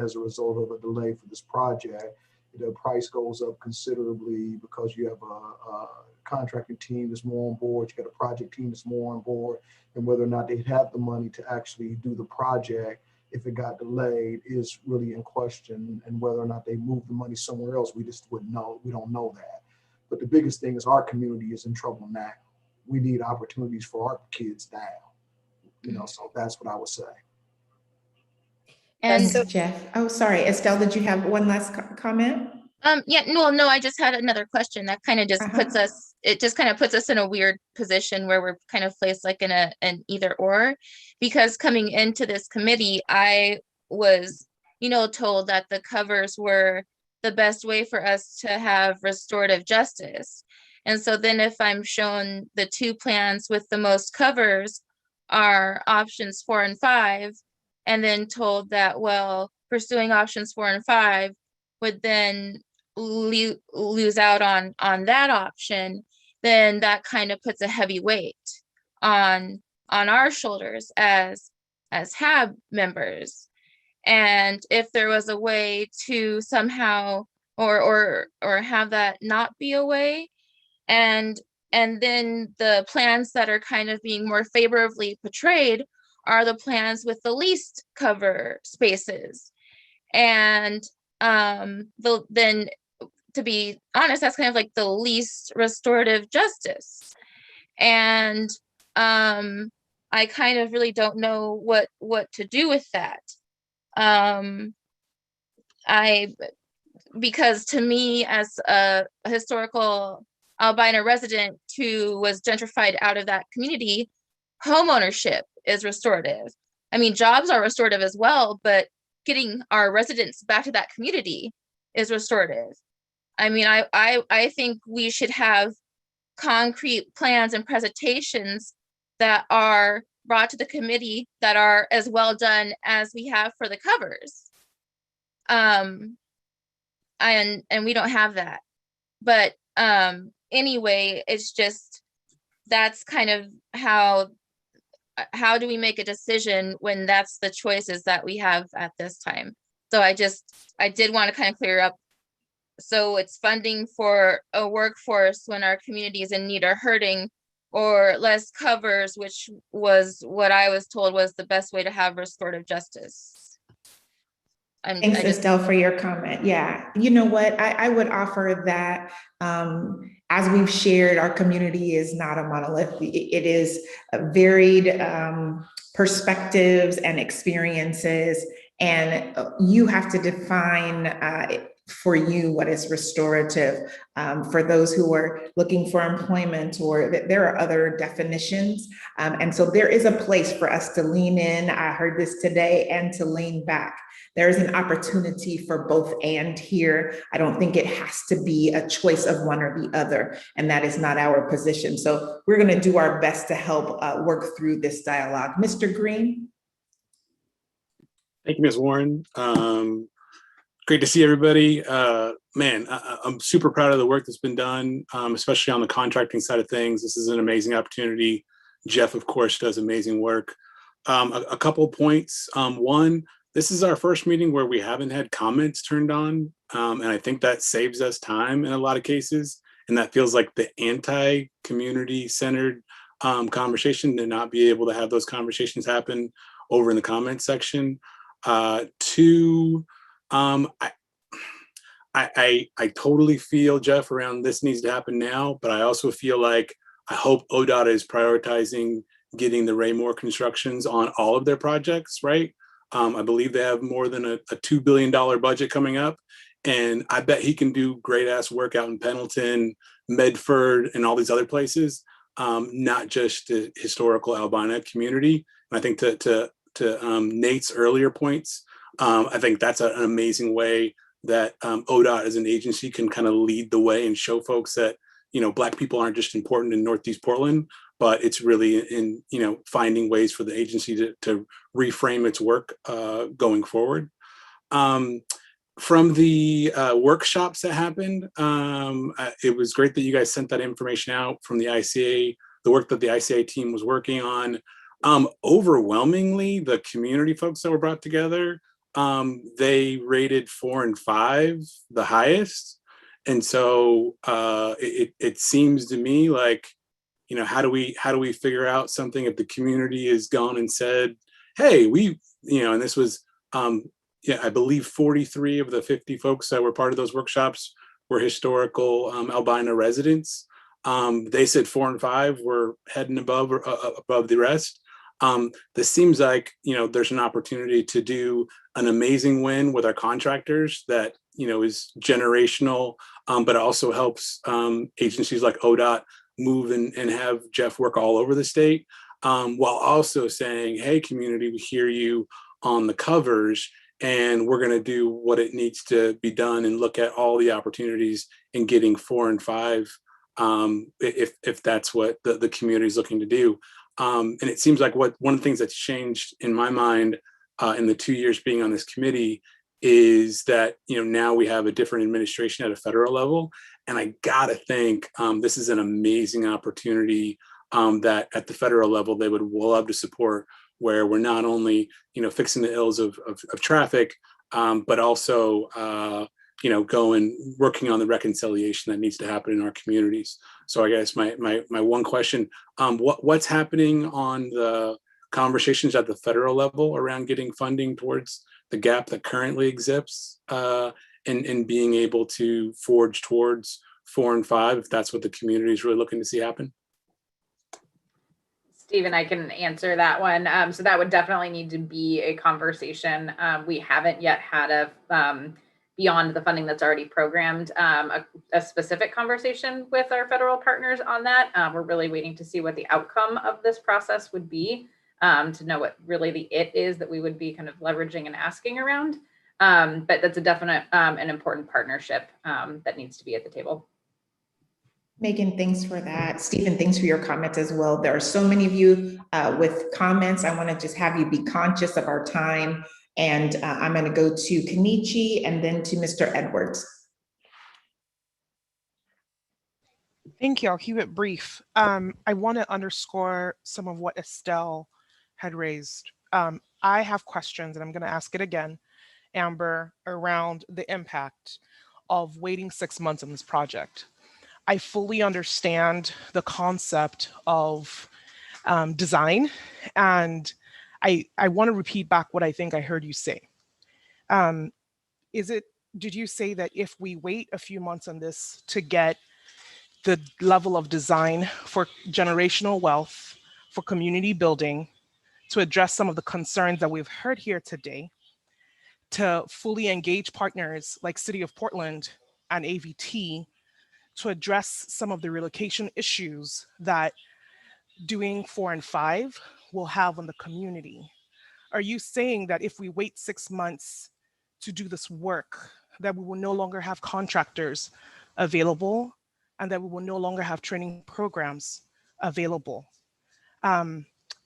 as a result of a delay for this project. The price goes up considerably because you have a contracting team that's more on board, you got a project team that's more on board, and whether or not they have the money to actually do the project, if it got delayed, is really in question, and whether or not they move the money somewhere else, we just wouldn't know. We don't know that. But the biggest thing is our community is in trouble now. We need opportunities for our kids now. So that's what I would say. And Thanks, Jeff. Oh, sorry, Estelle, did you have one last comment? Yeah, no, I just had another question that kind of just puts us, it just kind of puts us in a weird position where we're kind of placed like in an either or, because coming into this committee, I was, told that the covers were the best way for us to have restorative justice. And so then if I'm shown the two plans with the most covers are options 4 and 5, and then told that, well, pursuing options 4 and 5 would then lose out on that option, then that kind of puts a heavy weight on our shoulders as HAAB members. And if there was a way to somehow or have that not be a way, and then the plans that are kind of being more favorably portrayed are the plans with the least cover spaces. And then, to be honest, that's kind of like the least restorative justice. And I kind of really don't know what to do with that. because to me, as a historical Albina resident who was gentrified out of that community, homeownership is restorative. I mean, jobs are restorative as well, but getting our residents back to that community is restorative. I mean, I think we should have concrete plans and presentations that are brought to the committee that are as well done as we have for the covers. And we don't have that. But anyway, it's just, that's kind of how do we make a decision when that's the choices that we have at this time. So I did want to kind of clear up. So it's funding for a workforce when our communities in need are hurting, or less covers, which was what I was told was the best way to have restorative justice. Thanks, Estelle, for your comment. Yeah, you know what? I would offer that as we've shared, our community is not a monolith. It is varied perspectives and experiences, and you have to define for you what is restorative. For those who are looking for employment, or there are other definitions. And so there is a place for us to lean in. I heard this today, and to lean back. There is an opportunity for both and here. I don't think it has to be a choice of one or the other, and that is not our position. So we're going to do our best to help work through this dialogue. Mr. Green. Thank you, Ms. Warren. Great to see everybody. Man, I'm super proud of the work that's been done, especially on the contracting side of things. This is an amazing opportunity. Jeff, of course, does amazing work. A couple of points. One, this is our first meeting where we haven't had comments turned on. And I think that saves us time in a lot of cases. And that feels like the anti-community centered conversation, to not be able to have those conversations happen over in the comments section. Two, I totally feel, Jeff, around this needs to happen now, but I also feel like I hope ODOT is prioritizing getting the Raymore constructions on all of their projects, right? I believe they have more than a $2 billion budget coming up, and I bet he can do great ass work out in Pendleton, Medford, and all these other places, not just the historical Albina community. And I think to Nate's earlier points, I think that's an amazing way that ODOT as an agency can kind of lead the way and show folks that, you know, Black people aren't just important in Northeast Portland, but it's really in, you know, finding ways for the agency to reframe its work going forward. From the workshops that happened, it was great that you guys sent that information out from the ICA, the work that the ICA team was working on. Overwhelmingly, the community folks that were brought together, they rated 4 and 5 the highest. And so it seems to me like, you know, how do we figure out something if the community has gone and said, hey, we, you know, and this was, yeah, I believe 43 of the 50 folks that were part of those workshops were historical Albina residents. They said 4 and 5 were heading above the rest. This seems like, you know, there's an opportunity to do an amazing win with our contractors that, you know, is generational, but also helps agencies like ODOT move and have Jeff work all over the state, while also saying, hey, community, we hear you on the covers, and we're going to do what it needs to be done and look at all the opportunities in getting 4 and 5, if that's what the community is looking to do. And it seems like one of the things that's changed in my mind in the 2 years being on this committee is that, you know, now we have a different administration at a federal level. And I gotta think this is an amazing opportunity that at the federal level, they would love to support, where we're not only, you know, fixing the ills of traffic, but also, you know, working on the reconciliation that needs to happen in our communities. So I guess my one question, what's happening on the conversations at the federal level around getting funding towards the gap that currently exists, and being able to forge towards 4 and 5, if that's what the community is really looking to see happen? Stephen, I can answer that one. So that would definitely need to be a conversation. We haven't yet had a beyond the funding that's already programmed, a specific conversation with our federal partners on that. We're really waiting to see what the outcome of this process would be, to know what really the it is that we would be kind of leveraging and asking around. But that's a definite and important partnership that needs to be at the table. Megan, thanks for that. Stephen, thanks for your comments as well. There are so many of you with comments. I want to just have you be conscious of our time. And I'm going to go to Kenichi and then to Mr. Edwards. Thank you. I'll keep it brief. I want to underscore some of what Estelle had raised. I have questions, and I'm going to ask it again, Amber, around the impact of waiting 6 months on this project. I fully understand the concept of design, and I want to repeat back what I think I heard you say. Did you say that if we wait a few months on this to get the level of design for generational wealth, for community building, to address some of the concerns that we've heard here today, to fully engage partners like City of Portland and AVT to address some of the relocation issues that doing 4 and 5 will have on the community? Are you saying that if we wait 6 months to do this work, that we will no longer have contractors available and that we will no longer have training programs available?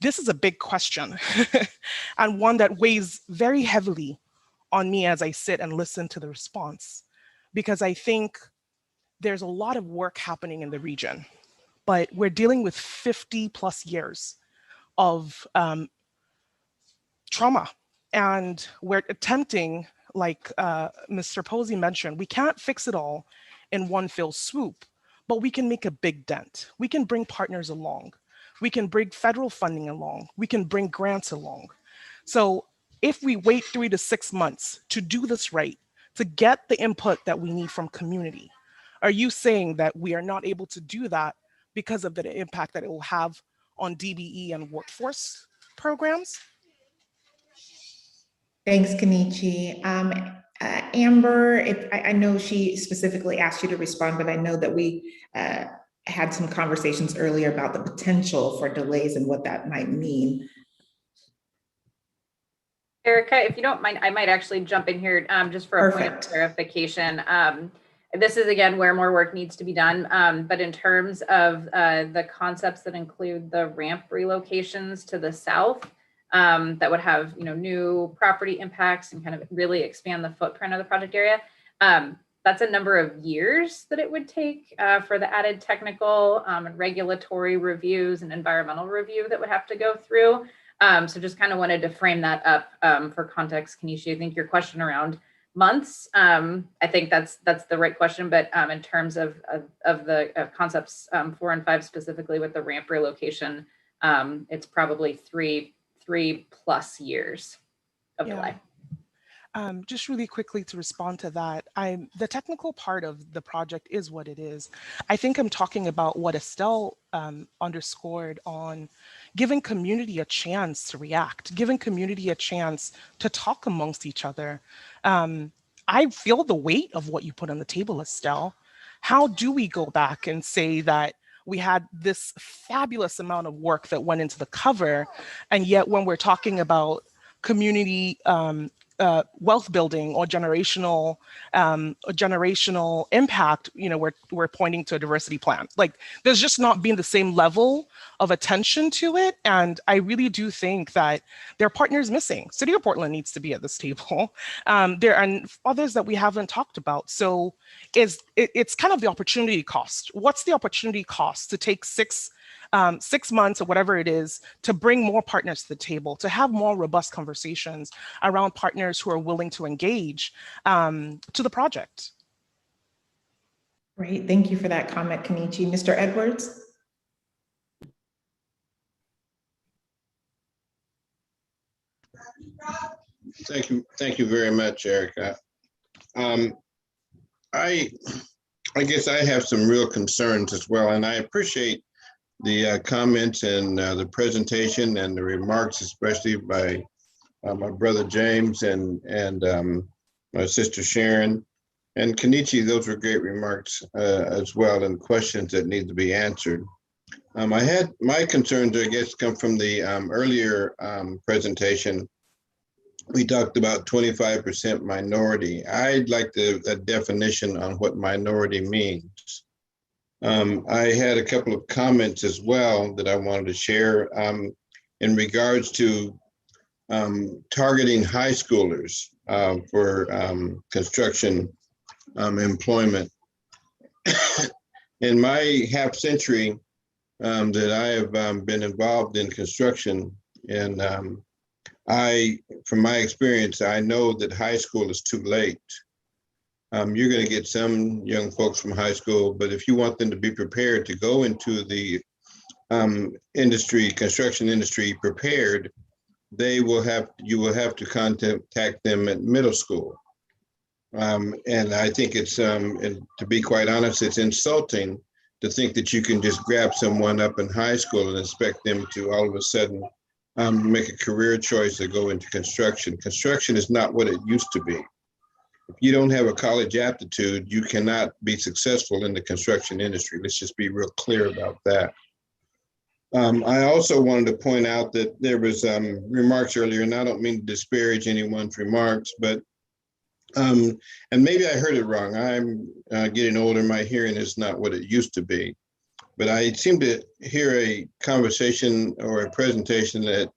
This is a big question and one that weighs very heavily on me as I sit and listen to the response, because I think there's a lot of work happening in the region, but we're dealing with 50+ years of trauma. And we're attempting, like Mr. Posey mentioned, we can't fix it all in one fell swoop, but we can make a big dent. We can bring partners along. We can bring federal funding along. We can bring grants along. So if we wait 3 to 6 months to do this right, to get the input that we need from community, are you saying that we are not able to do that because of the impact that it will have on DBE and workforce programs? Thanks, Kenichi. Amber, I know she specifically asked you to respond, but I know that we had some conversations earlier about the potential for delays and what that might mean. Erica, if you don't mind, I might actually jump in here just for a point of clarification. This is, again, where more work needs to be done. But in terms of the concepts that include the ramp relocations to the south, that would have new property impacts and kind of really expand the footprint of the project area, that's a number of years that it would take for the added technical and regulatory reviews and environmental review that would have to go through. So just kind of wanted to frame that up for context. Kenichi, I think your question around months, I think that's the right question, but in terms of the concepts 4 and 5 specifically with the ramp relocation, it's probably 3+ years of delay. Just really quickly to respond to that, the technical part of the project is what it is. I think I'm talking about what Estelle underscored on giving community a chance to react, giving community a chance to talk amongst each other. I feel the weight of what you put on the table, Estelle. How do we go back and say that we had this fabulous amount of work that went into the cover, and yet when we're talking about community wealth building or generational impact, we're pointing to a diversity plan. Like, there's just not been the same level of attention to it. And I really do think that there are partners missing. City of Portland needs to be at this table. There are others that we haven't talked about. So it's kind of the opportunity cost. What's the opportunity cost to take 6 months or whatever it is to bring more partners to the table, to have more robust conversations around partners who are willing to engage to the project? Great, thank you for that comment, Kenichi. Mr. Edwards? Thank you very much, Erica. I guess I have some real concerns as well, and I appreciate the comments and the presentation and the remarks, especially by my brother James and my sister Sharon, and Kenichi. Those were great remarks as well, and questions that need to be answered. I had my concerns, I guess, come from the earlier presentation. We talked about 25% minority. I'd like a definition on what minority means. I had a couple of comments as well that I wanted to share in regards to targeting high schoolers for construction employment. In my half century that I have been involved in construction, and from my experience, I know that high school is too late. You're going to get some young folks from high school, but if you want them to be prepared to go into the construction industry prepared, you will have to contact them at middle school. And I think it's, and to be quite honest, it's insulting to think that you can just grab someone up in high school and expect them to all of a sudden make a career choice to go into construction. Construction is not what it used to be. If you don't have a college aptitude, you cannot be successful in the construction industry. Let's just be real clear about that. I also wanted to point out that there was remarks earlier, and I don't mean to disparage anyone's remarks, but, and maybe I heard it wrong. I'm getting older, my hearing is not what it used to be. But I seem to hear a conversation or a presentation that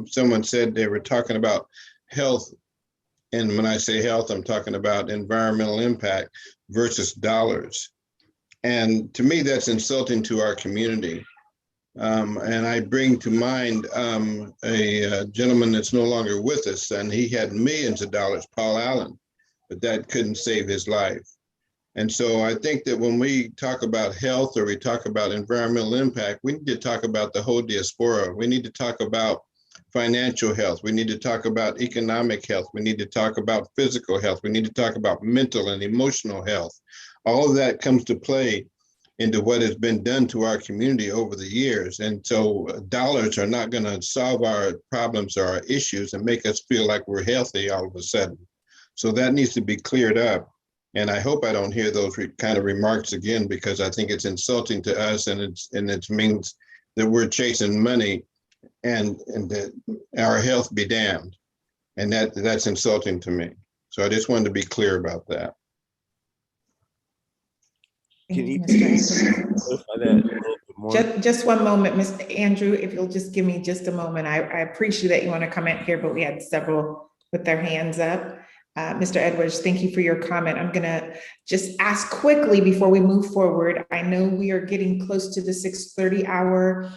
someone said they were talking about health. And when I say health, I'm talking about environmental impact versus dollars. And to me, that's insulting to our community. And I bring to mind a gentleman that's no longer with us, and he had millions of dollars, Paul Allen, but that couldn't save his life. And so I think that when we talk about health or we talk about environmental impact, we need to talk about the whole diaspora. We need to talk about financial health. We need to talk about economic health. We need to talk about physical health. We need to talk about mental and emotional health. All of that comes to play into what has been done to our community over the years. And so dollars are not going to solve our problems or our issues and make us feel like we're healthy all of a sudden. So that needs to be cleared up. And I hope I don't hear those kind of remarks again, because I think it's insulting to us, and it means that we're chasing money and that our health be damned. And that's insulting to me. So I just wanted to be clear about that. Can you clarify that a little bit more? Just one moment, Mr. Andrew, if you'll just give me just a moment. I appreciate that you want to comment here, but we had several with their hands up. Mr. Edwards, thank you for your comment. I'm going to just ask quickly before we move forward. I know we are getting close to the 6:30 hour.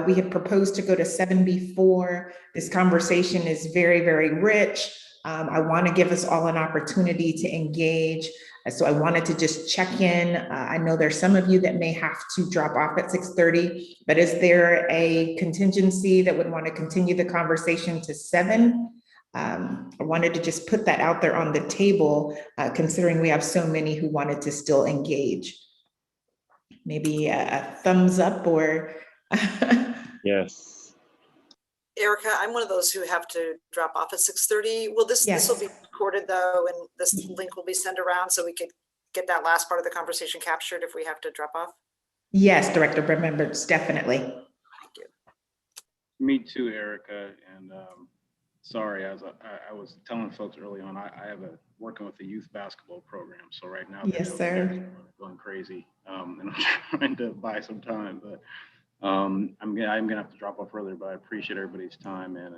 We had proposed to go to 7 before. This conversation is very, very rich. I want to give us all an opportunity to engage. So I wanted to just check in. I know there's some of you that may have to drop off at 6:30, but is there a contingency that would want to continue the conversation to 7? I wanted to just put that out there on the table, considering we have so many who wanted to still engage. Maybe a thumbs up or. Yes. Erica, I'm one of those who have to drop off at 6:30. Will this will be recorded though, and this link will be sent around so we could get that last part of the conversation captured if we have to drop off? Yes, Director Board members, definitely. Thank you. Me too, Erica. And sorry, as I was telling folks early on, I have working with the youth basketball program. So right now, yes, sir, going crazy, and I'm trying to buy some time, but I'm gonna have to drop off earlier. But I appreciate everybody's time and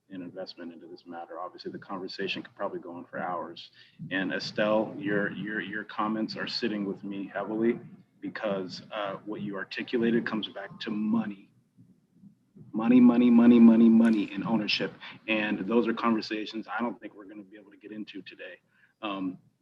investment into this matter. Obviously, the conversation could probably go on for hours. And Estelle, your comments are sitting with me heavily, because what you articulated comes back to money. Money, and ownership. And those are conversations I don't think we're going to be able to get into today,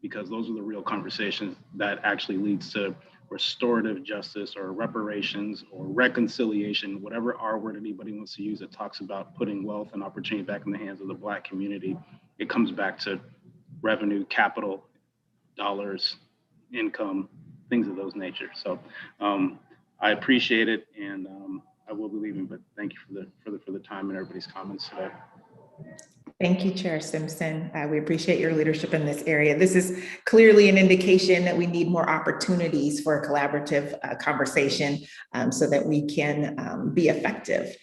because those are the real conversations that actually leads to restorative justice or reparations or reconciliation, whatever R word anybody wants to use that talks about putting wealth and opportunity back in the hands of the Black community. It comes back to revenue, capital, dollars, income, things of those nature. So I appreciate it, and I will be leaving, but thank you for the time and everybody's comments today. Thank you, Chair Simpson. We appreciate your leadership in this area. This is clearly an indication that we need more opportunities for a collaborative conversation so that we can be effective.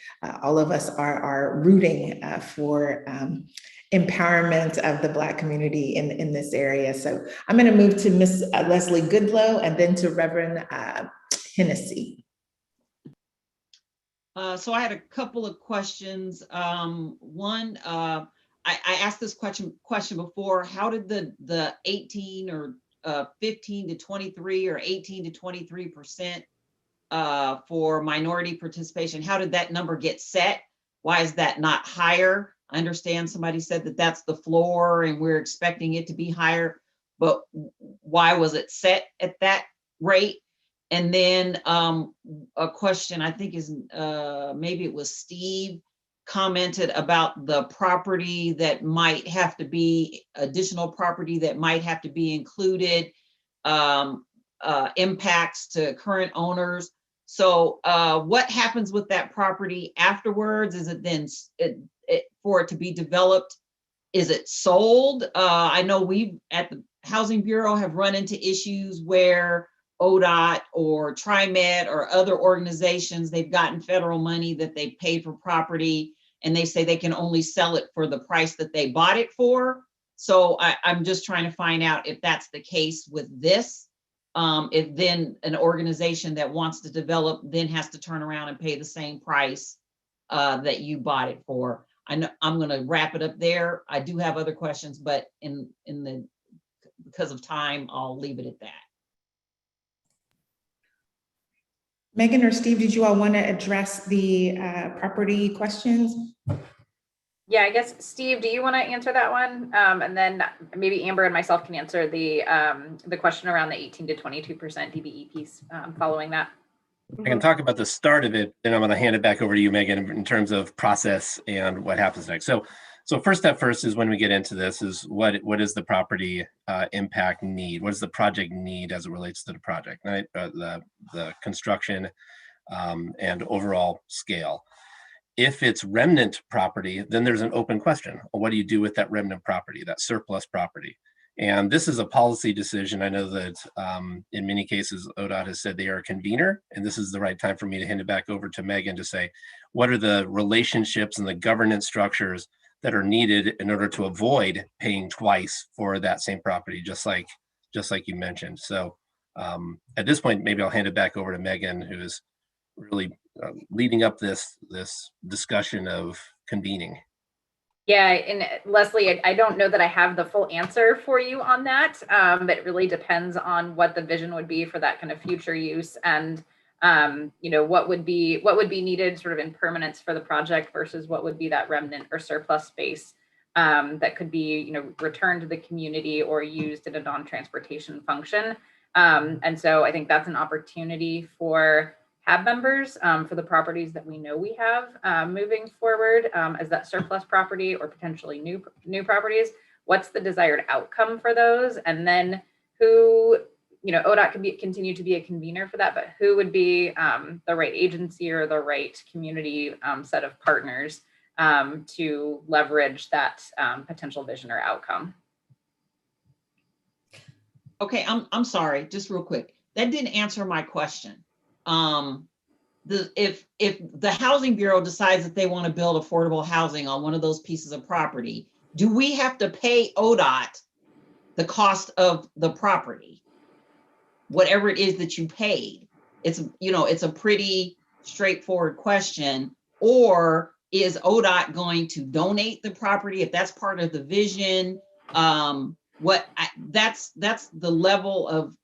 All of us are rooting for empowerment of the Black community in this area. So I'm going to move to Ms. Leslie Goodlow and then to Reverend Hennessy. So I had a couple of questions. One, I asked this question before. How did the 18 or 15 to 23 or 18 to 23% for minority participation, how did that number get set? Why is that not higher? I understand somebody said that that's the floor and we're expecting it to be higher, but why was it set at that rate? And then a question I think is maybe it was Steve commented about the property that might have to be additional property that might have to be included, impacts to current owners. So what happens with that property afterwards? Is it then for it to be developed? Is it sold? I know we at the Housing Bureau have run into issues where ODOT or TriMet or other organizations, they've gotten federal money that they paid for property and they say they can only sell it for the price that they bought it for. So I'm just trying to find out if that's the case with this. If then an organization that wants to develop then has to turn around and pay the same price that you bought it for. I know I'm going to wrap it up there. I do have other questions, but because of time, I'll leave it at that. Megan or Steve, did you all want to address the property questions? Yeah, I guess, Steve, do you want to answer that one? And then maybe Amber and myself can answer the question around the 18 to 22% DBE piece following that. I can talk about the start of it, then I'm going to hand it back over to you, Megan, in terms of process and what happens next. So first step first is when we get into this is what is the property impact need? What does the project need as it relates to the project, right? The construction and overall scale. If it's remnant property, then there's an open question. What do you do with that remnant property, that surplus property? And this is a policy decision. I know that in many cases, ODOT has said they are a convener, and this is the right time for me to hand it back over to Megan to say, what are the relationships and the governance structures that are needed in order to avoid paying twice for that same property, just like you mentioned. So at this point, maybe I'll hand it back over to Megan, who is really leading up this discussion of convening. Yeah, and Leslie, I don't know that I have the full answer for you on that, but it really depends on what the vision would be for that kind of future use and what would be needed sort of in permanence for the project versus what would be that remnant or surplus space that could be returned to the community or used in a non-transportation function. And so I think that's an opportunity for HAAB members for the properties that we know we have moving forward as that surplus property or potentially new properties. What's the desired outcome for those? And then who, ODOT can continue to be a convener for that, but who would be the right agency or the right community set of partners to leverage that potential vision or outcome? Okay, I'm sorry, just real quick. That didn't answer my question. If the Housing Bureau decides that they want to build affordable housing on one of those pieces of property, do we have to pay ODOT the cost of the property, whatever it is that you paid? It's a pretty straightforward question. Or is ODOT going to donate the property if that's part of the vision? That's the level of.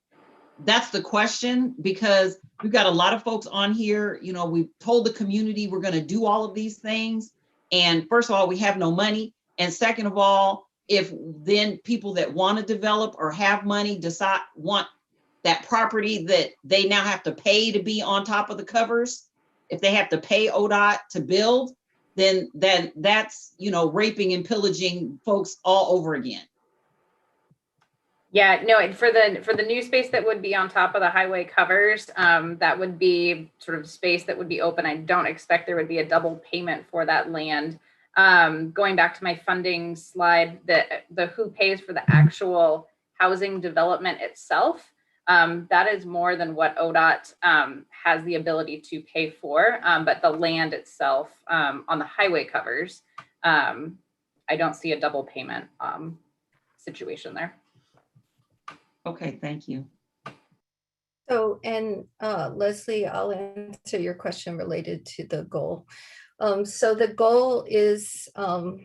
That's the question, because we've got a lot of folks on here. We've told the community we're going to do all of these things. And first of all, we have no money. And second of all, if then people that want to develop or have money want that property that they now have to pay to be on top of the covers, if they have to pay ODOT to build, then that's, raping and pillaging folks all over again. Yeah, no, for the new space that would be on top of the highway covers, that would be sort of space that would be open. I don't expect there would be a double payment for that land. Going back to my funding slide, the who pays for the actual housing development itself, that is more than what ODOT has the ability to pay for, but the land itself on the highway covers, I don't see a double payment situation there. Okay, thank you. So, and Leslie, I'll answer your question related to the goal. So the goal is a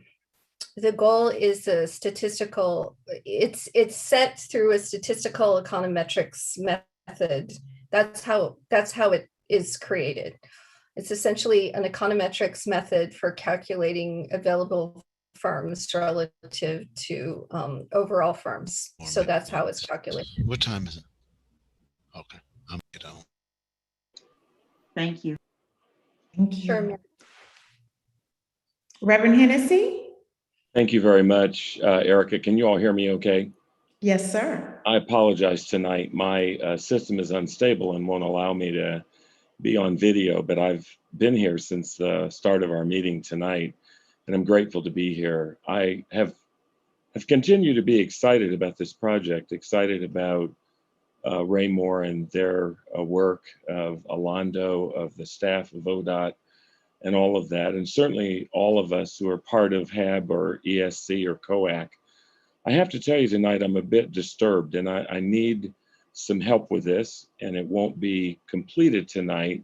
statistical, it's set through a statistical econometrics method. That's how it is created. It's essentially an econometrics method for calculating available firms relative to overall firms. So that's how it's calculated. What time is it? Okay, I'm get on. Thank you. Thank you. Sure. Reverend Hennessy? Thank you very much, Erica. Can you all hear me okay? Yes, sir. I apologize tonight. My system is unstable and won't allow me to be on video, but I've been here since the start of our meeting tonight, and I'm grateful to be here. I have continued to be excited about this project, excited about Ray Moore and their work, of Alondo, of the staff of ODOT, and all of that, and certainly all of us who are part of HAAB or ESC or COAC. I have to tell you tonight, I'm a bit disturbed, and I need some help with this, and it won't be completed tonight.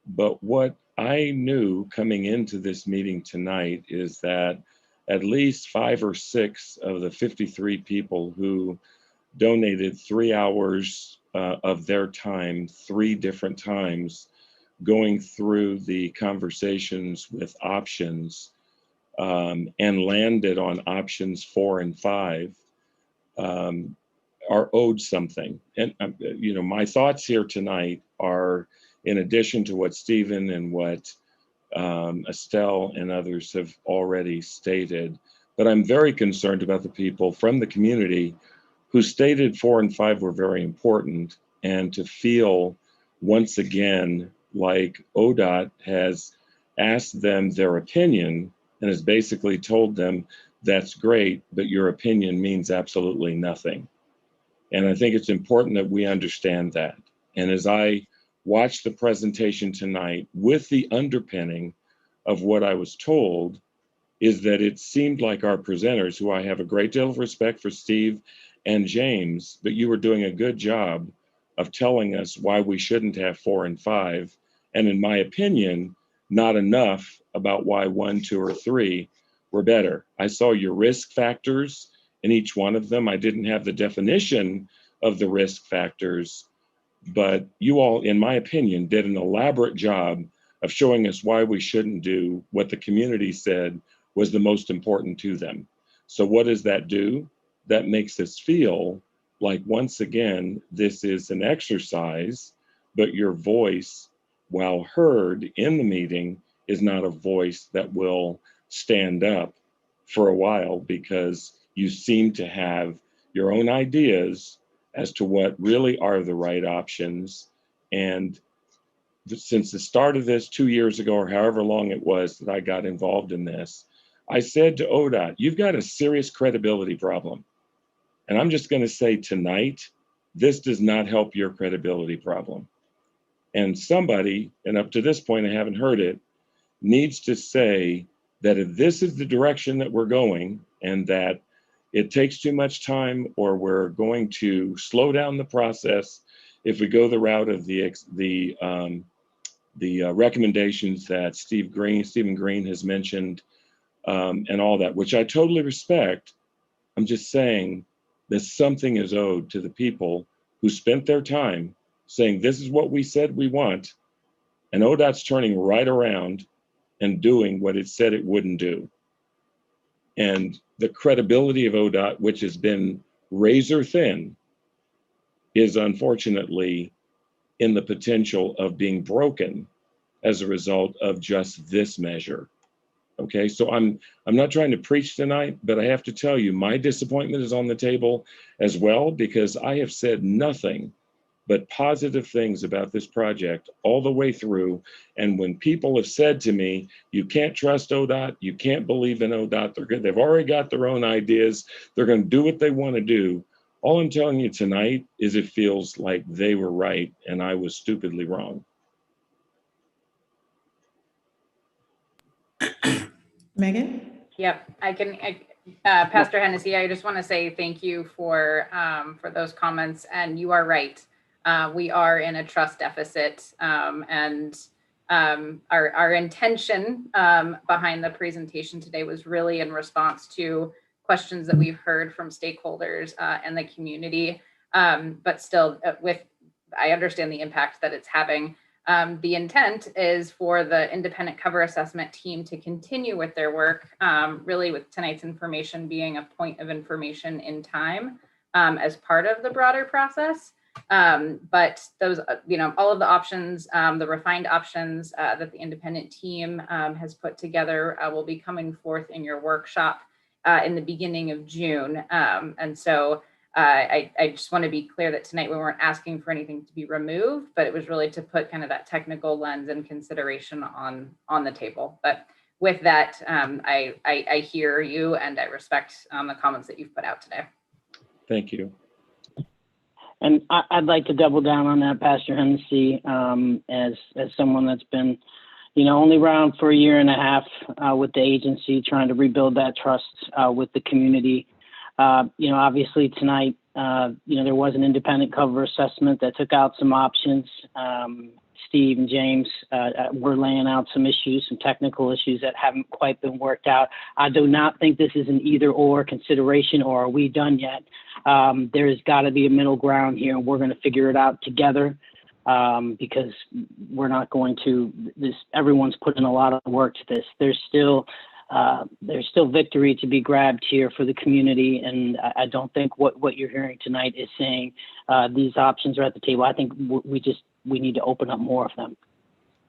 But what I knew coming into this meeting tonight is that at least 5 or 6 of the 53 people who donated 3 hours of their time 3 different times going through the conversations with options and landed on options 4 and 5 are owed something. And you know, my thoughts here tonight are, in addition to what Stephen and what Estelle and others have already stated, but I'm very concerned about the people from the community who stated 4 and 5 were very important, and to feel once again like ODOT has asked them their opinion and has basically told them, that's great, but your opinion means absolutely nothing. And I think it's important that we understand that. And as I watched the presentation tonight, with the underpinning of what I was told, is that it seemed like our presenters, who I have a great deal of respect for, Steve and James, but you were doing a good job of telling us why we shouldn't have 4 and 5. And in my opinion, not enough about why 1, 2, or 3 were better. I saw your risk factors in each one of them. I didn't have the definition of the risk factors, but you all, in my opinion, did an elaborate job of showing us why we shouldn't do what the community said was the most important to them. So what does that do? That makes us feel like, once again, this is an exercise, but your voice, while heard in the meeting, is not a voice that will stand up for a while, because you seem to have your own ideas as to what really are the right options. And since the start of this 2 years ago, or however long it was that I got involved in this, I said to ODOT, you've got a serious credibility problem. And I'm just going to say tonight, this does not help your credibility problem. And somebody, and up to this point I haven't heard it, needs to say that if this is the direction that we're going, and that it takes too much time, or we're going to slow down the process if we go the route of the recommendations that Stephen Green has mentioned, and all that, which I totally respect. I'm just saying that something is owed to the people who spent their time saying, this is what we said we want, and ODOT's turning right around and doing what it said it wouldn't do. And the credibility of ODOT, which has been razor thin, is unfortunately in the potential of being broken as a result of just this measure. Okay, so I'm not trying to preach tonight, but I have to tell you, my disappointment is on the table as well, because I have said nothing but positive things about this project all the way through. And when people have said to me, you can't trust ODOT, you can't believe in ODOT, they're good, they've already got their own ideas, they're going to do what they want to do. All I'm telling you tonight is it feels like they were right and I was stupidly wrong. Megan? Yep, Pastor Hennessy, I just want to say thank you for those comments, and you are right. We are in a trust deficit, and our intention behind the presentation today was really in response to questions that we've heard from stakeholders and the community, but still, I understand the impact that it's having. The intent is for the independent cover assessment team to continue with their work, really with tonight's information being a point of information in time as part of the broader process. But those, all of the options, the refined options that the independent team has put together will be coming forth in your workshop in the beginning of June. And so I just want to be clear that tonight we weren't asking for anything to be removed, but it was really to put kind of that technical lens and consideration on the table. But with that, I hear you and I respect the comments that you've put out today. Thank you. And I'd like to double down on that, Pastor Hennessy, as someone that's been, only around for a year and a half with the agency, trying to rebuild that trust with the community. Obviously tonight, there was an independent cover assessment that took out some options. Steve and James were laying out some issues, some technical issues that haven't quite been worked out. I do not think this is an either or consideration or are we done yet? There's got to be a middle ground here and we're going to figure it out together because we're not going to, everyone's put in a lot of work to this. There's still victory to be grabbed here for the community. And I don't think what you're hearing tonight is saying these options are at the table. I think we need to open up more of them.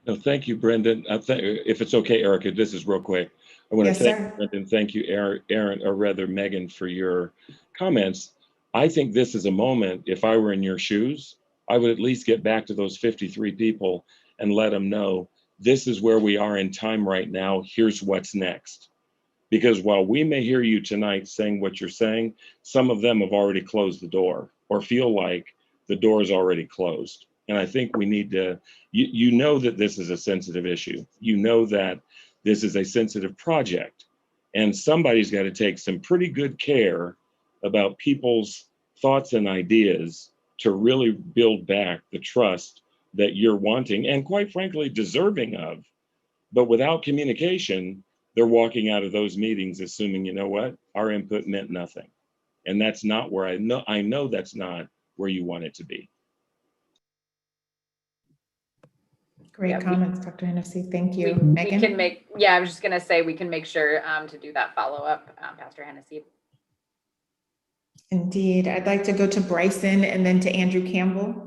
No, thank you, Brendan. If it's okay, Erica, this is real quick. I want to thank Brendan, thank you, Aaron, or rather Megan, for your comments. I think this is a moment, if I were in your shoes, I would at least get back to those 53 people and let them know this is where we are in time right now. Here's what's next. Because while we may hear you tonight saying what you're saying, some of them have already closed the door or feel like the door is already closed. And I think we need to, you know that this is a sensitive issue. You know that this is a sensitive project. And somebody's got to take some pretty good care about people's thoughts and ideas to really build back the trust that you're wanting and quite frankly deserving of. But without communication, they're walking out of those meetings assuming, you know what, our input meant nothing. And that's not where I know that's not where you want it to be. Great comments, Dr. Hennessy. Thank you. Megan? We can make, I was just going to say, we can make sure to do that follow-up, Pastor Hennessy. Indeed. I'd like to go to Bryson and then to Andrew Campbell.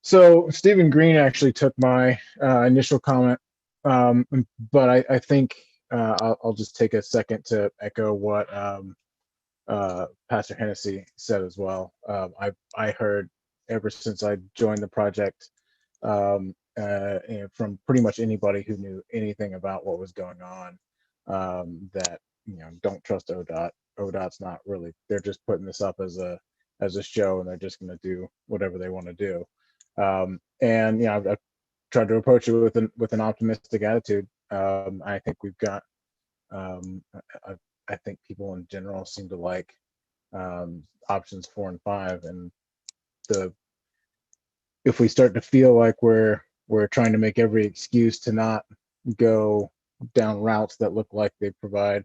So Stephen Green actually took my initial comment, but I think I'll just take a second to echo what Pastor Hennessy said as well. I heard ever since I joined the project from pretty much anybody who knew anything about what was going on that, don't trust ODOT. ODOT's not really, they're just putting this up as a show and they're just going to do whatever they want to do. And I've tried to approach it with an optimistic attitude. I think we've got, I think people in general seem to like options 4 and 5, and if we start to feel like we're trying to make every excuse to not go down routes that look like they provide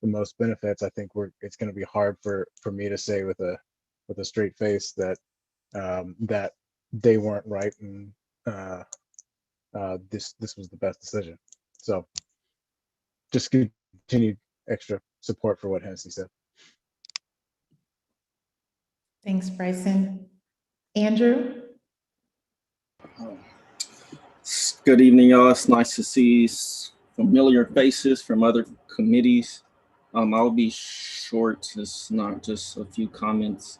the most benefits, I think it's going to be hard for me to say with a straight face that that they weren't right and this was the best decision. So just continued extra support for what Hennessy said. Thanks, Bryson. Andrew? Good evening, y'all. It's nice to see familiar faces from other committees. I'll be short. It's not just a few comments.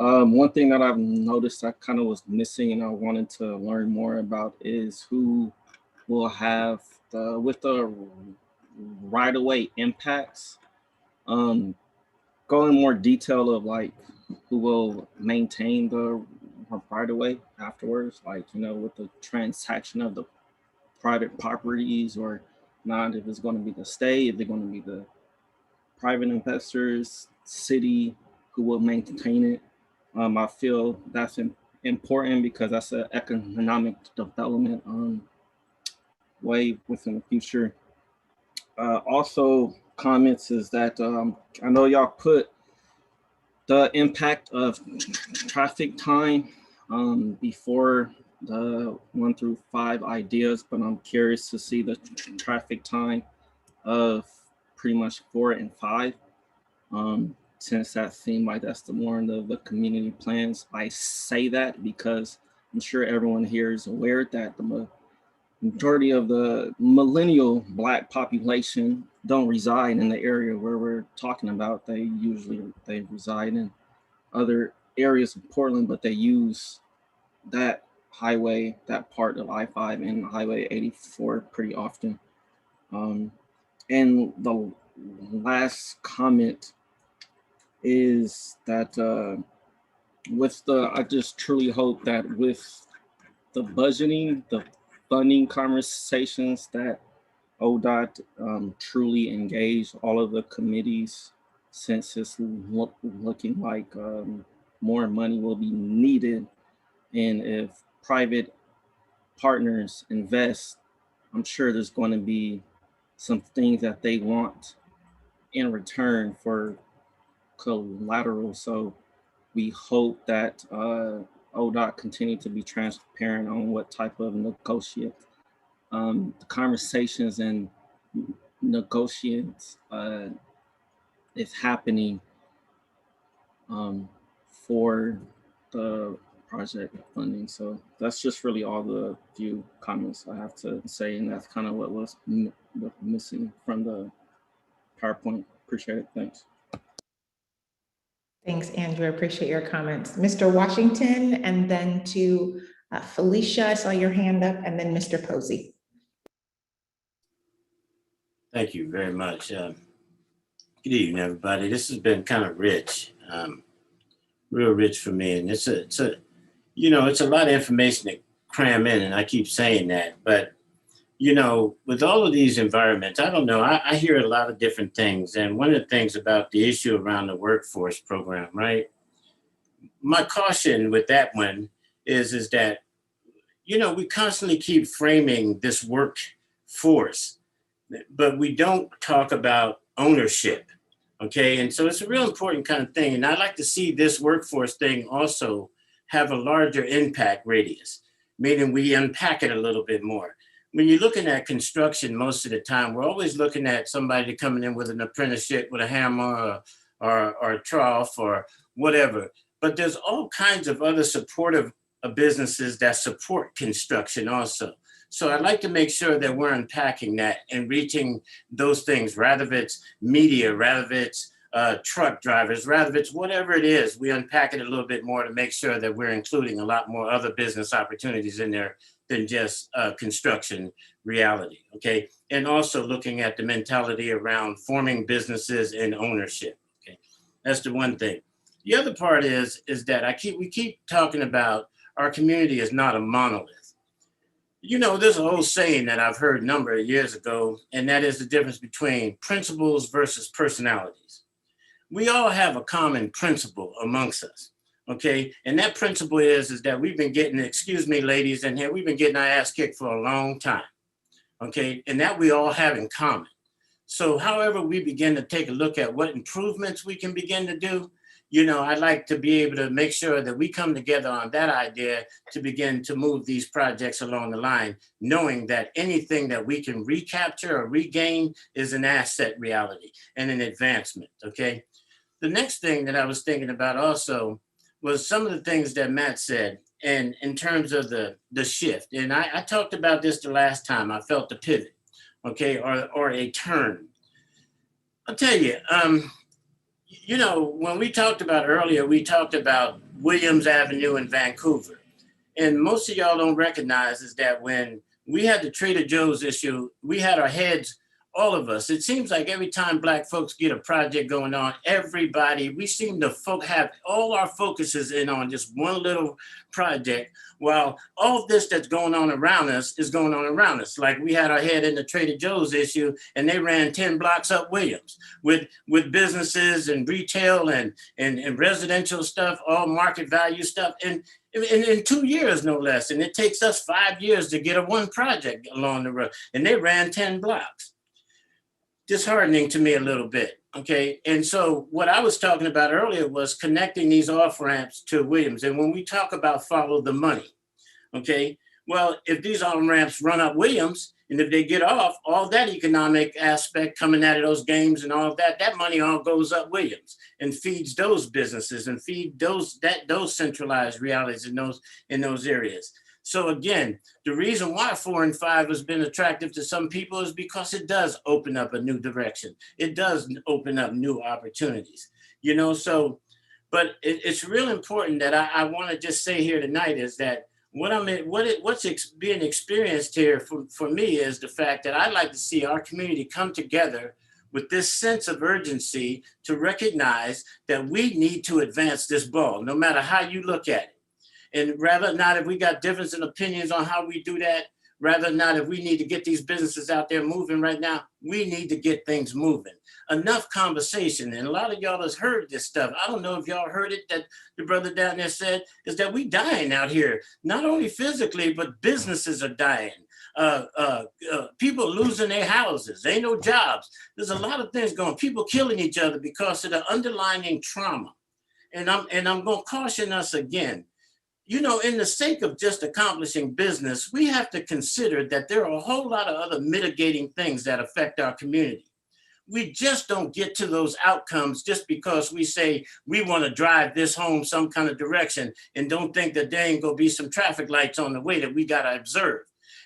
One thing that I've noticed I kind of was missing and I wanted to learn more about is who will have with the right-of-way impacts. Go in more detail of like who will maintain the right-of-way afterwards, like, you know, with the transaction of the private properties or not, if it's going to be the state, if they're going to be the private investors, city, who will maintain it. I feel that's important because that's an economic development way within the future. Also, comments is that I know y'all put the impact of traffic time before the 1 through 5 ideas, but I'm curious to see the traffic time of pretty much 4 and 5. Since that seemed like that's the more of the community plans. I say that because I'm sure everyone here is aware that the majority of the millennial Black population don't reside in the area where we're talking about. They reside in other areas of Portland, but they use that highway, that part of I-5 and Highway 84 pretty often. And the last comment is that I just truly hope that with the budgeting, the funding conversations, that ODOT truly engage all of the committees, since it's looking like more money will be needed. And if private partners invest, I'm sure there's going to be some things that they want in return for collateral. So we hope that ODOT continue to be transparent on what type of conversations and negotiations is happening for the project funding. So that's just really all the few comments I have to say, and that's kind of what was missing from the PowerPoint. Appreciate it. Thanks. Thanks, Andrew. Appreciate your comments. Mr. Washington, and then to Felicia, I saw your hand up, and then Mr. Posey. Thank you very much. Good evening, everybody. This has been kind of rich, real rich for me. And it's a lot of information to cram in, and I keep saying that. But, you know, with all of these environments, I don't know, I hear a lot of different things. And one of the things about the issue around the workforce program, right? My caution with that one is that, you know, we constantly keep framing this workforce, but we don't talk about ownership, okay? And so it's a real important kind of thing. And I'd like to see this workforce thing also have a larger impact radius, meaning we unpack it a little bit more. When you're looking at construction, most of the time, we're always looking at somebody coming in with an apprenticeship, with a hammer or a trough or whatever. But there's all kinds of other supportive businesses that support construction also. So I'd like to make sure that we're unpacking that and reaching those things, rather if it's media, rather if it's truck drivers, rather if it's whatever it is, we unpack it a little bit more to make sure that we're including a lot more other business opportunities in there than just construction reality, okay? And also looking at the mentality around forming businesses and ownership, okay? That's the one thing. The other part is that we keep talking about our community is not a monolith. You know, there's a whole saying that I've heard a number of years ago, and that is the difference between principles versus personalities. We all have a common principle amongst us, okay? And that principle is that we've been getting, excuse me, ladies in here, we've been getting our ass kicked for a long time, okay? And that we all have in common. So however we begin to take a look at what improvements we can begin to do, you know, I'd like to be able to make sure that we come together on that idea to begin to move these projects along the line, knowing that anything that we can recapture or regain is an asset reality and an advancement, okay? The next thing that I was thinking about also was some of the things that Matt said, and in terms of the shift. And I talked about this the last time. I felt the pivot, okay, or a turn. I'll tell you, you know, when we talked about earlier, we talked about Williams Avenue in Vancouver. And most of y'all don't recognize is that when we had the Trader Joe's issue, we had our heads, all of us. It seems like every time Black folks get a project going on, we seem to have all our focuses in on just one little project, while all this that's going on around us is going on around us. Like we had our head in the Trader Joe's issue, and they ran 10 blocks up Williams with businesses and retail and residential stuff, all market value stuff. And in 2 years, no less. And it takes us 5 years to get one project along the road. And they ran 10 blocks. Disheartening to me a little bit, okay? And so what I was talking about earlier was connecting these off-ramps to Williams. And when we talk about follow the money, okay? Well, if these on-ramps run up Williams, and if they get off, all that economic aspect coming out of those games and all of that, that money all goes up Williams and feeds those businesses and feed those centralized realities in those areas. So again, the reason why 4 and 5 has been attractive to some people is because it does open up a new direction. It does open up new opportunities, you know, so, but it's real important that I want to just say here tonight is that what's being experienced here for me is the fact that I'd like to see our community come together with this sense of urgency to recognize that we need to advance this ball, no matter how you look at it. And rather not if we got difference in opinions on how we do that, rather not if we need to get these businesses out there moving right now, we need to get things moving. Enough conversation. And a lot of y'all has heard this stuff. I don't know if y'all heard it that the brother down there said, is that we dying out here, not only physically, but businesses are dying. People losing their houses, ain't no jobs. There's a lot of things going, people killing each other because of the underlying trauma. And I'm going to caution us again. You know, in the sake of just accomplishing business, we have to consider that there are a whole lot of other mitigating things that affect our community. We just don't get to those outcomes just because we say we want to drive this home some kind of direction and don't think that there ain't gonna be some traffic lights on the way that we gotta observe.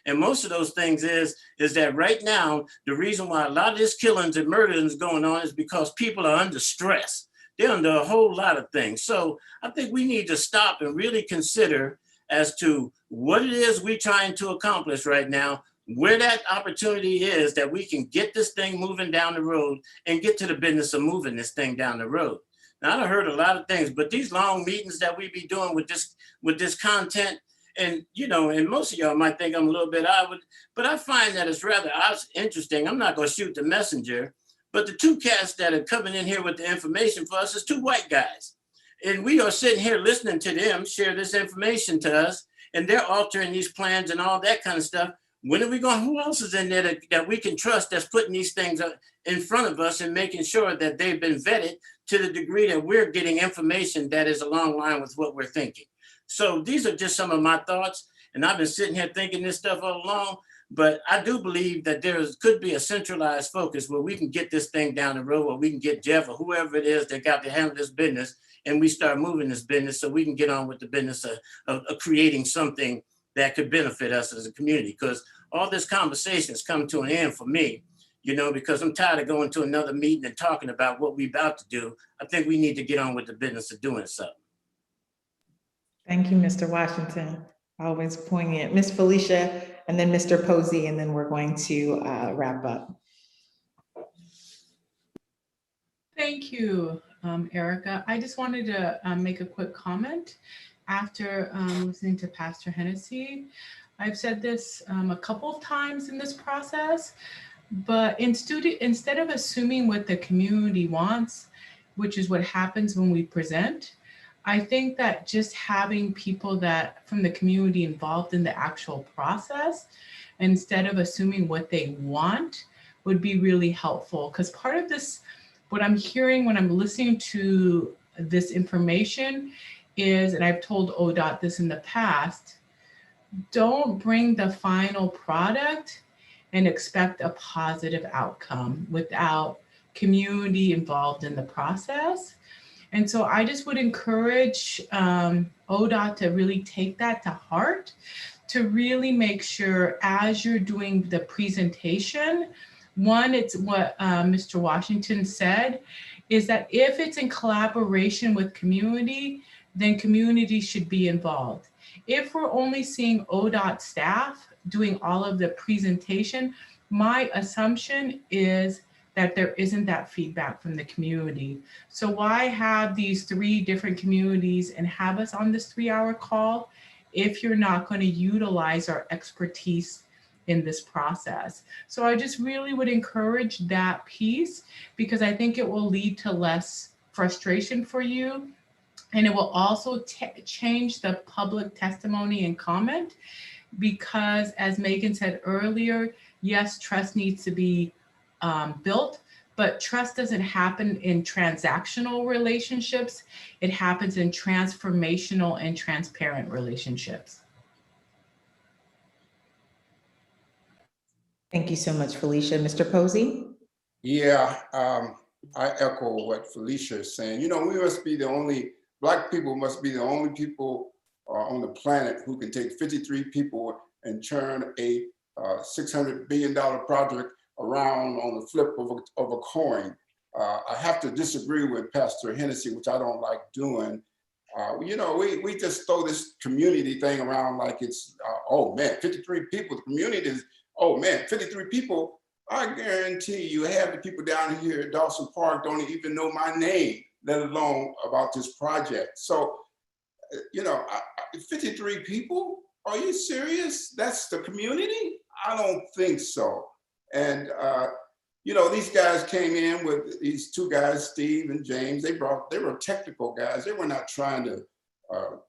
And most of those things is that right now, the reason why a lot of this killings and murders is going on is because people are under stress. They're under a whole lot of things. So I think we need to stop and really consider as to what it is we're trying to accomplish right now, where that opportunity is that we can get this thing moving down the road and get to the business of moving this thing down the road. Now, I've heard a lot of things, but these long meetings that we be doing with this content, and you know, and most of y'all might think I'm a little bit odd, but I find that it's rather interesting. I'm not gonna shoot the messenger, but the two cats that are coming in here with the information for us is two white guys. And we are sitting here listening to them share this information to us, and they're altering these plans and all that kind of stuff. When are we going, who else is in there that we can trust that's putting these things in front of us and making sure that they've been vetted to the degree that we're getting information that is along line with what we're thinking. So these are just some of my thoughts. And I've been sitting here thinking this stuff all along. But I do believe that could be a centralized focus where we can get this thing down the road, where we can get Jeff or whoever it is that got to handle this business, and we start moving this business so we can get on with the business of creating something that could benefit us as a community. Because all this conversation has come to an end for me, you know, because I'm tired of going to another meeting and talking about what we're about to do. I think we need to get on with the business of doing something. Thank you, Mr. Washington. Always poignant. Miss Felicia, and then Mr. Posey, and then we're going to wrap up. Thank you, Erica. I just wanted to make a quick comment after listening to Pastor Hennessy. I've said this a couple of times in this process, but instead of assuming what the community wants, which is what happens when we present, I think that just having people that from the community involved in the actual process, instead of assuming what they want, would be really helpful. Because part of this, what I'm hearing when I'm listening to this information is, and I've told ODOT this in the past, don't bring the final product and expect a positive outcome without community involved in the process. And so I just would encourage ODOT to really take that to heart, to really make sure as you're doing the presentation, one, it's what Mr. Washington said, is that if it's in collaboration with community, then community should be involved. If we're only seeing ODOT staff doing all of the presentation, my assumption is that there isn't that feedback from the community. So why have these 3 different communities and have us on this 3-hour call if you're not going to utilize our expertise in this process? So I just really would encourage that piece, because I think it will lead to less frustration for you. And it will also change the public testimony and comment, because as Megan said earlier, yes, trust needs to be built, but trust doesn't happen in transactional relationships. It happens in transformational and transparent relationships. Thank you so much, Felicia. Mr. Posey? Yeah, I echo what Felicia is saying. You know, we must be the only, Black people must be the only people on the planet who can take 53 people and turn a $600 billion project around on the flip of a coin. I have to disagree with Pastor Hennessy, which I don't like doing. You know, we just throw this community thing around like it's, oh man, 53 people, the community is, oh man, 53 people. I guarantee you half the people down here at Dawson Park don't even know my name, let alone about this project. So, you know, 53 people? Are you serious? That's the community? I don't think so. And, you know, these guys came in with these 2 guys, Steve and James. They were technical guys. They were not trying to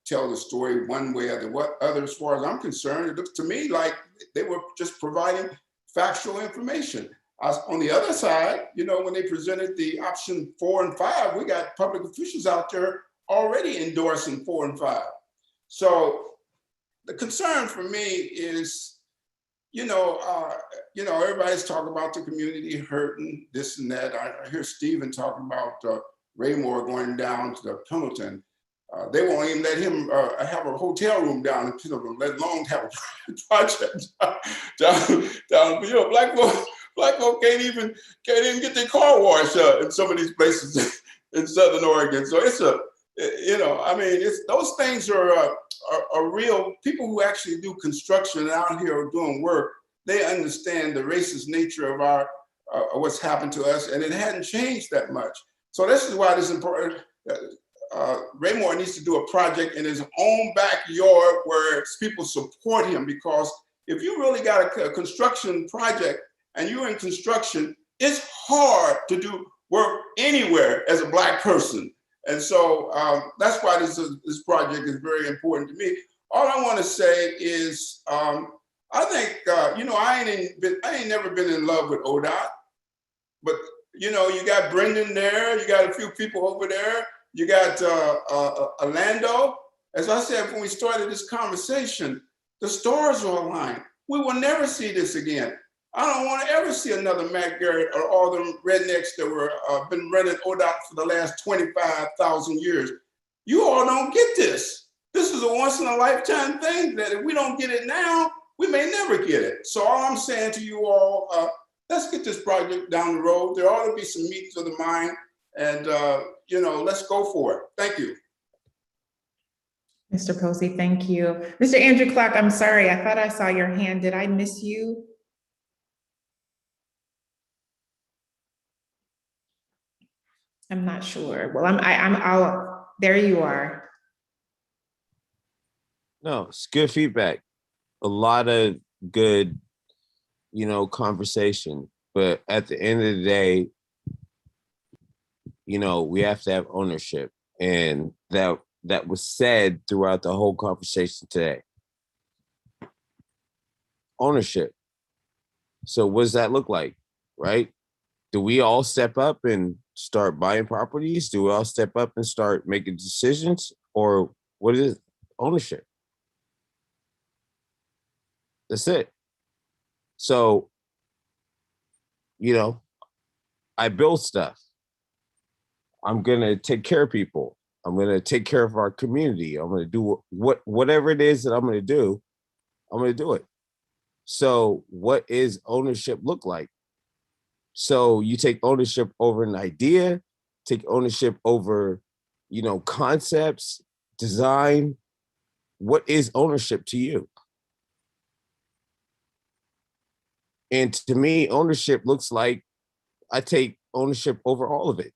tell the story one way or the other. As far as I'm concerned, it looks to me like they were just providing factual information. On the other side, you know, when they presented the option 4 and 5, we got public officials out there already endorsing 4 and 5. So the concern for me is, you know, everybody's talking about the community hurting, this and that. I hear Stephen talking about Raymore going down to the Pendleton. They won't even let him have a hotel room down in Pendleton, let alone have a project down. You know, black folk can't even get their car washed in some of these places in Southern Oregon. So it's a, you know, I mean, those things are real. People who actually do construction out here doing work, they understand the racist nature of our what's happened to us, and it hadn't changed that much. So this is why it is important. Raymore needs to do a project in his own backyard where people support him, because if you really got a construction project and you're in construction, it's hard to do work anywhere as a Black person. And so that's why this project is very important to me. All I want to say is, I think, you know, I ain't never been in love with ODOT, but you know, you got Brendan there, you got a few people over there, you got Orlando. As I said when we started this conversation, the stars are aligned. We will never see this again. I don't want to ever see another Matt Garrett or all them rednecks that were been running ODOT for the last 25,000 years. You all don't get this. This is a once in a lifetime thing that if we don't get it now, we may never get it. So all I'm saying to you all, let's get this project down the road. There ought to be some meetings of the mind, and you know, let's go for it. Thank you. Mr. Posey, thank you. Mr. Andrew Clark, I'm sorry, I thought I saw your hand. Did I miss you? I'm not sure. Well, I'll, there you are. No, it's good feedback. A lot of good, you know, conversation. But at the end of the day, you know, we have to have ownership. And that was said throughout the whole conversation today. Ownership. So what does that look like, right? Do we all step up and start buying properties? Do we all step up and start making decisions? Or what is ownership? That's it. So, you know, I build stuff. I'm gonna take care of people. I'm gonna take care of our community. I'm gonna do whatever it is that I'm gonna do it. So what is ownership look like? So you take ownership over an idea, take ownership over, you know, concepts, design, what is ownership to you? And to me, ownership looks like I take ownership over all of it.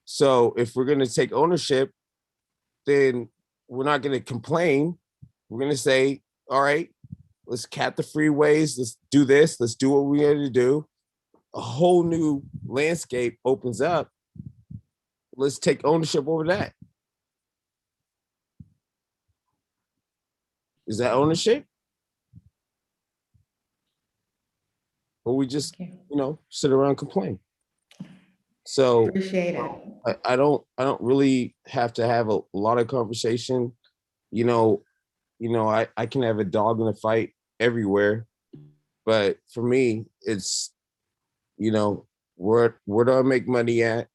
So if we're going to take ownership, then we're not going to complain. We're going to say, all right, let's cap the freeways. Let's do this. Let's do what we got to do. A whole new landscape opens up. Let's take ownership over that. Is that ownership? Or we just, sit around and complain? So appreciate it. I don't really have to have a lot of conversation. I can have a dog in a fight everywhere, but for me, it's, where do I make money at?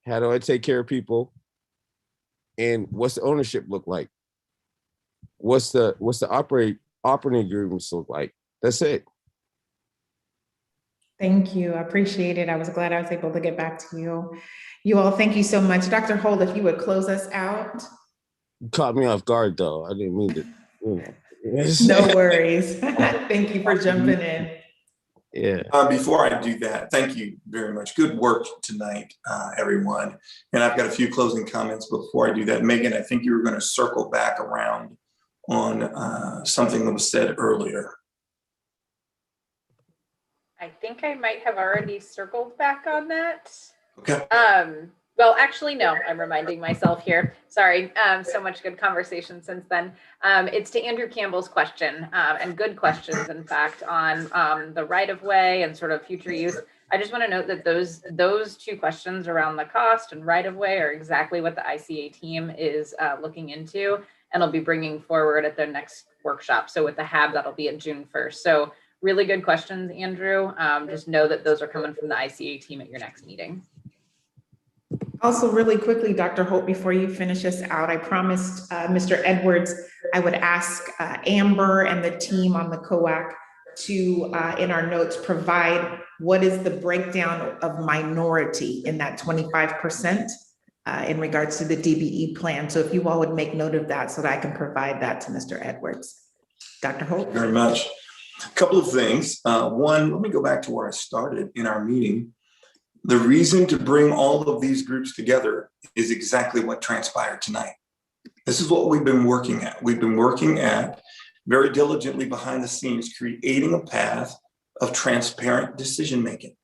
How do I take care of people? And what's the ownership look like? What's the operating agreements look like? That's it. Thank you. I appreciate it. I was glad I was able to get back to you. You all, thank you so much. Dr. Holt, if you would close us out. You caught me off guard, though. I didn't mean to. No worries. Thank you for jumping in. Yeah. Before I do that, thank you very much. Good work tonight, everyone. And I've got a few closing comments before I do that. Megan, I think you were going to circle back around on something that was said earlier. I think I might have already circled back on that. Okay. Well, actually, no, I'm reminding myself here. Sorry. So much good conversation since then. It's to Andrew Campbell's question, and good questions, in fact, on the right of way and sort of future use. I just want to note that those two questions around the cost and right of way are exactly what the ICA team is looking into and will be bringing forward at their next workshop. So with the HAAB, that'll be at June 1st. So really good questions, Andrew. Just know that those are coming from the ICA team at your next meeting. Also, really quickly, Dr. Holt, before you finish us out, I promised Mr. Edwards I would ask Amber and the team on the COAC to, in our notes, provide what is the breakdown of minority in that 25% in regards to the DBE plan. So if you all would make note of that so that I can provide that to Mr. Edwards. Dr. Holt. Very much. A couple of things. One, let me go back to where I started in our meeting. The reason to bring all of these groups together is exactly what transpired tonight. This is what we've been working at. We've been working at very diligently behind the scenes, creating a path of transparent decision-making.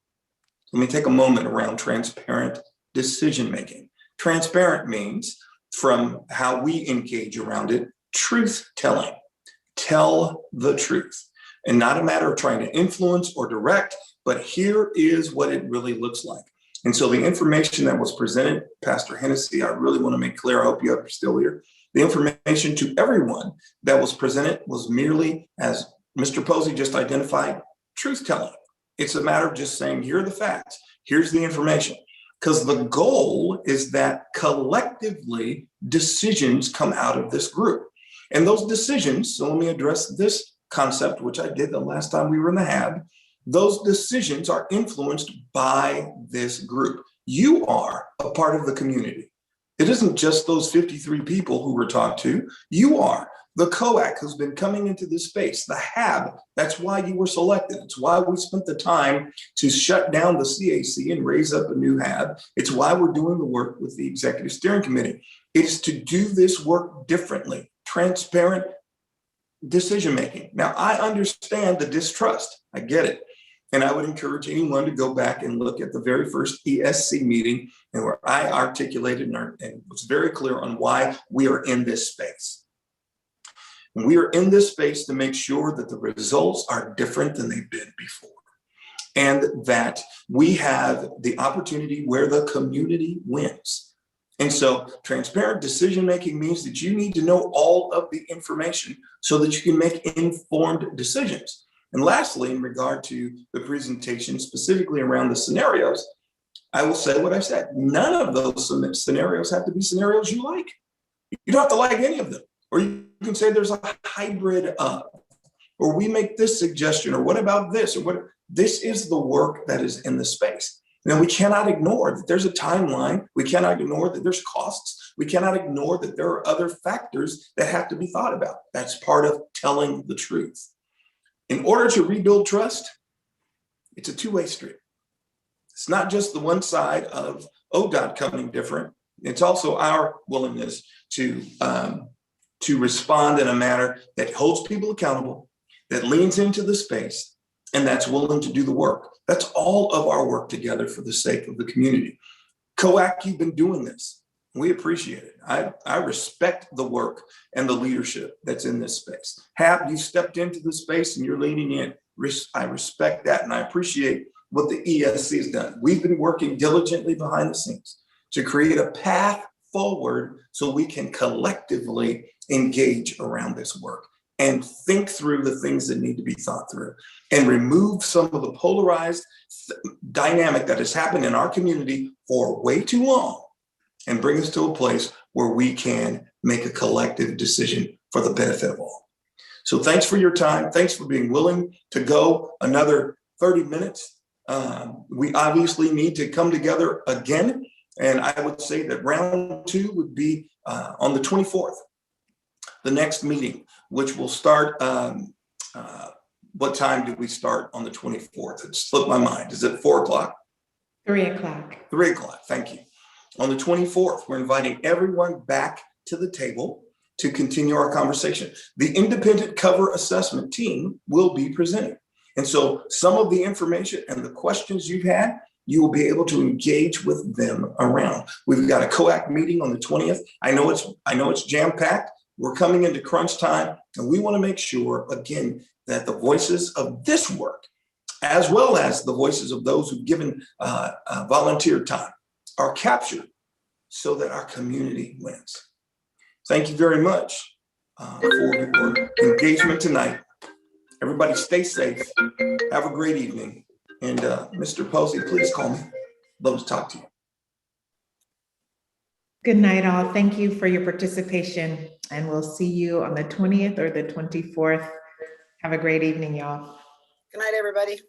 Let me take a moment around transparent decision-making. Transparent means, from how we engage around it, truth-telling. Tell the truth. And not a matter of trying to influence or direct, but here is what it really looks like. And so the information that was presented, Pastor Hennessy, I really want to make clear, I hope you're still here. The information to everyone that was presented was merely, as Mr. Posey just identified, truth-telling. It's a matter of just saying, here are the facts, here's the information. Because the goal is that collectively decisions come out of this group. And those decisions, so let me address this concept, which I did the last time we were in the HAAB. Those decisions are influenced by this group. You are a part of the community. It isn't just those 53 people who were talked to. You are the COAC who's been coming into this space, the HAAB. That's why you were selected. It's why we spent the time to shut down the CAC and raise up a new HAAB. It's why we're doing the work with the Executive Steering Committee. It is to do this work differently, transparent decision-making. Now, I understand the distrust. I get it. And I would encourage anyone to go back and look at the very first ESC meeting and where I articulated and was very clear on why we are in this space. And we are in this space to make sure that the results are different than they've been before. And that we have the opportunity where the community wins. And so transparent decision-making means that you need to know all of the information so that you can make informed decisions. And lastly, in regard to the presentation, specifically around the scenarios, I will say what I said. None of those scenarios have to be scenarios you like. You don't have to like any of them. Or you can say there's a hybrid of, or we make this suggestion, or what about this, or what. This is the work that is in the space. Now, we cannot ignore that there's a timeline. We cannot ignore that there's costs. We cannot ignore that there are other factors that have to be thought about. That's part of telling the truth. In order to rebuild trust, it's a two-way street. It's not just the one side of ODOT coming different. It's also our willingness to respond in a manner that holds people accountable, that leans into the space, and that's willing to do the work. That's all of our work together for the sake of the community. COAC, you've been doing this. We appreciate it. I respect the work and the leadership that's in this space. HAAB, you stepped into the space and you're leaning in. I respect that, and I appreciate what the ESC has done. We've been working diligently behind the scenes to create a path forward so we can collectively engage around this work and think through the things that need to be thought through and remove some of the polarized dynamic that has happened in our community for way too long and bring us to a place where we can make a collective decision for the benefit of all. So thanks for your time. Thanks for being willing to go another 30 minutes. We obviously need to come together again. And I would say that round 2 would be on the 24th, the next meeting, which will start, what time did we start on the 24th? It slipped my mind. Is it 4 o'clock? 3 o'clock. 3 o'clock, thank you. On the 24th, we're inviting everyone back to the table to continue our conversation. The independent cover assessment team will be presenting. And so some of the information and the questions you've had, you will be able to engage with them around. We've got a COAC meeting on the 20th. I know it's jam-packed. We're coming into crunch time, and we want to make sure, again, that the voices of this work, as well as the voices of those who've given volunteer time, are captured so that our community wins. Thank you very much for your engagement tonight. Everybody stay safe. Have a great evening. And Mr. Posey, please call me. Love to talk to you. Good night, all. Thank you for your participation, and we'll see you on the 20th or the 24th. Have a great evening, y'all. Good night, everybody.